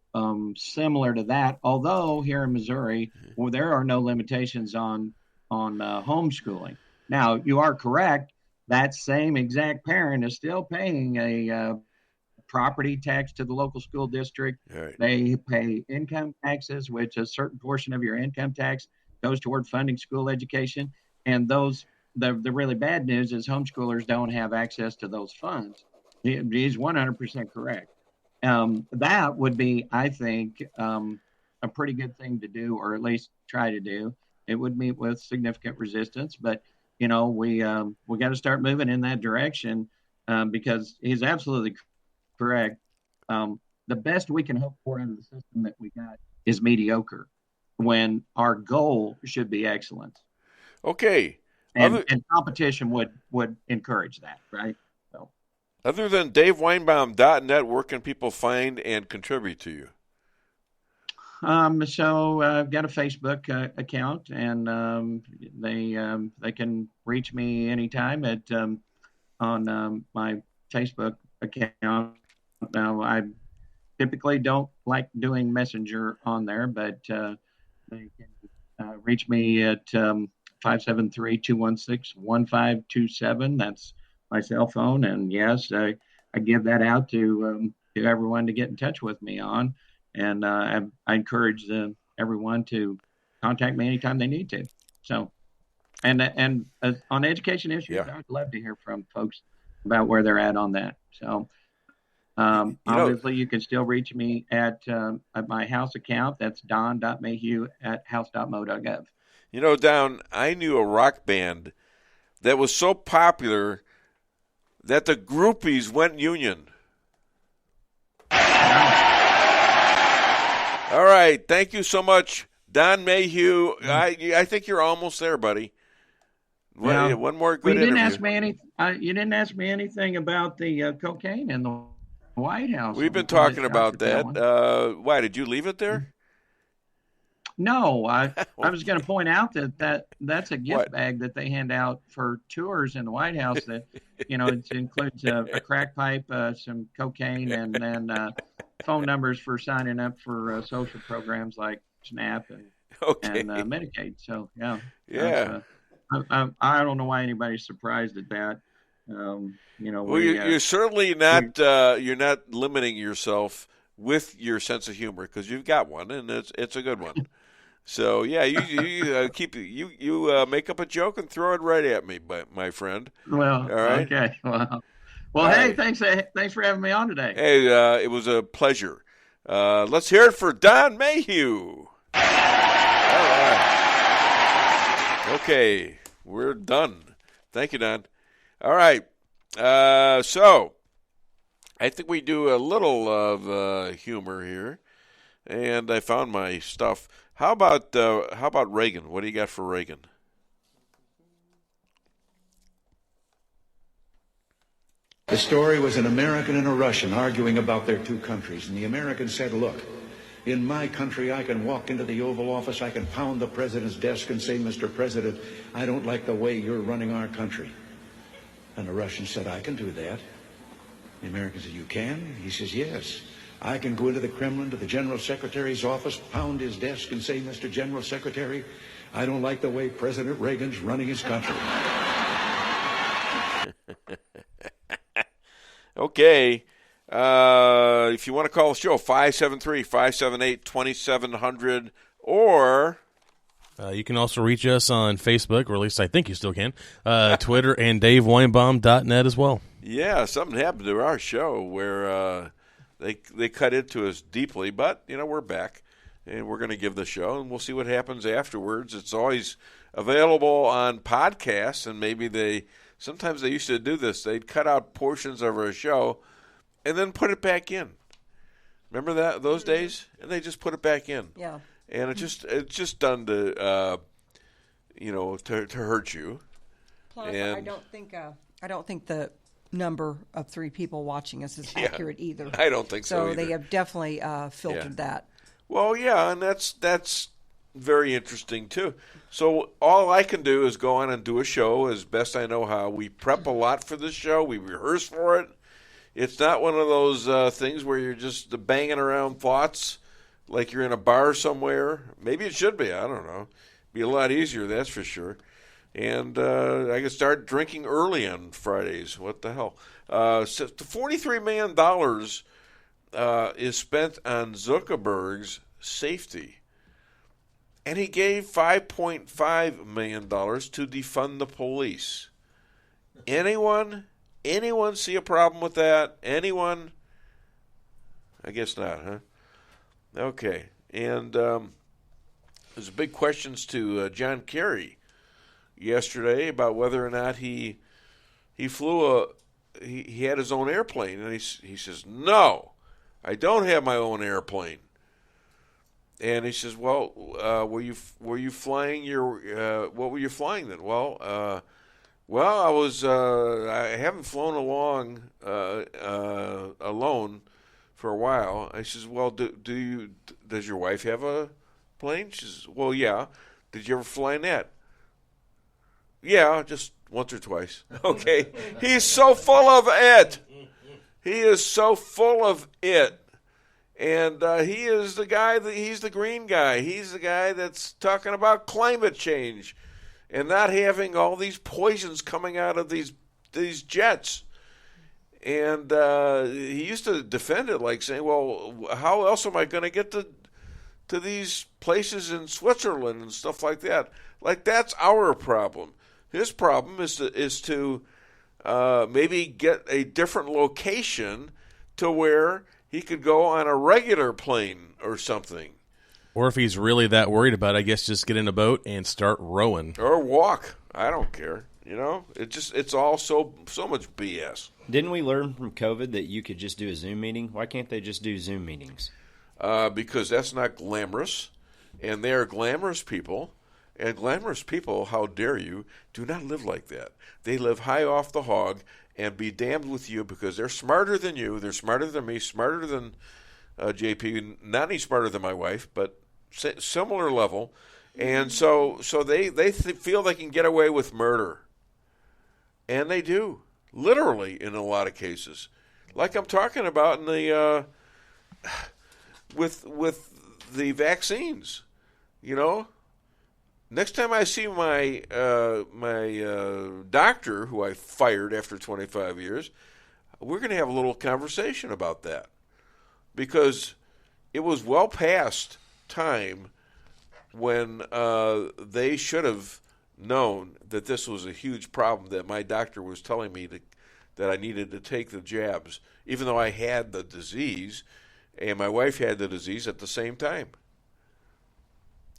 similar to that, although here in Missouri, well, there are no limitations on homeschooling. Now, you are correct. That same exact parent is still paying a property tax to the local school district. Right. They pay income taxes, which a certain portion of your income tax goes toward funding school education. And the really bad news is homeschoolers don't have access to those funds. He's 100% correct. That would be, I think, a pretty good thing to do, or at least try to do. It would meet with significant resistance, but we got to start moving in that direction, because he's absolutely correct. The best we can hope for out of the system that we got is mediocre, when our goal should be excellence. Okay. And competition would encourage that, right? So, other than DaveWeinbaum.net, where can people find and contribute to you? So I've got a Facebook account, and they can reach me anytime on my Facebook account. Now, I typically don't like doing Messenger on there, but they can reach me at 573-216-1527. That's my cell phone, and yes, I give that out to everyone to get in touch with me on. And I encourage everyone to contact me anytime they need to. So, and on education issues, I'd love to hear from folks about where they're at on that. So, obviously, you can still reach me at my house account. That's don.mayhew@house.mo.gov. Don, I knew a rock band that was so popular that the groupies went union. All right, thank you so much, Don Mayhew. I think you're almost there, buddy. One more good interview. You didn't ask me anything about the cocaine in the White House. We've been talking about that. Why, did you leave it there? No, I was going to point out that's a gift bag that they hand out for tours in the White House. That it includes a crack pipe, some cocaine, and then phone numbers for signing up for social programs like SNAP and Medicaid. So yeah. I don't know why anybody's surprised at that. You're certainly not. You're not limiting yourself with your sense of humor, because you've got one, and it's a good one. So yeah, you make up a joke and throw it right at me, my friend. Well, all right. Okay. Well, hey, thanks for having me on today. Hey, it was a pleasure. Let's hear it for Don Mayhew. All right. Okay, we're done. Thank you, Don. All right. So I think we do a little of humor here, and I found my stuff. How about Reagan? What do you got for Reagan? The story was an American and a Russian arguing about their two countries, and the American said, look, in my country, I can walk into the Oval Office, I can pound the president's desk and say, Mr. President, I don't like the way you're running our country. And the Russian said, I can do that. The American said, you can? He says, yes. I can go into the Kremlin, to the General Secretary's office, pound his desk and say, Mr. General Secretary, I don't like the way President Reagan's running his country. Okay. If you want to call the show, 573-578-2700, or... you can also reach us on Facebook, or at least I think you still can, Twitter, and DaveWeinbaum.net as well. Yeah, something happened to our show where they cut into us deeply, but, we're back, and we're going to give the show, and we'll see what happens afterwards. It's always available on podcasts, and maybe sometimes they used to do this. They'd cut out portions of our show and then put it back in. Remember those days? And they just put it back in. Yeah. And it's just done to to hurt you. Plus, I don't think the number of 3 people watching us is accurate either. I don't think so either. So they have definitely filtered that. Well, yeah, and that's very interesting too. So all I can do is go on and do a show as best I know how. We prep a lot for this show. We rehearse for it. It's not one of those things where you're just banging around thoughts like you're in a bar somewhere. Maybe it should be. I don't know. Be a lot easier, that's for sure. And I could start drinking early on Fridays. What the hell? So $43 million is spent on Zuckerberg's safety. And he gave $5.5 million to defund the police. Anyone see a problem with that? Anyone? I guess not, huh? Okay. And there's big questions to John Kerry yesterday about whether or not he flew he had his own airplane, and he says, no, I don't have my own airplane. And he says, well, were you flying your what were you flying then? Well, I haven't flown alone for a while. I says, well, does your wife have a plane? She says, well, yeah. Did you ever fly in that? Yeah, just once or twice. Okay. He's so full of it. He is so full of it. And he is the guy he's the green guy. He's the guy that's talking about climate change and not having all these poisons coming out of these jets. And he used to defend it like saying, well, how else am I going to get to these places in Switzerland and stuff like that? Like, that's our problem. His problem is to maybe get a different location to where he could go on a regular plane or something. Or if he's really that worried about it, I guess just get in a boat and start rowing. Or walk. I don't care. You know, it's all so much BS. Didn't we learn from COVID that you could just do a Zoom meeting? Why can't they just do Zoom meetings? Because that's not glamorous, and they are glamorous people. And glamorous people, how dare you, do not live like that. They live high off the hog, and be damned with you, because they're smarter than you. They're smarter than me, smarter than JP, not any smarter than my wife, but similar level. And so they feel they can get away with murder. And they do, literally, in a lot of cases. Like I'm talking about in the with the vaccines, you know. Next time I see my doctor, who I fired after 25 years, we're going to have a little conversation about that, because it was well past time when they should have known that this was a huge problem, that my doctor was telling me that I needed to take the jabs, even though I had the disease and my wife had the disease at the same time.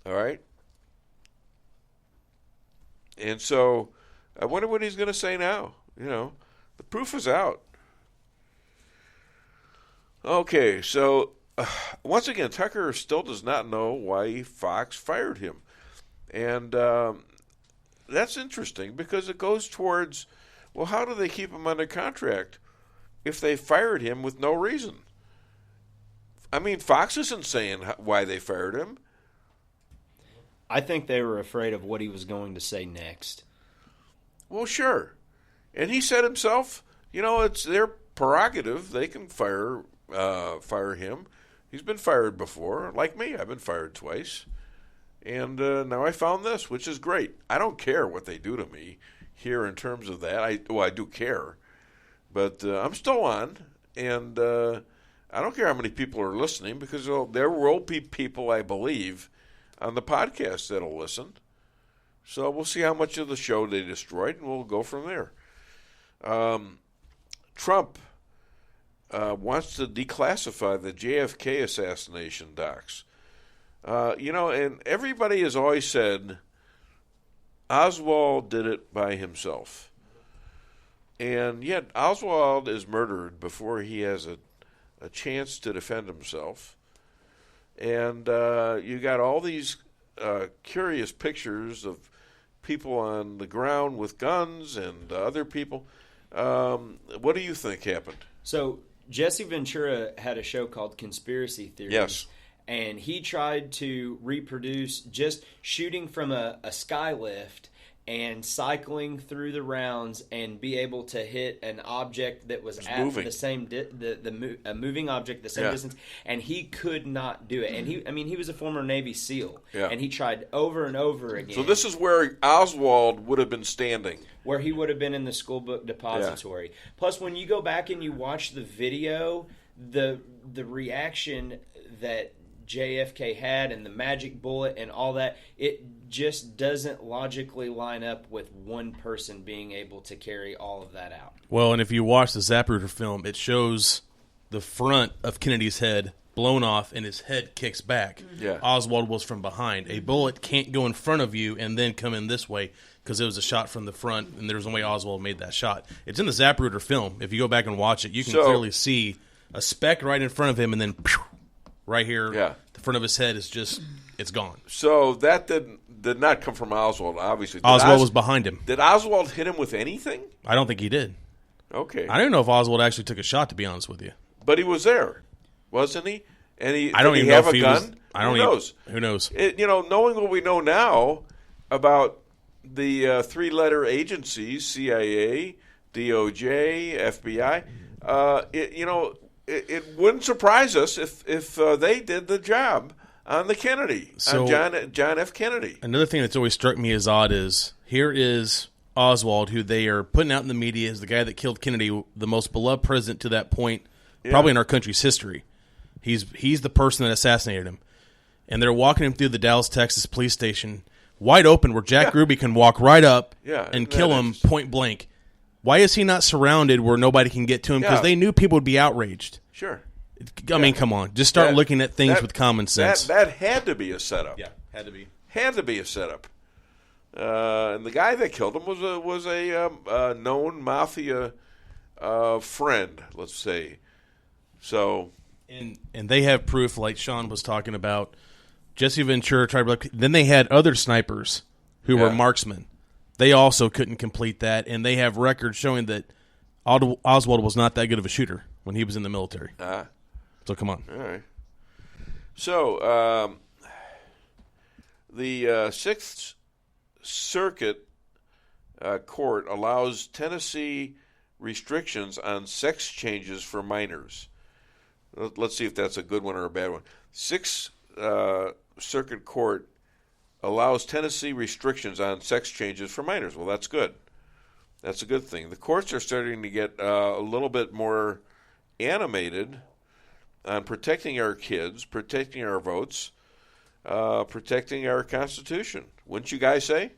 All right? And so I wonder what he's going to say now. You know, the proof is out. Okay, so once again, Tucker still does not know why Fox fired him. And that's interesting, because it goes towards, well, how do they keep him under contract if they fired him with no reason? I mean, Fox isn't saying why they fired him. I think they were afraid of what he was going to say next. Well, sure. And he said himself, you know, it's their prerogative. They can fire him. He's been fired before. Like me, I've been fired twice. And now I found this, which is great. I don't care what they do to me here in terms of that. I do care. But I'm still on. And I don't care how many people are listening, because there will be people, I believe, on the podcast that'll listen. So we'll see how much of the show they destroyed, and we'll go from there. Trump wants to declassify the JFK assassination docs. You know, and everybody has always said Oswald did it by himself. And yet Oswald is murdered before he has a chance to defend himself. And you got all these curious pictures of people on the ground with guns and other people. What do you think happened? So Jesse Ventura had a show called Conspiracy Theories. Yes. And he tried to reproduce just shooting from a sky lift and cycling through the rounds and be able to hit an object that was at moving. the same a moving object the same distance, and he could not do it. And he was a former Navy SEAL, and he tried over and over again. So this is where Oswald would have been standing, where he would have been in the school book depository. Plus, when you go back and you watch the video, the reaction that JFK had and the magic bullet and all that, it just doesn't logically line up with one person being able to carry all of that out. Well, and if you watch the Zapruder film, it shows the front of Kennedy's head blown off and his head kicks back. Yeah. Oswald was from behind. A bullet can't go in front of you and then come in this way because it was a shot from the front, and there's no way Oswald made that shot. It's in the Zapruder film. If you go back and watch it, you can clearly see a speck right in front of him, and then right here, the front of his head is just, it's gone. So that did not come from Oswald, obviously. Oswald was behind him. Did Oswald hit him with anything? I don't think he did. Okay. I don't even know if Oswald actually took a shot, to be honest with you. But he was there, wasn't he? And I don't did even he know have if a he gun? was. Who knows? Who knows? Knowing what we know now about the three-letter agencies, CIA, DOJ, FBI, it wouldn't surprise us if they did the job on the Kennedy, on John F. Kennedy. Another thing that's always struck me as odd is here is Oswald, who they are putting out in the media as the guy that killed Kennedy, the most beloved president to that point, probably in our country's history. He's the person that assassinated him. And they're walking him through the Dallas, Texas police station, wide open, where Jack Ruby can walk right up and kill him point blank. Why is he not surrounded where nobody can get to him? Because they knew people would be outraged. Sure. I mean, come on. Just start looking at things with common sense. That had to be a setup. Yeah, had to be. Had to be a setup. And the guy that killed him was a known mafia friend, let's say. So, and they have proof, like Sean was talking about. Jesse Ventura tried to. Then they had other snipers who were marksmen. They also couldn't complete that, and they have records showing that Oswald was not that good of a shooter when he was in the military. So come on. All right. So the Sixth Circuit Court allows Tennessee restrictions on sex changes for minors. Let's see if that's a good one or a bad one. Sixth Circuit Court allows Tennessee restrictions on sex changes for minors. Well, that's good. That's a good thing. The courts are starting to get a little bit more animated on protecting our kids, protecting our votes, protecting our Constitution. Wouldn't you guys say?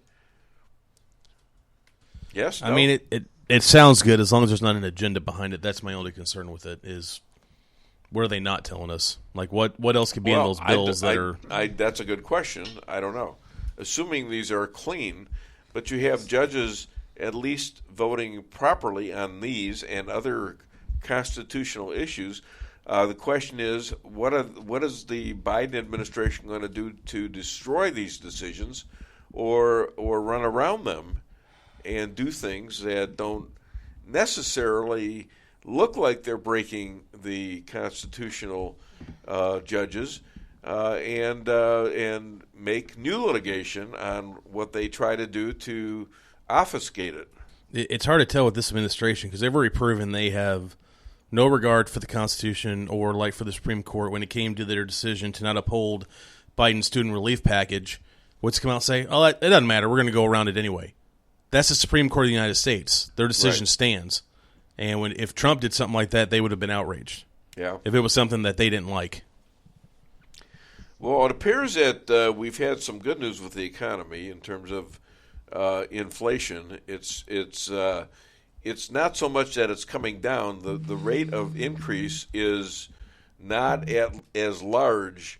Yes? No? I mean, it sounds good as long as there's not an agenda behind it. That's my only concern with it is what are they not telling us? Like, what else could be in those bills that's a good question. I don't know. Assuming these are clean, but you have judges at least voting properly on these and other constitutional issues. The question is, what is the Biden administration going to do to destroy these decisions or run around them and do things that don't necessarily look like they're breaking the constitutional judges and make new litigation on what they try to do to obfuscate it. It's hard to tell with this administration because they've already proven they have no regard for the Constitution or like for the Supreme Court when it came to their decision to not uphold Biden's student relief package. What's come out and say, oh, it doesn't matter. We're going to go around it anyway. That's the Supreme Court of the United States. Their decision stands. And if Trump did something like that, they would have been outraged. Yeah. If it was something that they didn't like. Well, it appears that we've had some good news with the economy in terms of inflation. It's not so much that it's coming down. The rate of increase is not as large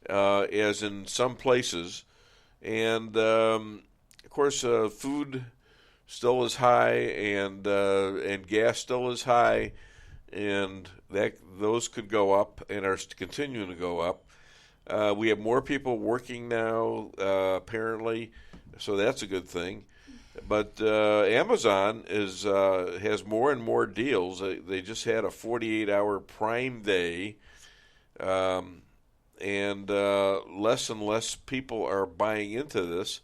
as in some places, and of course, food still is high, and gas still is high, and those could go up and are continuing to go up. We have more people working now, apparently, so that's a good thing. But Amazon has more and more deals. They just had a 48-hour Prime Day, and less and less people are buying into this.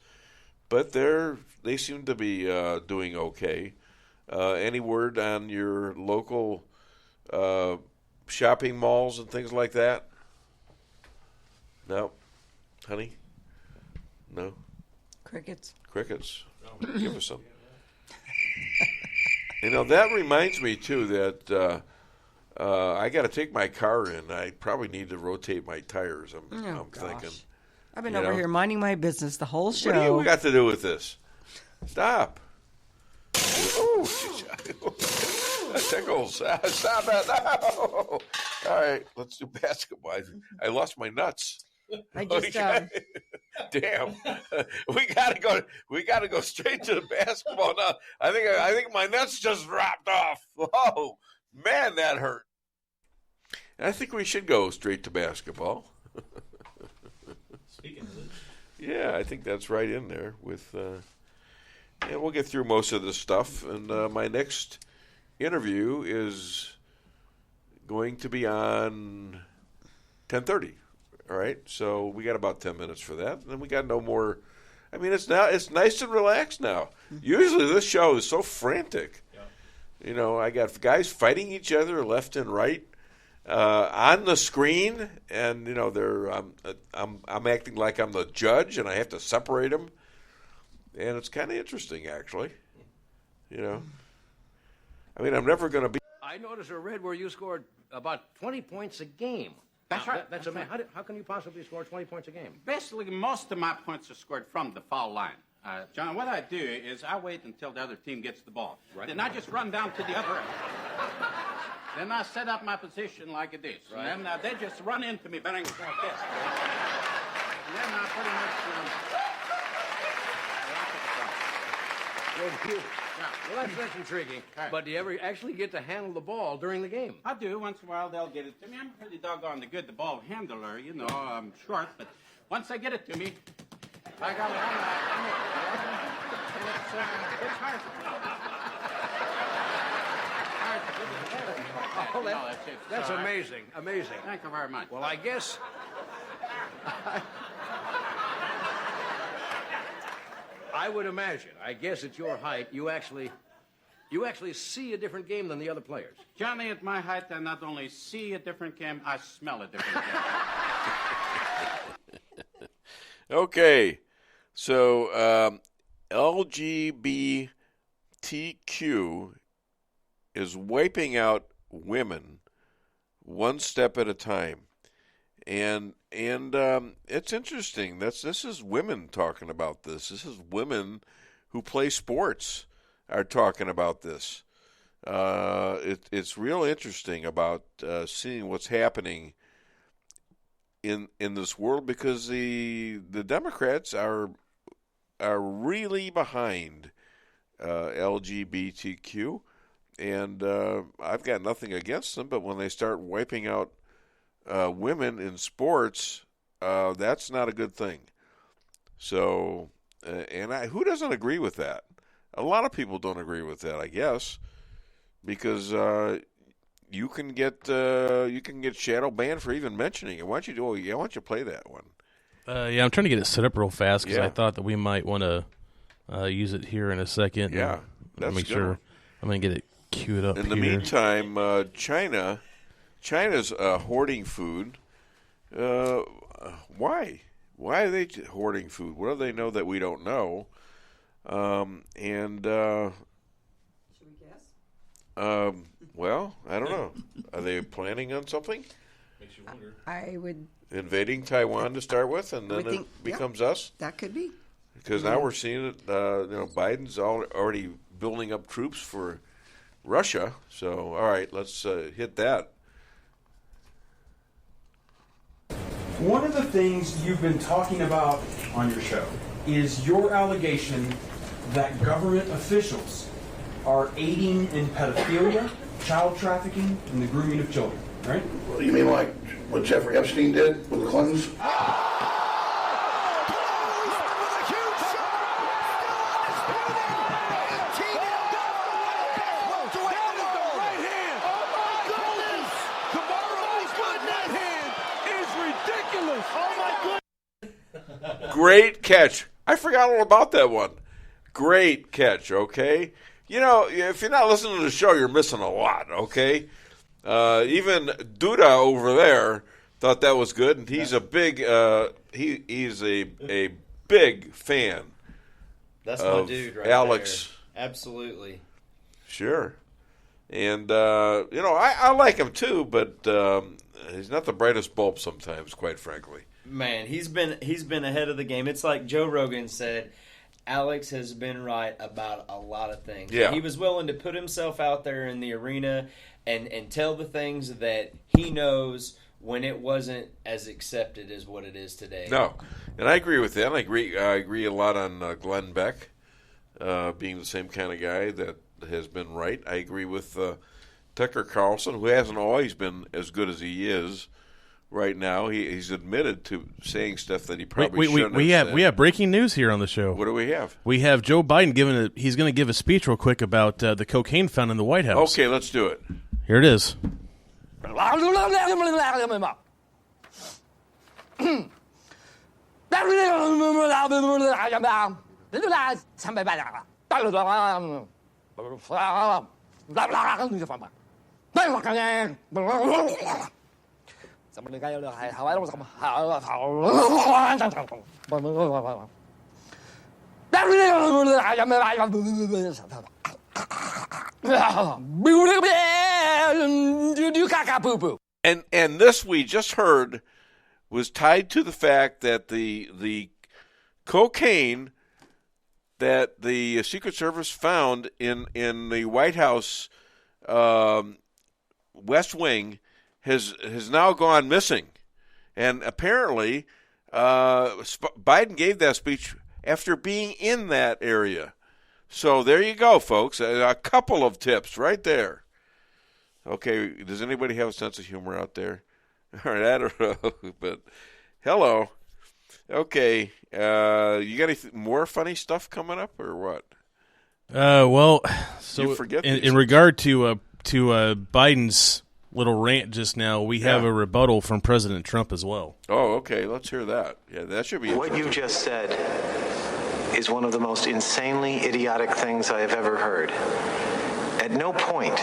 but they seem to be doing okay. Any word on your local shopping malls and things like that? No, honey. No. Crickets. Give us some. That reminds me too that I got to take my car in. I probably need to rotate my tires. I'm thinking. I've been over here minding my business the whole show. What do you got to do with this? Stop. Oh, that tickles. Stop it. No. All right, let's do basketball. I lost my nuts. Damn. We gotta go straight to the basketball now. I think my nuts just dropped off. Oh man, that hurt. I think we should go straight to basketball. Speaking of it. Yeah, I think that's right in there with we'll get through most of this stuff, and my next interview is going to be on 10:30. All right, so we got about 10 minutes for that, and then we got no more. I mean, it's nice and relaxed now. Usually this show is so frantic. Yeah. I got guys fighting each other left and right on the screen, and I'm acting like I'm the judge, and I have to separate them, and it's kind of interesting actually. I mean, I'm never going to be. I noticed I read where you scored about 20 points a game. That's right. That's amazing. How can you possibly score 20 points a game? Basically, most of my points are scored from the foul line. John, what I do is I wait until the other team gets the ball. Right. Then I just run down to the other end. Then I set up my position like it is. Right. And then they just run into me, bang, like this. And then I pretty much... Well, that's intriguing. Right. But do you ever actually get to handle the ball during the game? I do. Once in a while, they'll get it to me. I'm pretty doggone good, the ball handler. I'm short, but once they get it to me, I got it. It's hard. Oh, that's amazing. Amazing. Thank you very much. Well, I guess... I would imagine. I guess at your height, you actually see a different game than the other players. Johnny, at my height, I not only see a different game, I smell a different game. Okay, so LGBTQ is wiping out women one step at a time. And it's interesting. This is women talking about this. This is women who play sports are talking about this. It's real interesting about seeing what's happening in this world, because the Democrats are really behind LGBTQ, and I've got nothing against them. But when they start wiping out women in sports, that's not a good thing. So, who doesn't agree with that? A lot of people don't agree with that, I guess, because you can get shadow banned for even mentioning it. Why don't you play that one? Yeah, I'm trying to get it set up real fast because I thought that we might want to use it here in a second. Yeah, that's make good. Sure. I'm gonna get it queued up. In the meantime, China's hoarding food. Why? Why are they hoarding food? What do they know that we don't know? Should we guess? Well, I don't know. Are they planning on something? Makes you wonder. I would... Invading Taiwan to start with, and then it becomes us? That could be. Because now we're seeing it, Biden's already building up troops for Russia. So, all right, let's hit that. One of the things you've been talking about on your show is your allegation that government officials are aiding in pedophilia, child trafficking, and the grooming of children, right? Well, you mean like what Jeffrey Epstein did with the Clintons? Great catch. I forgot all about that one. Great catch, okay? You know, if you're not listening to the show, you're missing a lot, okay? Even Duda over there thought that was good, and he's a big he's a big fan. That's my dude right Alex. there. Absolutely. Sure. And, you know, I like him too, but he's not the brightest bulb sometimes, quite frankly. Man, he's been ahead of the game. It's like Joe Rogan said, Alex has been right about a lot of things. Yeah. He was willing to put himself out there in the arena and tell the things that he knows when it wasn't as accepted as what it is today. No. And I agree with that. I agree a lot on Glenn Beck being the same kind of guy that has been right. I agree with Tucker Carlson, who hasn't always been as good as he is right now. He's admitted to saying stuff that he probably shouldn't have said. We have breaking news here on the show. What do we have? We have Joe Biden he's going to give a speech real quick about the cocaine found in the White House. Okay, let's do it. Here it is. And this we just heard was tied to the fact that the cocaine that the Secret Service found in the White House West Wing has now gone missing, and apparently Biden gave that speech after being in that area. So there you go, folks. A couple of tips right there. Okay, does anybody have a sense of humor out there? All right, I don't know, but hello. Okay, you got any more funny stuff coming up or what? Well, so You forget in regard to Biden's little rant just now, we have a rebuttal from President Trump as well. Oh, okay. Let's hear that. Yeah, that should be What you just said is one of the most insanely idiotic things I have ever heard. At no point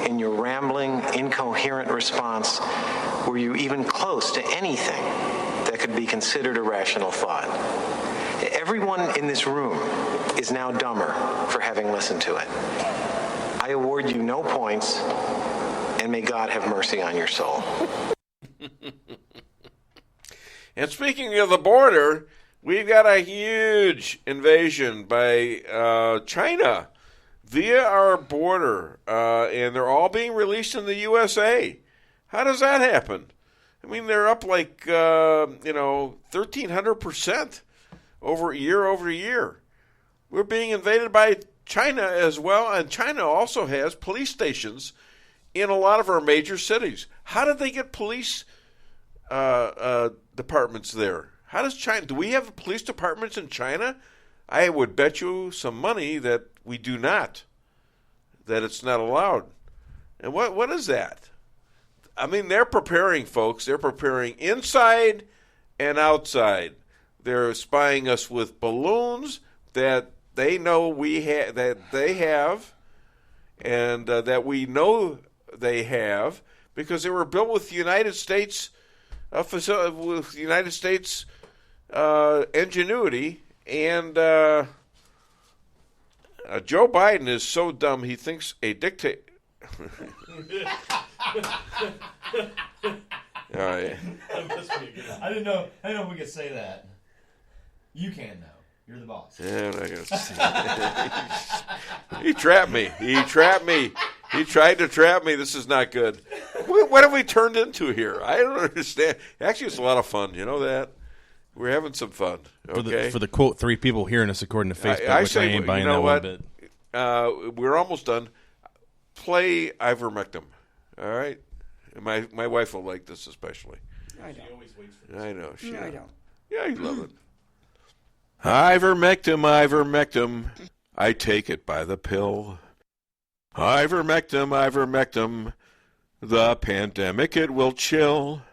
in your rambling, incoherent response were you even close to anything that could be considered a rational thought. Everyone in this room is now dumber for having listened to it. I award you no points, and may God have mercy on your soul. And speaking of the border, we've got a huge invasion by China via our border, and they're all being released in the USA. How does that happen? I mean, they're up like 1,300% over year. We're being invaded by China as well, and China also has police stations in a lot of our major cities. How did they get police departments there? How does China? Do we have police departments in China? I would bet you some money that we do not. That it's not allowed. And what is that? I mean, they're preparing, folks. They're preparing inside and outside. They're spying us with balloons that they know that they have, and that we know they have, because they were built with United States ingenuity. And Joe Biden is so dumb he thinks a dictator. I didn't know if we could say that. You can, though. You're the boss. Yeah, he trapped me. He tried to trap me. This is not good. What have we turned into here? I don't understand. Actually, it's a lot of fun. You know that? We're having some fun. Okay. For the quote, 3 people hearing us according to Facebook, I which say, I ain't buying you know that what? one bit. We're almost done. Play ivermectin. All right? My wife will like this especially. I don't. I know. No, I don't. Yeah, you love it. Ivermectin. I take it by the pill. Ivermectin. The pandemic, it will chill.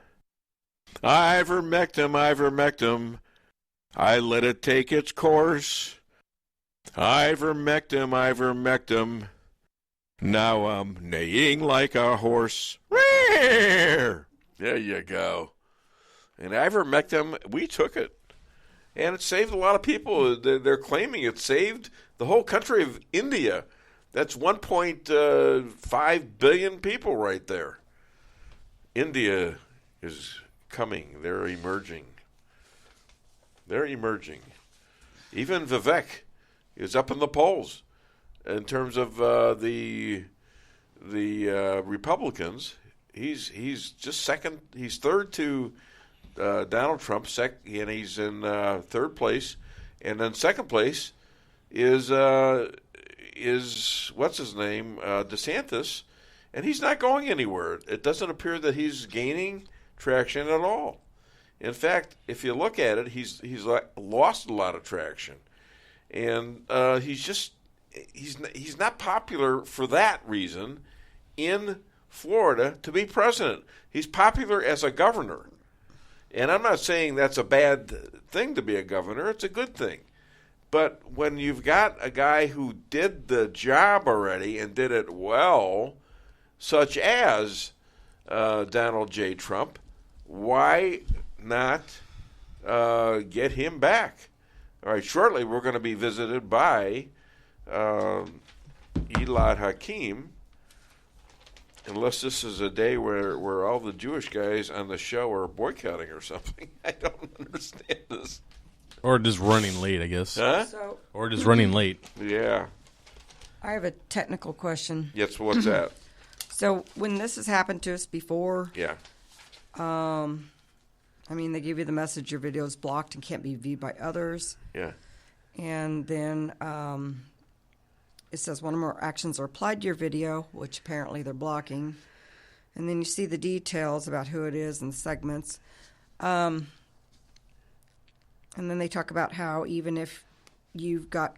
Ivermectin. I let it take its course. Ivermectin. Now I'm neighing like a horse. There you go. And ivermectin, we took it. And it saved a lot of people. They're claiming it saved the whole country of India. That's 1.5 billion people right there. India is coming. They're emerging. Even Vivek is up in the polls in terms of the Republicans. He's just second. He's third to Donald Trump, and he's in third place. And then second place is what's his name, DeSantis, and he's not going anywhere. It doesn't appear that he's gaining traction at all. In fact, if you look at it, he's lost a lot of traction, and he's not popular for that reason in Florida to be president. He's popular as a governor, and I'm not saying that's a bad thing to be a governor. It's a good thing. But when you've got a guy who did the job already and did it well, such as Donald J. Trump, why not get him back? All right, shortly we're going to be visited by Elad Hakim, unless this is a day where all the Jewish guys on the show are boycotting or something. I don't understand this. Or just running late, I guess. Huh? Or just running late. Yeah. I have a technical question. Yes, what's that? So when this has happened to us before, Yeah. I mean, they give you the message your video is blocked and can't be viewed by others. Yeah. And then it says one or more actions are applied to your video, which apparently they're blocking. And then you see the details about who it is and segments. And then they talk about how even if you've got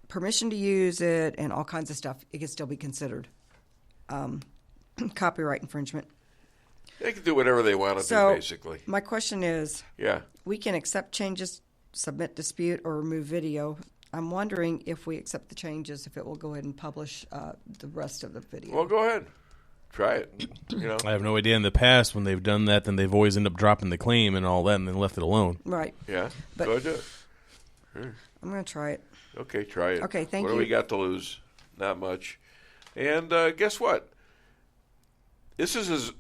permission to use it and all kinds of stuff, it can still be considered copyright infringement. They can do whatever they want to do, basically. My question is, yeah, we can accept changes, submit dispute, or remove video. I'm wondering if we accept the changes, if it will go ahead and publish the rest of the video. Well, go ahead. Try it. I have no idea. In the past, when they've done that, then they've always ended up dropping the claim and all that and then left it alone. Right. Yeah. But go do it. Sure. I'm going to try it. Okay, try it. Okay, thank you. What do we got to lose? Not much. And guess what? This is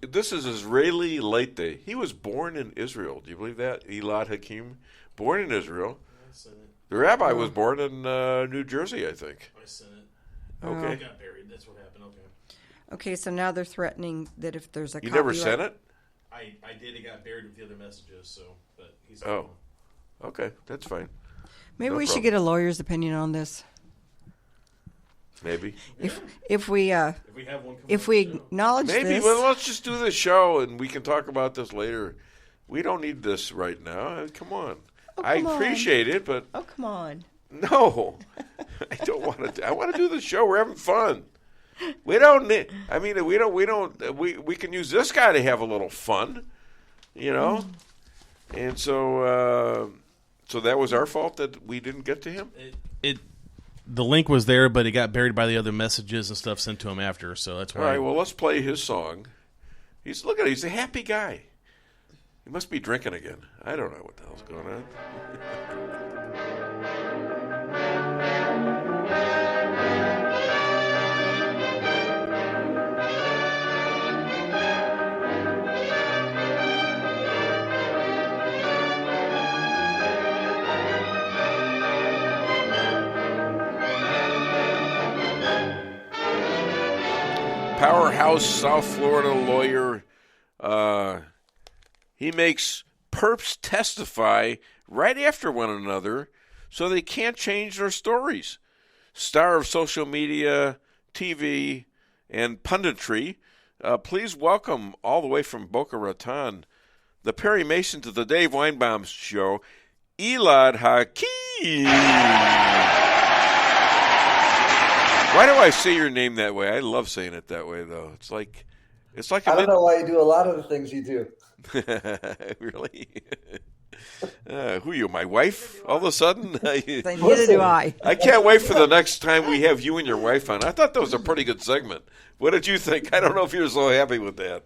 Israeli late day. He was born in Israel. Do you believe that? Elad Hakim, born in Israel. The rabbi was born in New Jersey, I think. I sent it. Okay. It got buried. That's what happened. Okay. Okay, so now they're threatening that if there's a You copyright... never sent it? I did. It got buried with the other messages, so, but he's... Oh. Okay, that's fine. Maybe No we problem. should get a lawyer's opinion on this. Maybe. If we acknowledge Maybe. this... Well, let's just do the show, and we can talk about this later. We don't need this right now. Come on. I appreciate it, but... Oh, come on. No. I don't want to... I want to do the show. We're having fun. We don't need... I mean, we can use this guy to have a little fun, you know? And so... So that was our fault that we didn't get to him? The link was there, but it got buried by the other messages and stuff sent to him after, so that's why. All right, well, let's play his song. Look at him. He's a happy guy. He must be drinking again. I don't know what the hell's going on. Powerhouse South Florida lawyer. He makes perps testify right after one another so they can't change their stories. Star of social media, TV, and punditry. Please welcome all the way from Boca Raton, the Perry Mason to the Dave Weinbaum Show, Elad Hakim. Why do I say your name that way? I love saying it that way, though. It's like I don't know why you do a lot of the things you do. Really? Who are you, my wife? All of a sudden? Neither do I. I can't wait for the next time we have you and your wife on. I thought that was a pretty good segment. What did you think? I don't know if you were so happy with that.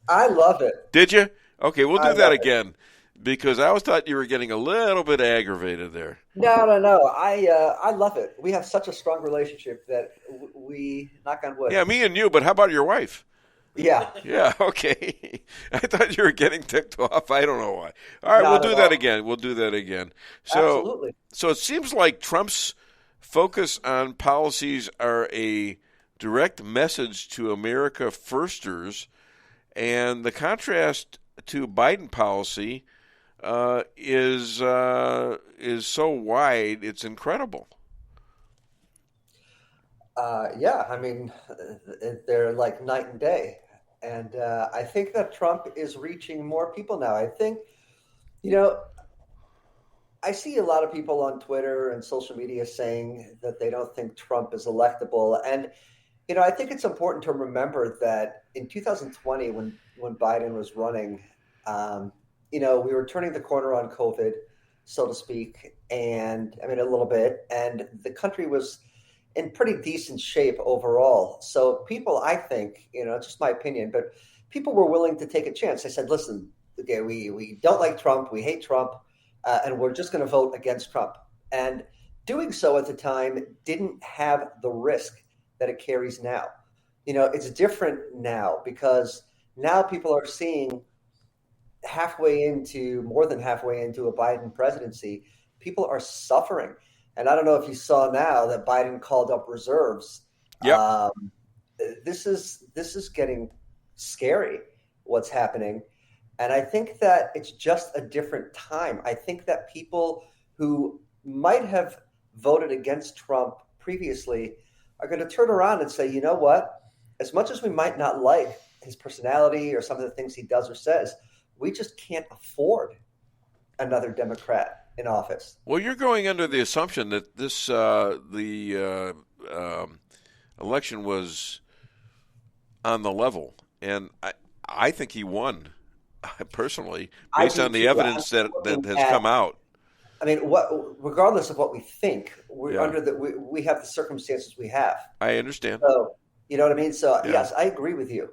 I love it. Did you? Okay, we'll do I that love again because I always thought you were getting a little bit aggravated there. No. I love it. We have such a strong relationship that we knock on wood. Yeah, me and you, but how about your wife? Yeah. Yeah, okay. I thought you were getting ticked off. I don't know why. All right, Not we'll do at that all. again. We'll do that again. So, Absolutely. So it seems like Trump's focus on policies are a direct message to America firsters, and the contrast to Biden policy is so wide, it's incredible. Yeah, I mean, they're like night and day. And I think that Trump is reaching more people now. I think, I see a lot of people on Twitter and social media saying that they don't think Trump is electable. And, I think it's important to remember that in 2020, when Biden was running, we were turning the corner on COVID, so to speak, and a little bit, and the country was in pretty decent shape overall. So people, I think, it's just my opinion, but people were willing to take a chance. They said, listen, okay, we don't like Trump, we hate Trump, and we're just going to vote against Trump. And doing so at the time didn't have the risk that it carries now. It's different now because now people are seeing more than halfway into a Biden presidency, people are suffering. And I don't know if you saw now that Biden called up reserves. Yep. This is getting scary, what's happening. And I think that it's just a different time. I think that people who might have voted against Trump previously are going to turn around and say, you know what? As much as we might not like his personality or some of the things he does or says, we just can't afford another Democrat in office. Well, you're going under the assumption that this the election was on the level, and I think he won personally based on the evidence that has come out. I mean, regardless of what we think, we're we have the circumstances we have. I understand. So, you know what I mean? So, yes, I agree with you.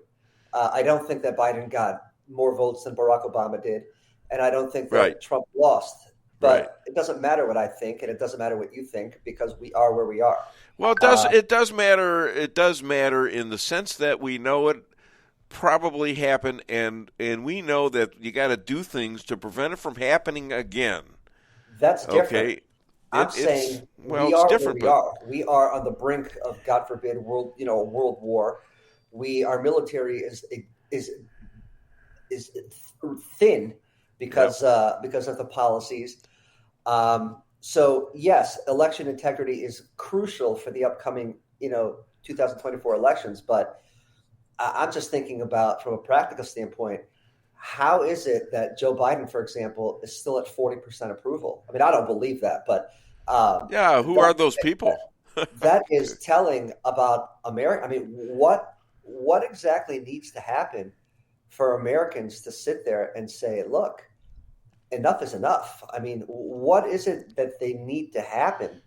I don't think that Biden got more votes than Barack Obama did, and I don't think that Trump lost. But it doesn't matter what I think, and it doesn't matter what you think, because we are where we are. Well, it does matter. It does matter in the sense that we know it probably happened, and we know that you got to do things to prevent it from happening again. That's different. Okay. I'm saying we it's are different, where we are. We are on the brink of, God forbid, world war. Our military is thin because of the policies. So yes, election integrity is crucial for the upcoming 2024 elections. But I'm just thinking about, from a practical standpoint, how is it that Joe Biden, for example, is still at 40% approval? I mean, I don't believe that, but who are those people? That is telling about America. I mean, what exactly needs to happen for Americans to sit there and say, look, enough is enough? I mean, what is it that they need to happen,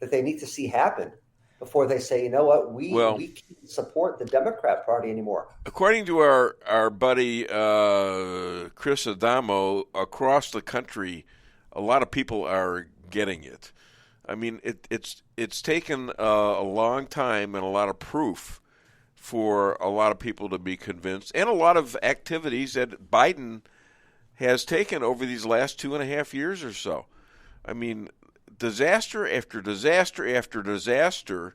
that they need to see happen before they say, you know what, we can't support the Democrat Party anymore? According to our buddy Chris Adamo, across the country, a lot of people are getting it. I mean, it's taken a long time and a lot of proof for a lot of people to be convinced, and a lot of activities that Biden has taken over these last 2.5 years or so. I mean, disaster after disaster after disaster,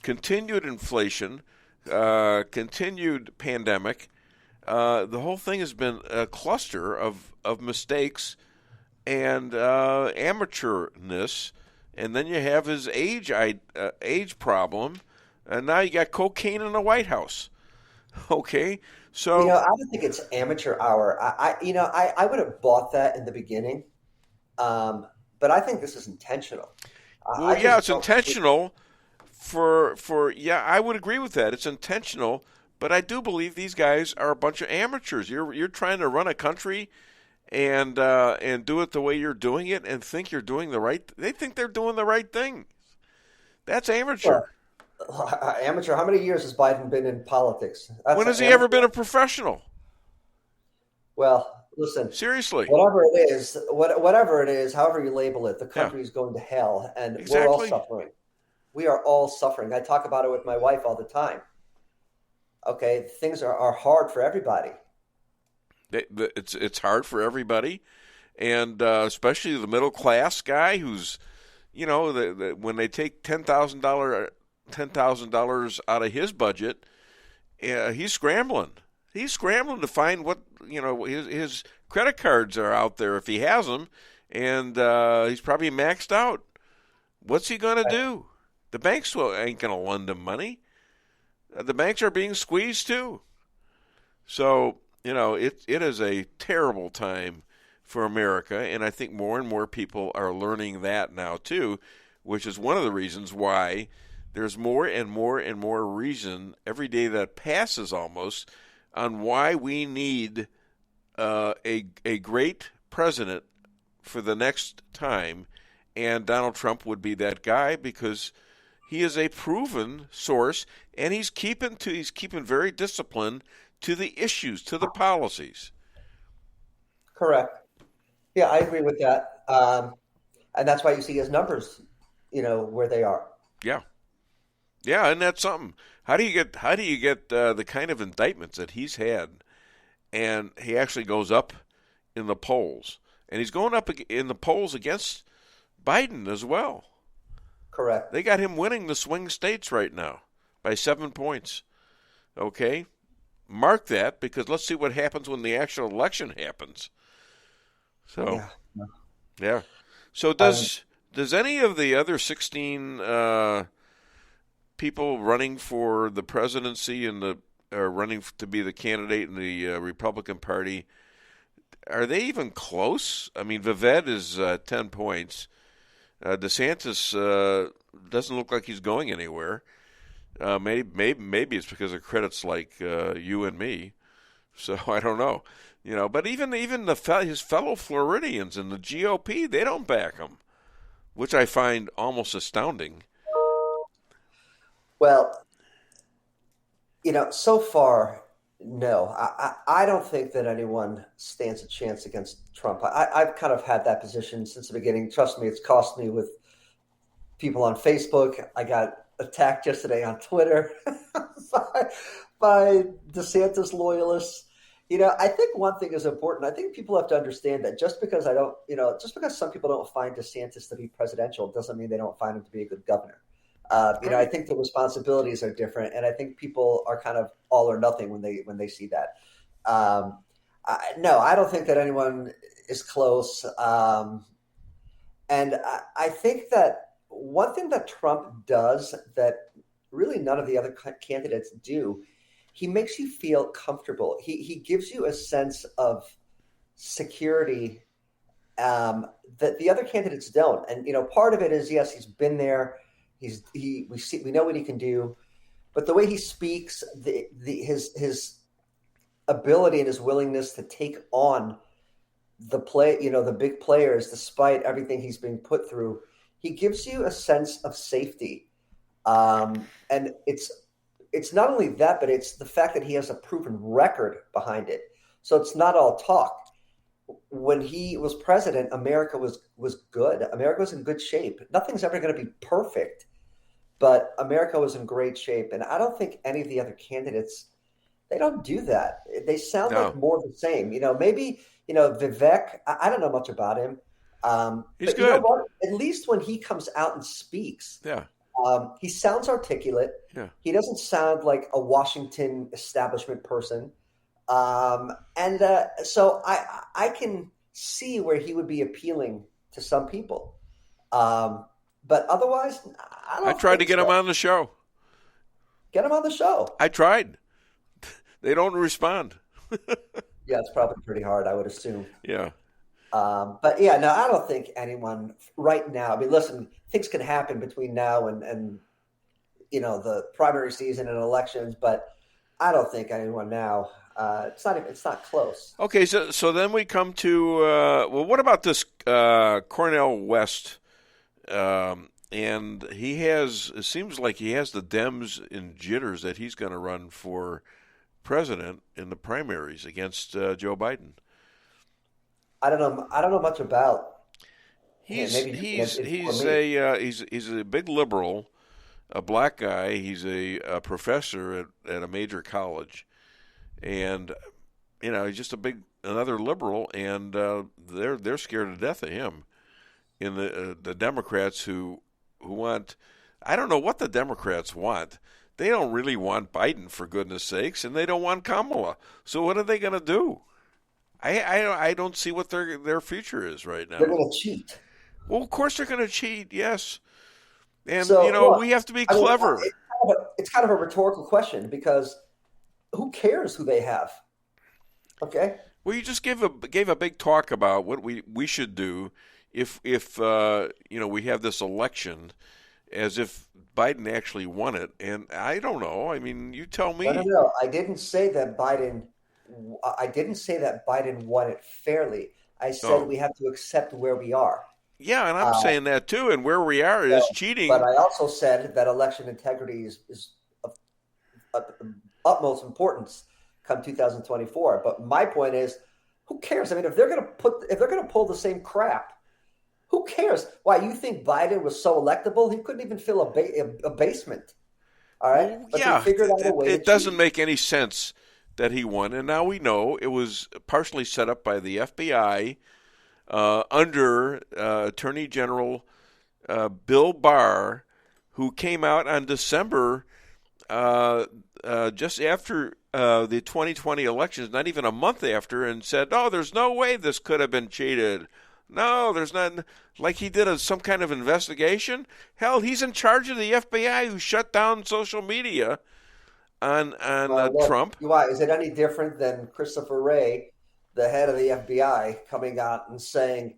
continued inflation, continued pandemic. The whole thing has been a cluster of mistakes and amateurness. And then you have his age problem, and now you got cocaine in the White House. Okay, so I don't think it's amateur hour. I would have bought that in the beginning, but I think this is intentional. Well, it's intentional. I would agree with that. It's intentional, but I do believe these guys are a bunch of amateurs. You're trying to run a country and do it the way you're doing it and think you're doing the right. They think they're doing the right thing. That's amateur. Amateur. How many years has Biden been in politics? When has he ever been a professional? Well, listen. Seriously. Whatever it is, however you label it, the country is going to hell, and we're all suffering. We are all suffering. I talk about it with my wife all the time. Okay, things are hard for everybody. It's hard for everybody, and especially the middle class guy who's, when they take $10,000 out of his budget, he's scrambling. He's scrambling to find what his credit cards are out there if he has them, and he's probably maxed out. What's he going to do? The banks ain't going to lend him money. The banks are being squeezed too. So, it is a terrible time for America, and I think more and more people are learning that now too, which is one of the reasons why there's more and more and more reason every day that passes almost on why we need a great president for the next time, and Donald Trump would be that guy because he is a proven source, and he's keeping very disciplined to the issues, to the policies. Correct. Yeah, I agree with that, and that's why you see his numbers, where they are. Yeah, and that's something. How do you get the kind of indictments that he's had, and he actually goes up in the polls, and he's going up in the polls against Biden as well. Correct. They got him winning the swing states right now by 7 points. Okay, mark that, because let's see what happens when the actual election happens. So, yeah. So does any of the other 16 people running for the presidency and running to be the candidate in the Republican Party, are they even close? I mean, Vivek is 10 points. DeSantis doesn't look like he's going anywhere. Maybe it's because of credits like you and me. So I don't know, But even his fellow Floridians in the GOP, they don't back him, which I find almost astounding. Well, so far, no. I don't think that anyone stands a chance against Trump. I've kind of had that position since the beginning. Trust me, it's cost me with people on Facebook. I got attacked yesterday on Twitter by DeSantis loyalists. I think one thing is important. I think people have to understand that just because some people don't find DeSantis to be presidential doesn't mean they don't find him to be a good governor. I think the responsibilities are different, and I think people are kind of all or nothing when they see that. No, I don't think that anyone is close. And I think that one thing that Trump does that really none of the other candidates do, he makes you feel comfortable. He gives you a sense of security that the other candidates don't. And part of it is, yes, he's been there. We know what he can do, but the way he speaks, his ability and his willingness to take on the big players, despite everything he's been put through, he gives you a sense of safety. And it's not only that, but it's the fact that he has a proven record behind it. So it's not all talk. When he was president, America was good. America was in good shape. Nothing's ever going to be perfect, but America was in great shape. And I don't think any of the other candidates, they don't do that. They sound like more the same. Maybe, Vivek, I don't know much about him. He's but good. You know what? At least when he comes out and speaks, he sounds articulate. Yeah. He doesn't sound like a Washington establishment person. So I can see where he would be appealing to some people. But otherwise, I tried to get him on the show. Get him on the show. I tried. They don't respond. Yeah, it's probably pretty hard, I would assume. Yeah. But yeah, no, I don't think anyone right now. I mean, listen, things can happen between now and the primary season and elections, but I don't think anyone now. It's not close. Okay, so then we come to well, what about this Cornel West? And it seems like he has the Dems in jitters that he's going to run for president in the primaries against Joe Biden. I don't know much about. He's a big liberal, a black guy. He's a professor at a major college, and he's just another liberal, and they're scared to death of him. In the Democrats who want, I don't know what the Democrats want. They don't really want Biden, for goodness sakes, and they don't want Kamala. So what are they going to do? I don't see what their future is right now. They're going to cheat. Well, of course they're going to cheat, yes. And, So, we have to be clever. It's kind of a rhetorical question because who cares who they have? Okay? Well, you just gave a big talk about what we should do if we have this election as if Biden actually won it. And I don't know. I mean, you tell me. No. I didn't say that Biden won it fairly. I said we have to accept where we are. Yeah, and I'm saying that too. And where we are is cheating. But I also said that election integrity is of utmost importance come 2024. But my point is, who cares? I mean, if they're going to pull the same crap, who cares? Why, you think Biden was so electable? He couldn't even fill a basement. All right? Well, but yeah, they figured out a way it doesn't make any sense that he won. And now we know it was partially set up by the FBI under Attorney General Bill Barr, who came out on December just after the 2020 elections, not even a month after, and said, "Oh, there's no way this could have been cheated. No, there's not." Like he did some kind of investigation. Hell, he's in charge of the FBI, who shut down social media on Trump. Why is it any different than Christopher Wray, the head of the FBI, coming out and saying,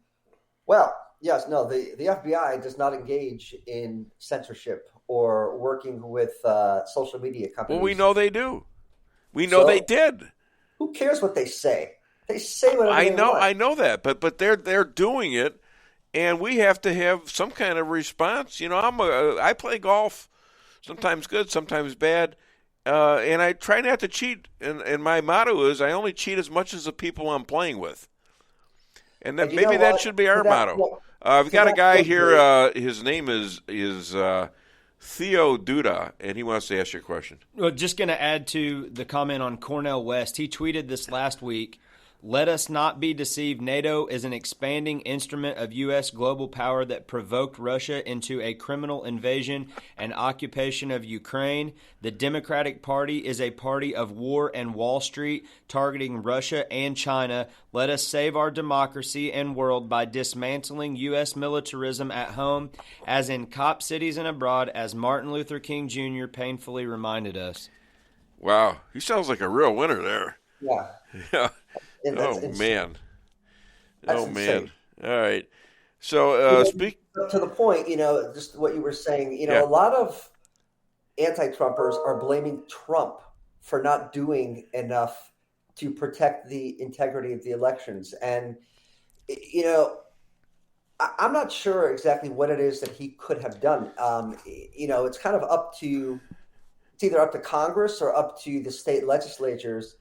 "Well, yes, no, the FBI does not engage in censorship or working with social media companies." Well, we know they do. We know they did. Who cares what they say? They say whatever they want. I know that, but they're doing it, and we have to have some kind of response. I play golf, sometimes good, sometimes bad, and I try not to cheat. And my motto is, I only cheat as much as the people I'm playing with. And that maybe that should be our motto. I've got a guy here. His name is Theo Duda, and he wants to ask you a question. Well, just going to add to the comment on Cornel West. He tweeted this last week. Let us not be deceived. NATO is an expanding instrument of U.S. global power that provoked Russia into a criminal invasion and occupation of Ukraine. The Democratic Party is a party of war and Wall Street targeting Russia and China. Let us save our democracy and world by dismantling U.S. militarism at home, as in cop cities and abroad, as Martin Luther King Jr. painfully reminded us. Wow, he sounds like a real winner there. Yeah. Yeah. Oh, man. Oh, man. All right. So, to the point, just what you were saying, a lot of anti-Trumpers are blaming Trump for not doing enough to protect the integrity of the elections. And, I'm not sure exactly what it is that he could have done. It's kind of it's either up to Congress or up to the state legislatures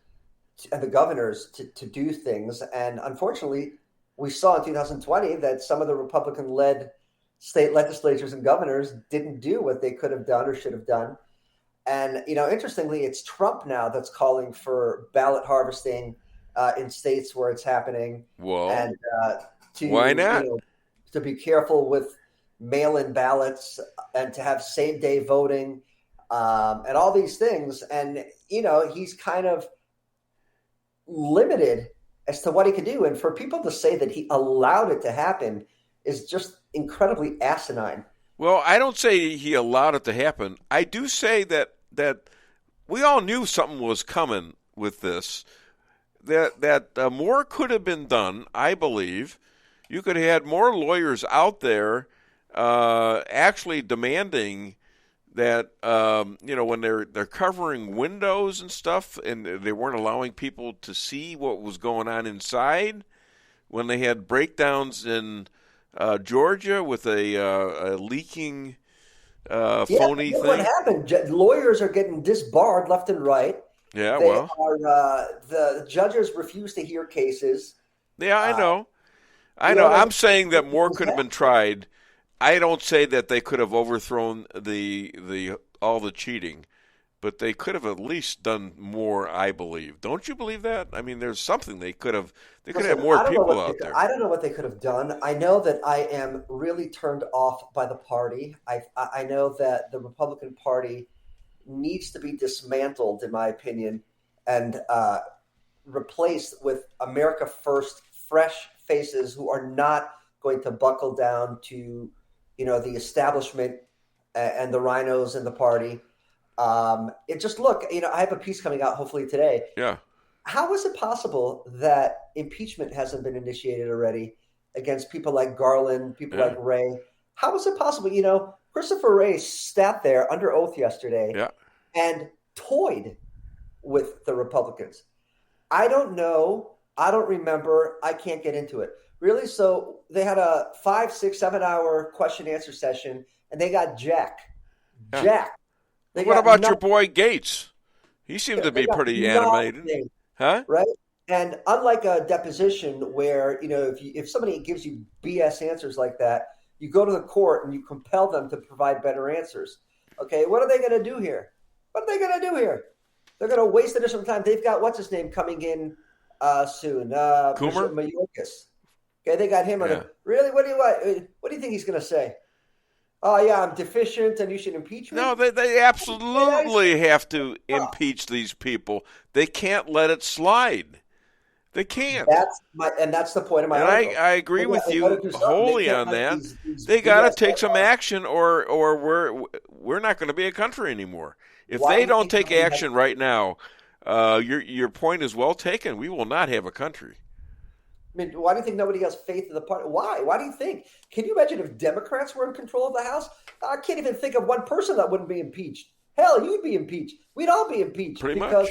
and the governors to do things. And unfortunately, we saw in 2020 that some of the Republican-led state legislatures and governors didn't do what they could have done or should have done. And, interestingly, it's Trump now that's calling for ballot harvesting in states where it's happening. Whoa. And why not? To be careful with mail-in ballots and to have same-day voting and all these things. And, he's kind of limited as to what he can do. And for people to say that he allowed it to happen is just incredibly asinine. Well, I don't say he allowed it to happen. I do say that we all knew something was coming with this, that more could have been done, I believe. You could have had more lawyers out there actually demanding that when they're covering windows and stuff, and they weren't allowing people to see what was going on inside. When they had breakdowns in Georgia with a leaking phony thing. What happened? Lawyers are getting disbarred left and right. Yeah, the judges refuse to hear cases. Yeah, I know. I'm saying that more could have been tried. I don't say that they could have overthrown the all the cheating, but they could have at least done more, I believe. Don't you believe that? I mean, there's something they could have. They could have more people out there. I don't know what they could have done. I know that I am really turned off by the party. I know that the Republican Party needs to be dismantled, in my opinion, and replaced with America First, fresh faces who are not going to buckle down to, the establishment and the rhinos in the party. I have a piece coming out hopefully today. Yeah. How is it possible that impeachment hasn't been initiated already against people like Garland, people like Wray? How is it possible? Christopher Wray sat there under oath yesterday and toyed with the Republicans. I don't know. I don't remember. I can't get into it. Really? So they had a 5, 6, 7 hour question answer session, and they got Jack. Yeah. Jack. What about your boy Gates? He seemed to be pretty animated. Huh? Right? And unlike a deposition where, if somebody gives you BS answers like that, you go to the court and you compel them to provide better answers. Okay, what are they going to do here? They're going to waste additional time. They've got, what's his name, coming in soon. Coomer? Mayorkas. Okay, they got him. Yeah. Really? What do you want? What do you think he's going to say? Oh, yeah, I'm deficient and you should impeach me? No, they absolutely have to impeach these people. They can't let it slide. They can't. That's the point of my article. I agree with you wholly on that. They got to take some action or we're not going to be a country anymore. If they don't take action right now, your point is well taken. We will not have a country. I mean, why do you think nobody has faith in the party? Why? Why do you think? Can you imagine if Democrats were in control of the House? I can't even think of one person that wouldn't be impeached. Hell, you'd be impeached. We'd all be impeached. Because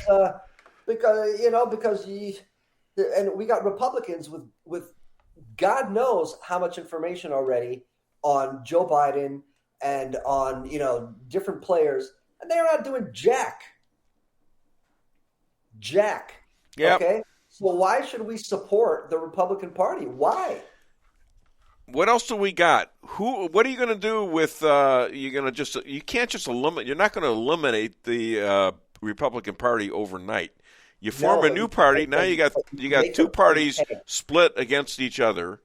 we got Republicans with God knows how much information already on Joe Biden and on, different players, and they're not doing jack. Yep. Okay? Well, why should we support the Republican Party? Why? What else do we got? What are you going to do with? You can't just eliminate. You're not going to eliminate the Republican Party overnight. You form a new party. Now you got two parties split against each other.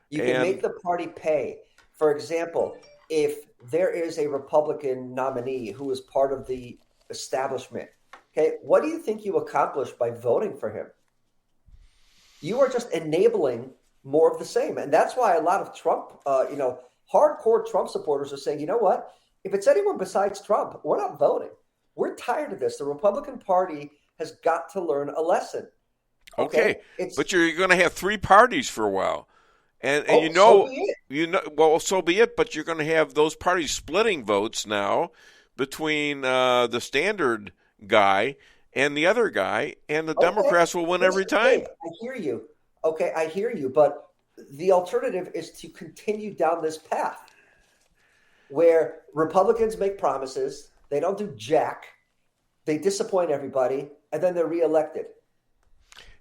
You can make the party pay. For example, if there is a Republican nominee who is part of the establishment, okay, what do you think you accomplish by voting for him? You are just enabling more of the same. And that's why a lot of Trump, hardcore Trump supporters are saying, you know what? If it's anyone besides Trump, we're not voting. We're tired of this. The Republican Party has got to learn a lesson. Okay. But you're going to have three parties for a while. And so be it. But you're going to have those parties splitting votes now between the standard guy and the other guy, and the Democrats will win every time. I hear you. Okay, I hear you. But the alternative is to continue down this path where Republicans make promises, they don't do jack, they disappoint everybody, and then they're reelected.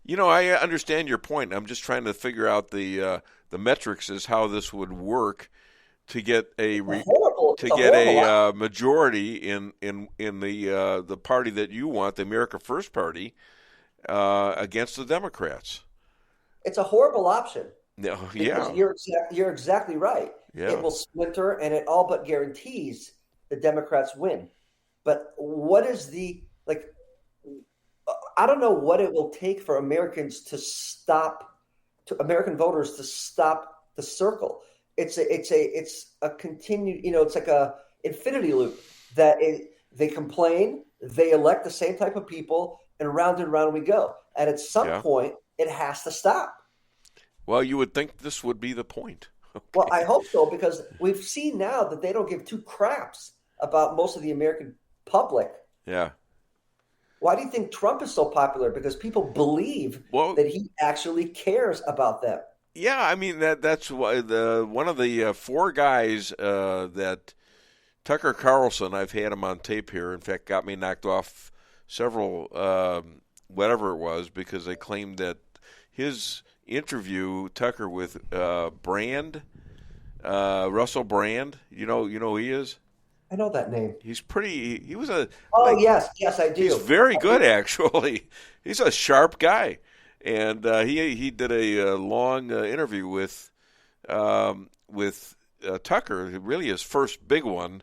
I understand your point. I'm just trying to figure out the metrics as how this would work to get a majority in the party that you want, the America First Party, against the Democrats. It's a horrible option. Yeah, you're exactly right. Yeah. It will splinter, and it all but guarantees the Democrats win. But what is I don't know what it will take for American voters to stop the circle. It's a continued, it's like a infinity loop that they complain, they elect the same type of people, and round we go. And at some point, it has to stop. Well, you would think this would be the point. Okay. Well, I hope so, because we've seen now that they don't give two craps about most of the American public. Yeah. Why do you think Trump is so popular? Because people believe that he actually cares about them. Yeah, I mean that's why one of the four guys that Tucker Carlson, I've had him on tape here. In fact, got me knocked off several whatever it was because they claimed that his interview Tucker with Brand, Russell Brand. You know who he is? I know that name. He's pretty. He was a. Oh yes, I do. He's very good actually. He's a sharp guy. And he did a long interview with Tucker, really his first big one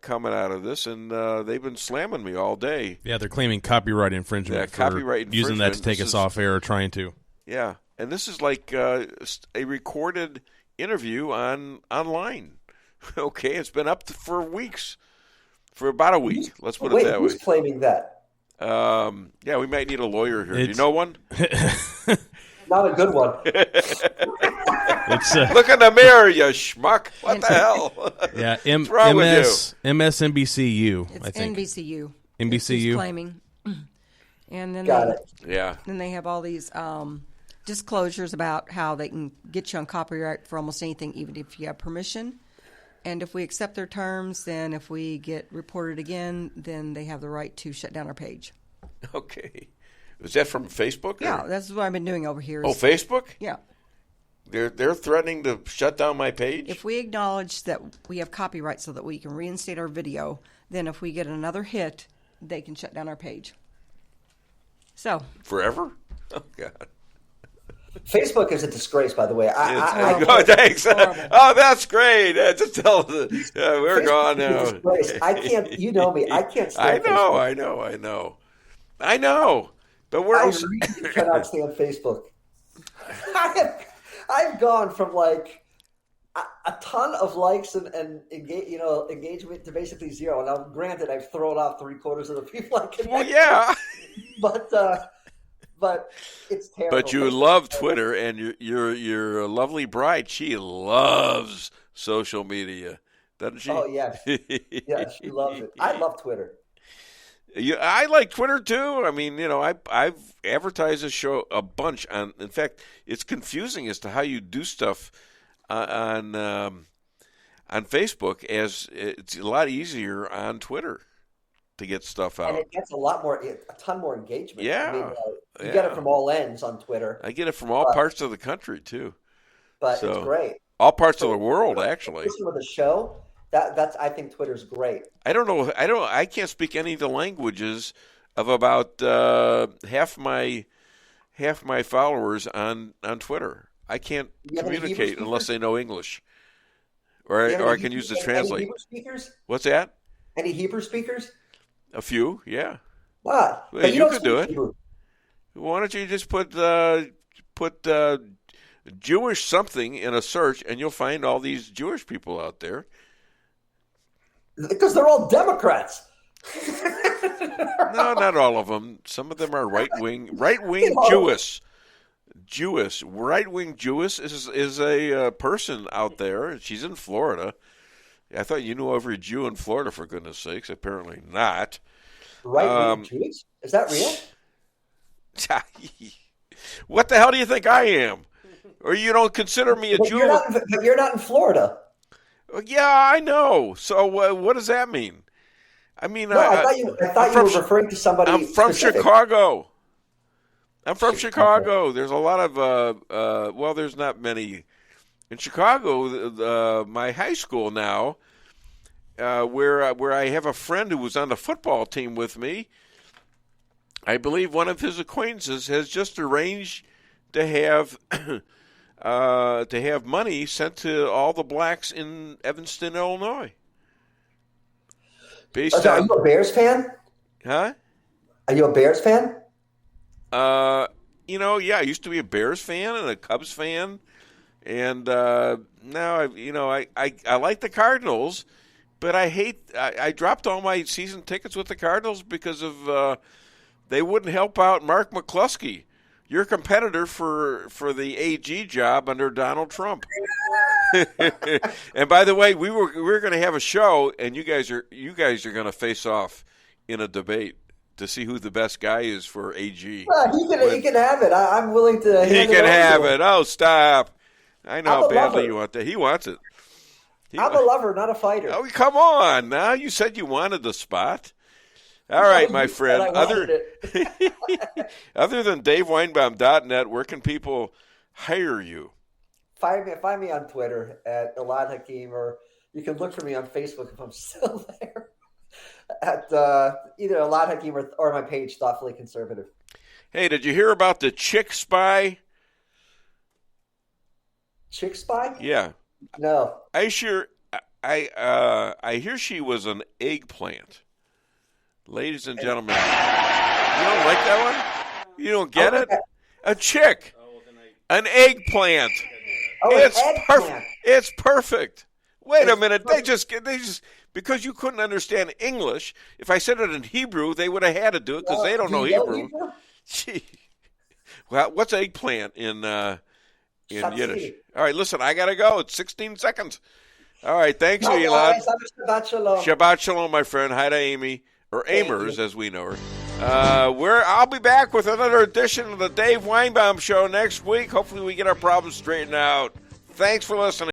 coming out of this, and they've been slamming me all day. Yeah, they're claiming copyright infringement for using that to take us off air or trying to. Yeah, and this is like a recorded interview online. Okay, it's been up for weeks, for about a week. Let's put it that way. Who's claiming that? Yeah, we might need a lawyer here. Do you know one? Not a good one. Look in the mirror, you schmuck. What the hell? Yeah, What's wrong with you? MSNBCU, It's I think. NBCU. NBCU. It's claiming. And then Yeah. Then they have all these disclosures about how they can get you on copyright for almost anything, even if you have permission. And if we accept their terms, then if we get reported again, then they have the right to shut down our page. Okay. Was that from Facebook? Yeah, that's what I've been doing over here. Oh, Facebook? Yeah. They're threatening to shut down my page? If we acknowledge that we have copyright so that we can reinstate our video, then if we get another hit, they can shut down our page. So. Forever? Oh, God. Facebook is a disgrace, by the way. Oh, thanks. Oh, that's great. Just tell them we're Facebook gone is a now. disgrace. I can't. You know me. I can't stand Facebook. I know. But we're I really cannot stand Facebook. I've gone from like a ton of likes and engagement to basically zero. Now, granted, I've thrown off 3/4 of the people I connect. Well, yeah. But it's terrible. But you love Twitter, and your lovely bride, she loves social media, doesn't she? Oh, yes. Yes, she loves it. I love Twitter. I like Twitter, too. I mean, I've advertised this show a bunch. In fact, it's confusing as to how you do stuff on Facebook, as it's a lot easier on Twitter to get stuff out. And it gets a ton more engagement. Yeah. I mean, you get it from all ends on Twitter. I get it from all parts of the country, too. But it's great. All parts of the world, actually. Listen to the show. I think Twitter's great. I don't know. I can't speak any of the languages of about half my followers on Twitter. I can't communicate unless they know English, or I can use the translate. Any Hebrew speakers? What's that? Any Hebrew speakers? A few, yeah. What? Well, you could do it. Hebrew. Why don't you just put Jewish something in a search, and you'll find all these Jewish people out there. Because they're all Democrats. No, not all of them. Some of them are right-wing Jewish. Right-wing Jewish is a person out there. She's in Florida. I thought you knew every Jew in Florida, for goodness sakes. Apparently not. Right-wing Jews? Is that real? What the hell do you think I am? Or you don't consider me a Jew? But you're not in Florida. Yeah, I know. So what does that mean? I mean, no, I thought you were referring to somebody. I'm from specific. Chicago. I'm from Chicago. There's a lot of there's not many in Chicago. My high school now, where I have a friend who was on the football team with me. I believe one of his acquaintances has just arranged to have money sent to all the blacks in Evanston, Illinois. Are you a Bears fan? Huh? Are you a Bears fan? I used to be a Bears fan and a Cubs fan, and now I like the Cardinals, but I dropped all my season tickets with the Cardinals because of they wouldn't help out Mark McCluskey, your competitor for the AG job under Donald Trump. And by the way, we were going to have a show, and you guys are going to face off in a debate to see who the best guy is for AG. Well, he can have it. I'm willing to. He can have it. Oh, stop! I know how badly you want that. He wants it. I'm a lover, not a fighter. Oh, come on! Now you said you wanted the spot. All right, my friend. Other than DaveWeinbaum.net, where can people hire you? Find me on Twitter at Elad Hakim, or you can look for me on Facebook if I'm still there. At either Elad Hakim or my page, Thoughtfully Conservative. Hey, did you hear about the chick spy? Chick spy? Yeah. No. I hear she was an eggplant. Ladies and gentlemen, you don't like that one? You don't get it? A chick. An eggplant. Oh, it's perfect. It's perfect. Wait a minute. They just because you couldn't understand English. If I said it in Hebrew, they would have had to do it because they don't know Hebrew. Gee. Well, what's eggplant in Yiddish? All right, listen, I gotta go. It's 16 seconds. All right, thanks, Elad. Shabbat shalom. Shabbat shalom, my friend. Hi to Amy, or Amers, as we know her. I'll be back with another edition of the Dave Weinbaum Show next week. Hopefully we get our problems straightened out. Thanks for listening.